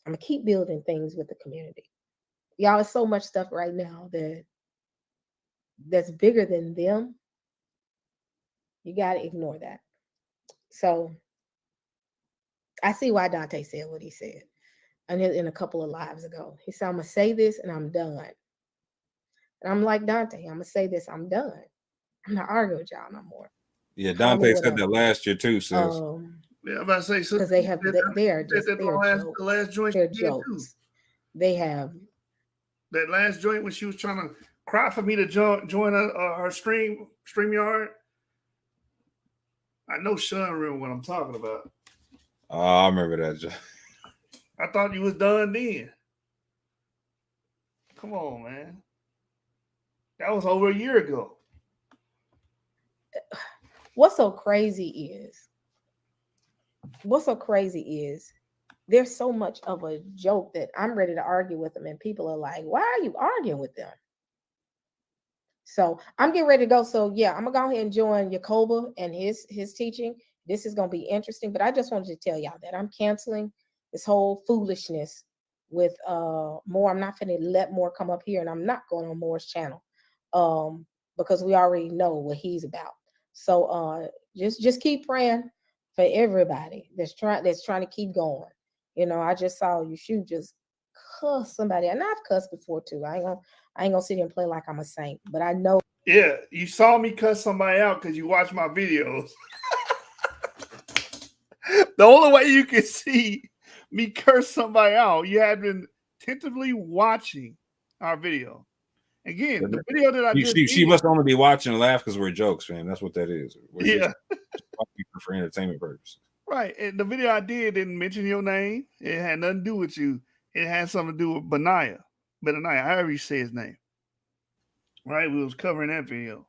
gonna keep building things with the community. Y'all, it's so much stuff right now that's bigger than them. You gotta ignore that. So I see why Dante said what he said. And in a couple of lives ago, he said, I'm gonna say this and I'm done. And I'm like, Dante, I'm gonna say this, I'm done. I'm not arguing with y'all no more. Yeah, Dante said that last year too, sis. Yeah, I'm about to say because they are just the last joint they're she did too. jokes. They have that last joint when she was trying to cry for me to join her StreamYard. I know Sean remember what I'm talking about. Oh, I remember that joint. I thought you was done then. Come on, man. That was over a year ago. What's so crazy is there's so much of a joke that I'm ready to argue with them, and people are like, why are you arguing with them? So I'm getting ready to go. So yeah, I'm gonna go ahead and join Yacoba and his teaching. This is gonna be interesting, but I just wanted to tell y'all that I'm canceling this whole foolishness with more. I'm not gonna let more come up here, and I'm not going on Moore's channel because we already know what he's about. So just keep praying for everybody that's trying to keep going. You know, I just saw you shoot just cuss somebody, and I've cussed before too. I ain't gonna sit here and play like I'm a saint, but I know. Yeah, you saw me cuss somebody out because you watched my videos. The only way you can see me curse somebody out, you had been attentively watching our video. Again, the video that I just she must only be watching and laugh because we're jokes, man. That's what that is. We're just for entertainment purposes. Right. And the video I did didn't mention your name. It had nothing to do with you. It had something to do with Benaiah, however you say his name. Right? We was covering that video.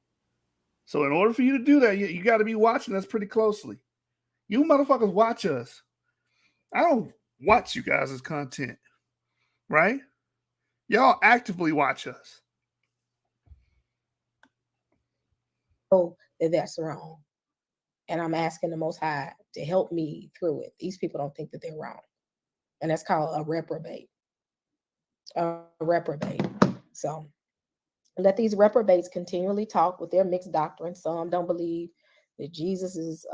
So in order for you to do that, you got to be watching us pretty closely. You motherfuckers watch us. I don't watch you guys' content. Right? Y'all actively watch us. Oh, that's wrong. And I'm asking the Most High to help me through it. These people don't think that they're wrong. And that's called a reprobate. So let these reprobates continually talk with their mixed doctrine. Some don't believe that Jesus is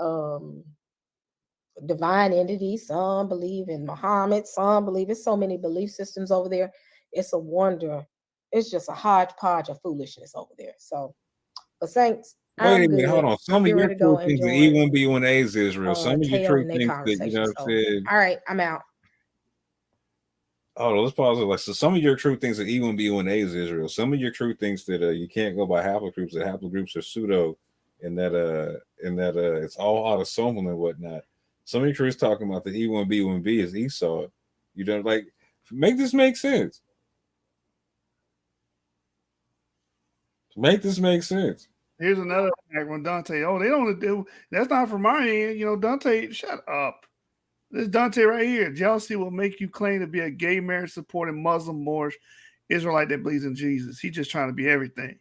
divine entity. Some believe in Muhammad. Some believe it's so many belief systems over there. It's a wonder. It's just a hodgepodge of foolishness over there. So, but saints, wait a minute, hold on. Some of your true things that E1B1A is Israel. Some of your true things that, you know what I'm saying? All right, I'm out. Hold on, let's pause it. Like, so some of your true things that E1B1A is Israel. Some of your true things that you can't go by haplogroups. That haplogroups are pseudo, and that it's all autosomal and whatnot. Some of your truths talking about the E1B1B is Esau. You don't like make this make sense. Make this make sense. Here's another fact when Dante, they don't do that's not from my end. You know, Dante, shut up. This Dante right here. Jealousy will make you claim to be a gay marriage supporting Muslim Moorish Israelite that believes in Jesus. He's just trying to be everything.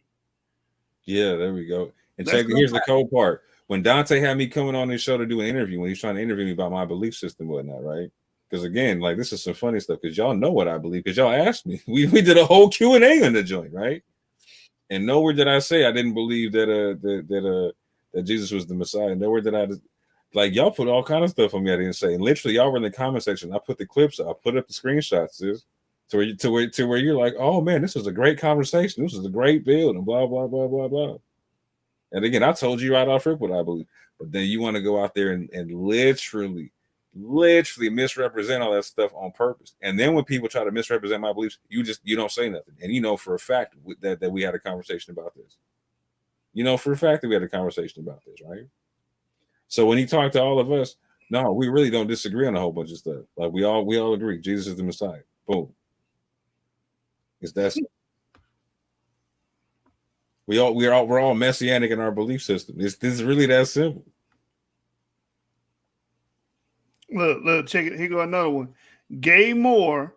Yeah, there we go. And here's the cold part. When Dante had me coming on this show to do an interview, when he's trying to interview me about my belief system and whatnot, right? Because again, like this is some funny stuff because y'all know what I believe because y'all asked me. We did a whole Q&A in the joint, right? And nowhere did I say I didn't believe that Jesus was the Messiah. Nowhere did I like y'all put all kind of stuff on me I didn't say. And literally y'all were in the comment section. I put the clips, I put up the screenshots, to where you're like, oh man, this was a great conversation. This was a great build, and blah blah blah blah blah. And again, I told you right off rip what I believe, but then you want to go out there and literally literally misrepresent all that stuff on purpose. And then when people try to misrepresent my beliefs, you don't say nothing. And you know for a fact that we had a conversation about this. You know for a fact that we had a conversation about this, right? So when he talked to all of us, no, we really don't disagree on a whole bunch of stuff. Like we all agree Jesus is the Messiah. Boom. It's that simple. We're all messianic in our belief system. This is really that simple. Look, check it. Here go another one. Gay Moore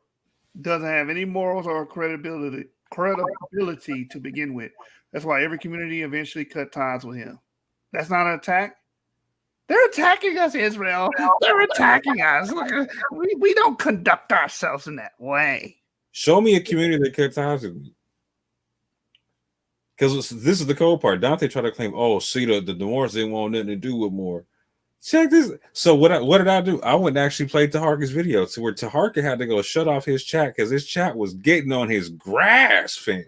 doesn't have any morals or credibility to begin with. That's why every community eventually cut ties with him. That's not an attack. They're attacking us, Israel. They're attacking us. Look, we don't conduct ourselves in that way. Show me a community that cut ties with me. Because this is the cold part. Dante tried to claim, oh, see, the Moors didn't want nothing to do with more. Check this. So what did I do? I went and actually played Taharka's video to where Taharka had to go shut off his chat because his chat was getting on his grass, fam.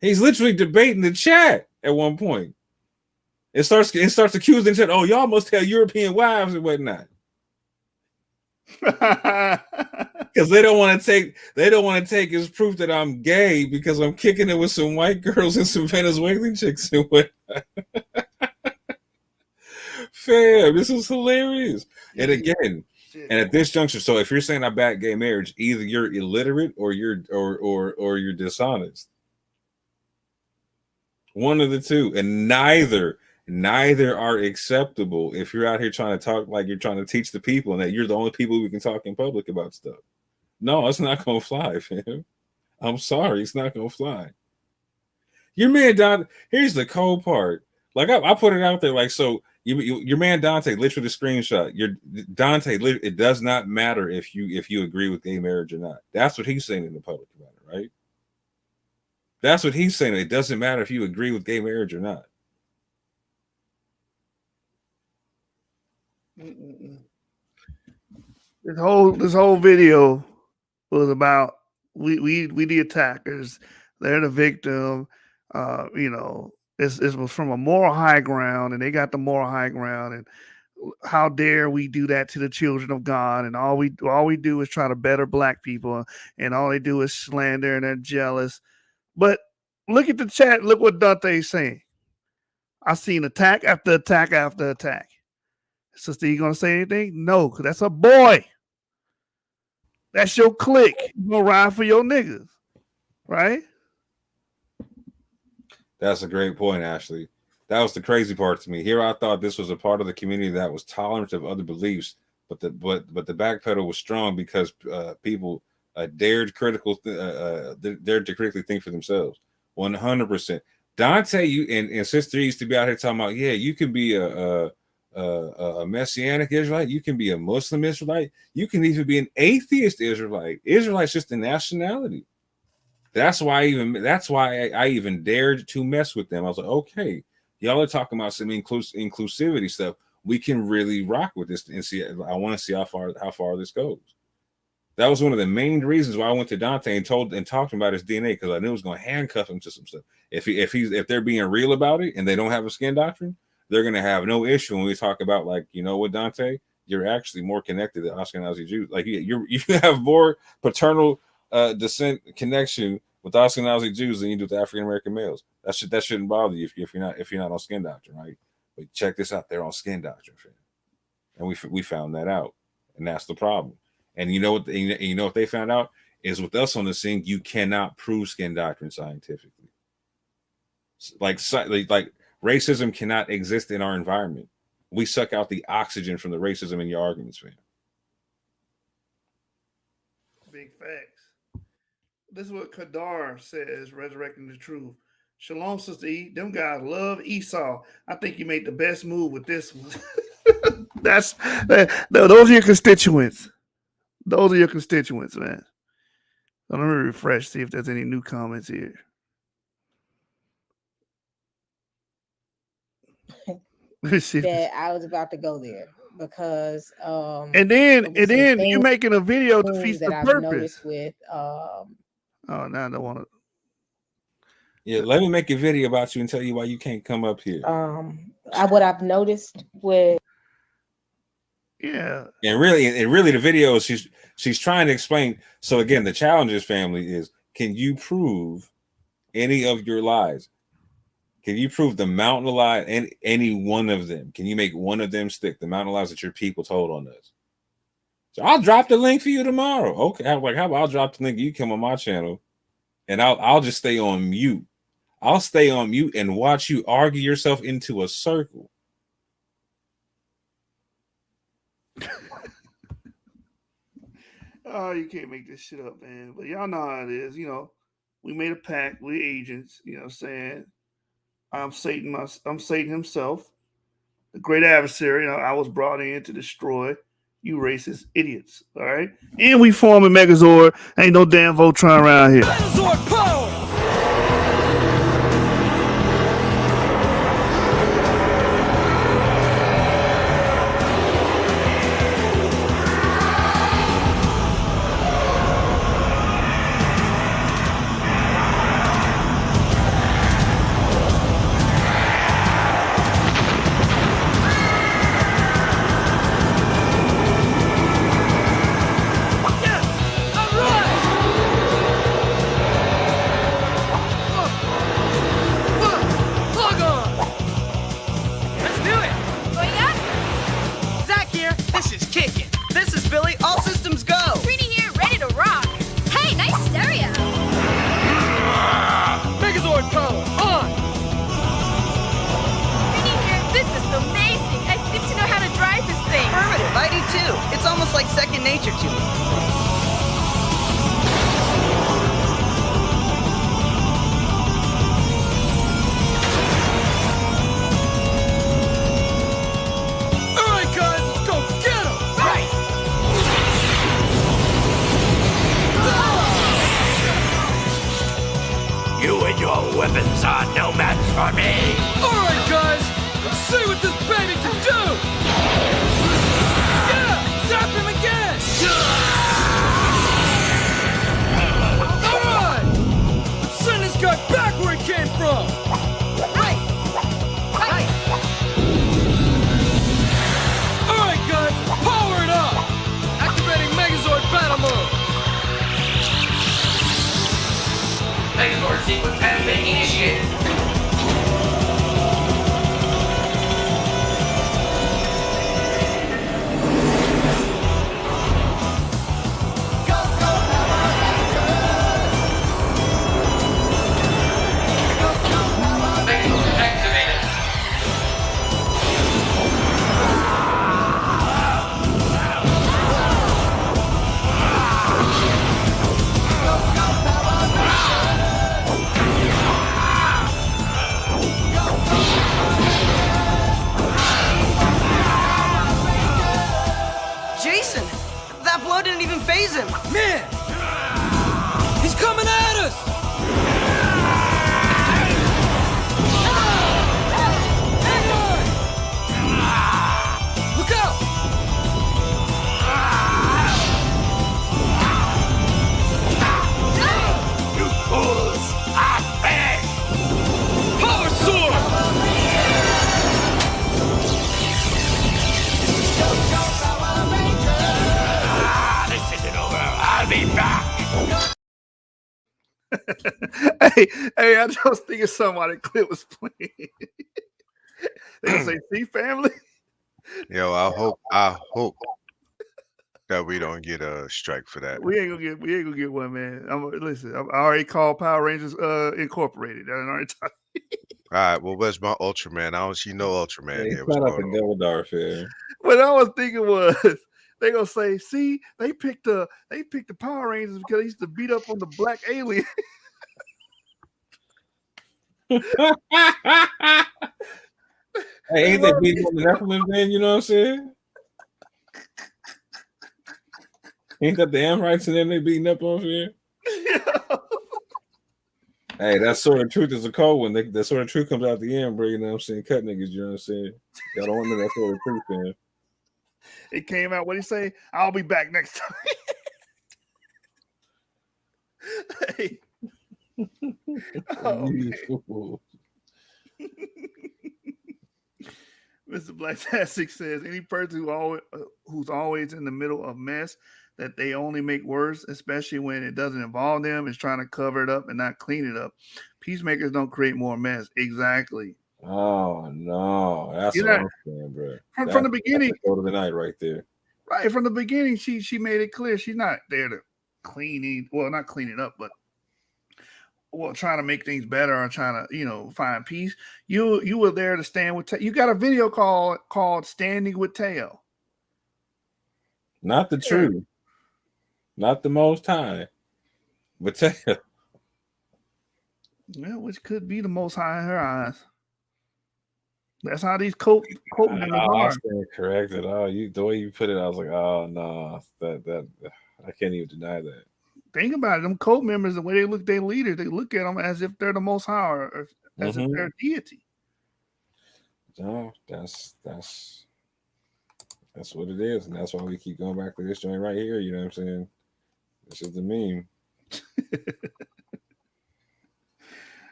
He's literally debating the chat at one point. It starts accusing the chat, oh, y'all must have European wives and whatnot. Because they don't want to take as proof that I'm gay because I'm kicking it with some white girls and some Venezuelan chicks and whatnot. Fam, this is hilarious. And again, and at this juncture, so if you're saying I back gay marriage, either you're illiterate or you're dishonest. One of the two, and neither are acceptable if you're out here trying to talk like you're trying to teach the people and that you're the only people who can talk in public about stuff. No, it's not gonna fly, fam. I'm sorry, it's not gonna fly. Your man Dante, here's the cold part. Like I put it out there, like so. Your man Dante, literally the screenshot. Your Dante, it does not matter if you agree with gay marriage or not. That's what he's saying in the public about it, right? That's what he's saying. It doesn't matter if you agree with gay marriage or not. This whole video was about we the attackers. They're the victim. It was from a moral high ground, and they got the moral high ground. And how dare we do that to the children of God? And all we do is try to better black people, and all they do is slander, and they're jealous. But look at the chat. Look what Dante's saying. I seen attack after attack after attack. Sister, you gonna say anything? No, because that's a boy. That's your clique. You gonna ride for your niggas, right? That's a great point, Ashley. That was the crazy part to me. Here, I thought this was a part of the community that was tolerant of other beliefs, but the backpedal was strong because people dared to critically think for themselves. 100%. Dante, you and Sister used to be out here talking about, yeah, you can be a Messianic Israelite, you can be a Muslim Israelite, you can even be an atheist Israelite. Israelite's just a nationality. That's why I even dared to mess with them. I was like, okay, y'all are talking about some inclusivity stuff. We can really rock with this and see. I want to see how far this goes. That was one of the main reasons why I went to Dante and talked about his DNA, because I knew it was going to handcuff him to some stuff. If they're being real about it and they don't have a skin doctrine, they're going to have no issue when we talk about, like, you know what, Dante, you're actually more connected to Ashkenazi Jews. Like you have more paternal descent connection with Ashkenazi Jews than you do with African American males. That shouldn't bother you if you're not on skin doctrine, right? But check this out, they're on skin doctrine, and we found that out, and that's the problem. And you know what they found out is, with us on the scene, you cannot prove skin doctrine scientifically. Like racism cannot exist in our environment. We suck out the oxygen from the racism in your arguments, man. Big facts. This is what Kadar says, resurrecting the truth. Shalom, Sister E. Them guys love Esau. I think you made the best move with this one. Those are your constituents. Those are your constituents, man. So let me refresh, see if there's any new comments here. That I was about to go there because and then you're making a video to defeat the purpose. Noticed with oh, now I don't want to. Yeah, let me make a video about you and tell you why you can't come up here. What I've noticed with Yeah. And really, the video is she's trying to explain. So again, the challenges family is: can you prove any of your lies? Can you prove the mountain of lies and any one of them? Can you make one of them stick? The mountain of lies that your people told on us. So I'll drop the link for you tomorrow. Okay, how about I'll drop the link? You come on my channel, and I'll just stay on mute. I'll stay on mute and watch you argue yourself into a circle. Oh, you can't make this shit up, man. But y'all know how it is. You know, we made a pact. We're agents. You know what I'm saying? I'm Satan himself, the great adversary. I was brought in to destroy you racist idiots. All right? And we form a Megazord. Ain't no damn Voltron around here. Megazord power! It's almost like second nature to me. Alright guys, let's go get him! Right! You and your weapons are no match for me! Alright guys, let's see what this baby can do! Zap him again! Alright! Let's send this guy back where he came from! Right! Right! Alright guys, power it up! Activating Megazord battle mode! Megazord sequence has been initiated. Didn't even phase him. Man! He's coming at us! Hang on! Look out! You fools! I'm finished! Power sword! I'll be back. hey, I just thinking somebody clip was playing. They gonna say, "See, family." Yo, I hope that we don't get a strike for that. We ain't gonna get one, man. Listen. I already called Power Rangers Incorporated. I already talked. All right, well, where's my Ultraman? I don't see no Ultraman here. What's Shout out going to on? Devil Darth here. What I was thinking was they gonna say, "See, they picked the Power Rangers because they used to beat up on the black alien." Hey, ain't they beating on the Nephilim then? You know what I'm saying? Ain't that the Amorites and them they beating up on here? Hey, that Sword of Truth is a cold one. That Sword of Truth comes out the end, bro. You know what I'm saying? Cut niggas, you know what I'm saying? Y'all don't want to know that Sword of Truth, man. It came out. What did he say? I'll be back next time. Hey. Oh, Mr. Blacktastic says any person who's always in the middle of mess that they only make worse, especially when it doesn't involve them, is trying to cover it up and not clean it up. Peacemakers don't create more mess. Exactly. Oh no, that's You what know, I'm saying, bro. From the beginning, go to the night right there. right from the beginning, she made it clear she's not there to not clean it up, but trying to make things better or trying to find peace. You were there to stand with Teo. You got a video called "Standing with Teo." Not the truth, not the Most High, but Teo. Yeah, which could be the Most High in her eyes. That's how these cult members are. I stand corrected. The way you put it, I was like, oh no, that I can't even deny that. Think about it. Them cult members, the way they look at their leaders, they look at them as if they're the Most High or as if they're a deity. No, that's what it is, and that's why we keep going back to this joint right here. You know what I'm saying? This is the meme.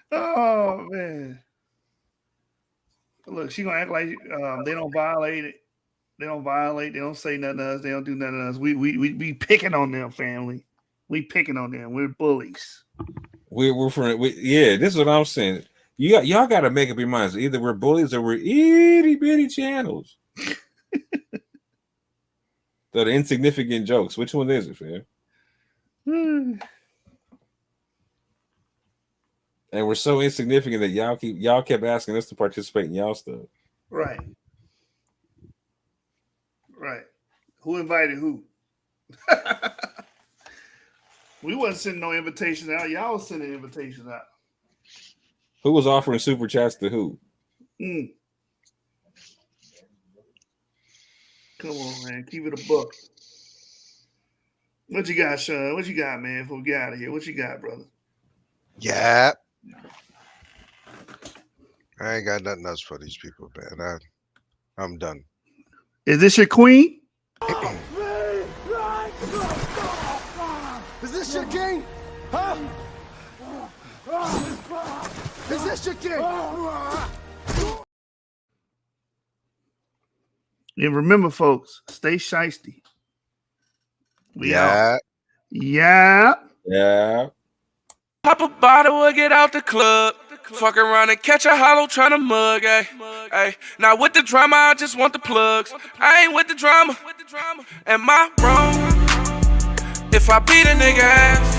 Oh man! Look, she gonna act like they don't violate it. They don't violate. They don't say nothing to us. They don't do nothing to us. We picking on them, family. We picking on them. We're bullies. Yeah, this is what I'm saying. Y'all got to make up your minds. Either we're bullies or we're itty bitty channels. The insignificant jokes. Which one is it, fam? And we're so insignificant that y'all kept asking us to participate in y'all stuff. Right. Right. Who invited who? We wasn't sending no invitations out. Y'all was sending invitations out. Who was offering super chats to who? Come on, man. Keep it a buck. What you got, Sean? What you got, man, before we get out of here? What you got, brother? Yeah. I ain't got nothing else for these people, man. I'm done. Is this your queen? Is this your king? Huh? Is this your king? And remember, folks, stay shiesty. We out. Yeah. Pop a bottle or get out the club. Fuck around and catch a hollow trying to mug, ay. Now with the drama, I just want the plugs. I ain't with the drama. Am I wrong? If I beat a nigga ass.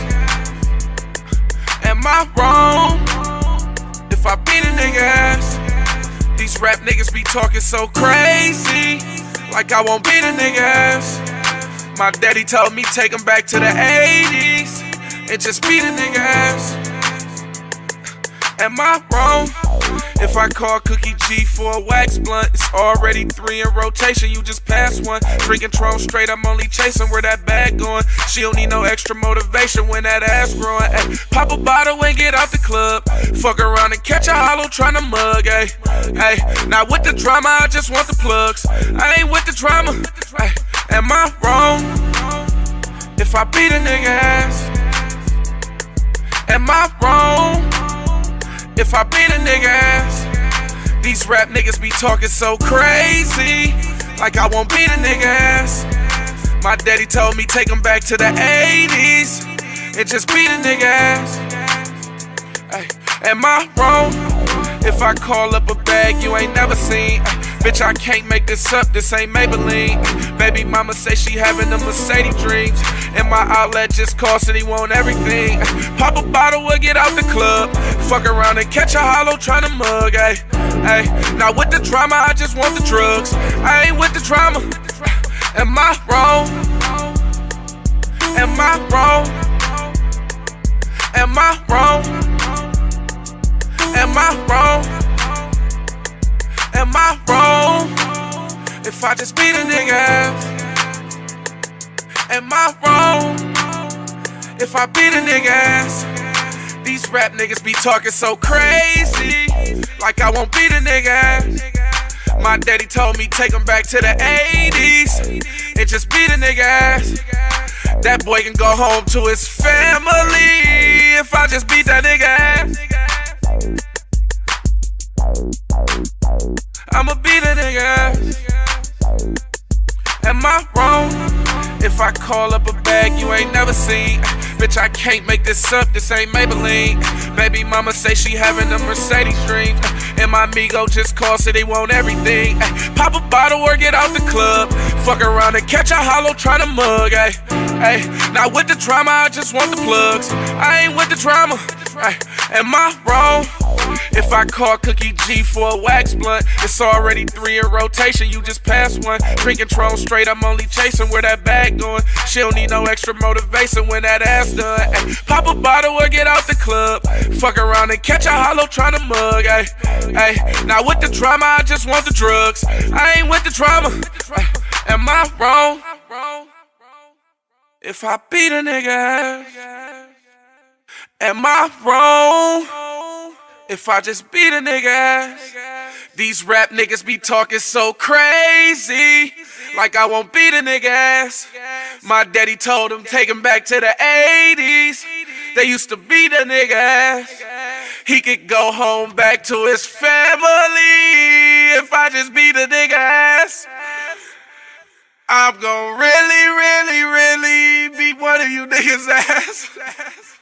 Am I wrong? If I beat a nigga ass. These rap niggas be talking so crazy. Like I won't beat a nigga ass. My daddy told me take him back to the 80s. And just beat a nigga ass. Am I wrong? If I call Cookie G for a wax blunt, it's already 3 in rotation, you just passed one. Drinking Tron straight, I'm only chasing where that bag going. She don't need no extra motivation when that ass growing. Ay, pop a bottle and get out the club. Fuck around and catch a hollow tryna mug, ay. Now with the drama, I just want the plugs. I ain't with the drama. Ay, am I wrong? If I beat a nigga ass. Am I wrong? If I beat a nigga ass. These rap niggas be talking so crazy. Like I won't beat a nigga ass. My daddy told me take him back to the 80s. And just beat a nigga ass. Ay, am I wrong? If I call up a bag you ain't never seen. Bitch, I can't make this up, this ain't Maybelline. Baby mama say she having the Mercedes dreams. And my outlet just cost and he want everything. Pop a bottle or get out the club. Fuck around and catch a hollow tryna mug, ay. Now with the drama, I just want the drugs. I ain't with the drama. Am I wrong? Am I wrong? Am I wrong? Am I wrong? Am I wrong? If I just beat a nigga ass. Am I wrong? If I beat a nigga ass. These rap niggas be talking so crazy. Like I won't beat a nigga ass. My daddy told me take him back to the 80s. And just beat a nigga ass. That boy can go home to his family. If I just beat that nigga ass. I'ma beat a nigga ass. Am I wrong if I call up a bag you ain't never seen? Bitch, I can't make this up, this ain't Maybelline. Baby mama say she having a Mercedes dream. And my amigo just called, so they want everything. Pop a bottle or get out the club. Fuck around and catch a hollow tryna mug. Ay, not with the drama, I just want the plugs. I ain't with the drama. Ay, am I wrong if I call Cookie G for a wax blunt? It's already 3 in rotation, you just passed one. Drinking Tron straight, I'm only chasing where that bag going. She don't need no extra motivation when that ass done. Ay, pop a bottle or get out the club. Fuck around and catch a hollow tryna mug. Ay, not with the drama, I just want the drugs. I ain't with the drama. Ay, am I wrong if I beat a nigga ass? Am I wrong if I just beat a nigga ass? These rap niggas be talking so crazy, like I won't beat a nigga ass. My daddy told him take him back to the 80s. They used to beat a nigga ass. He could go home back to his family if I just beat a nigga ass. I'm gon' really beat one of you niggas ass.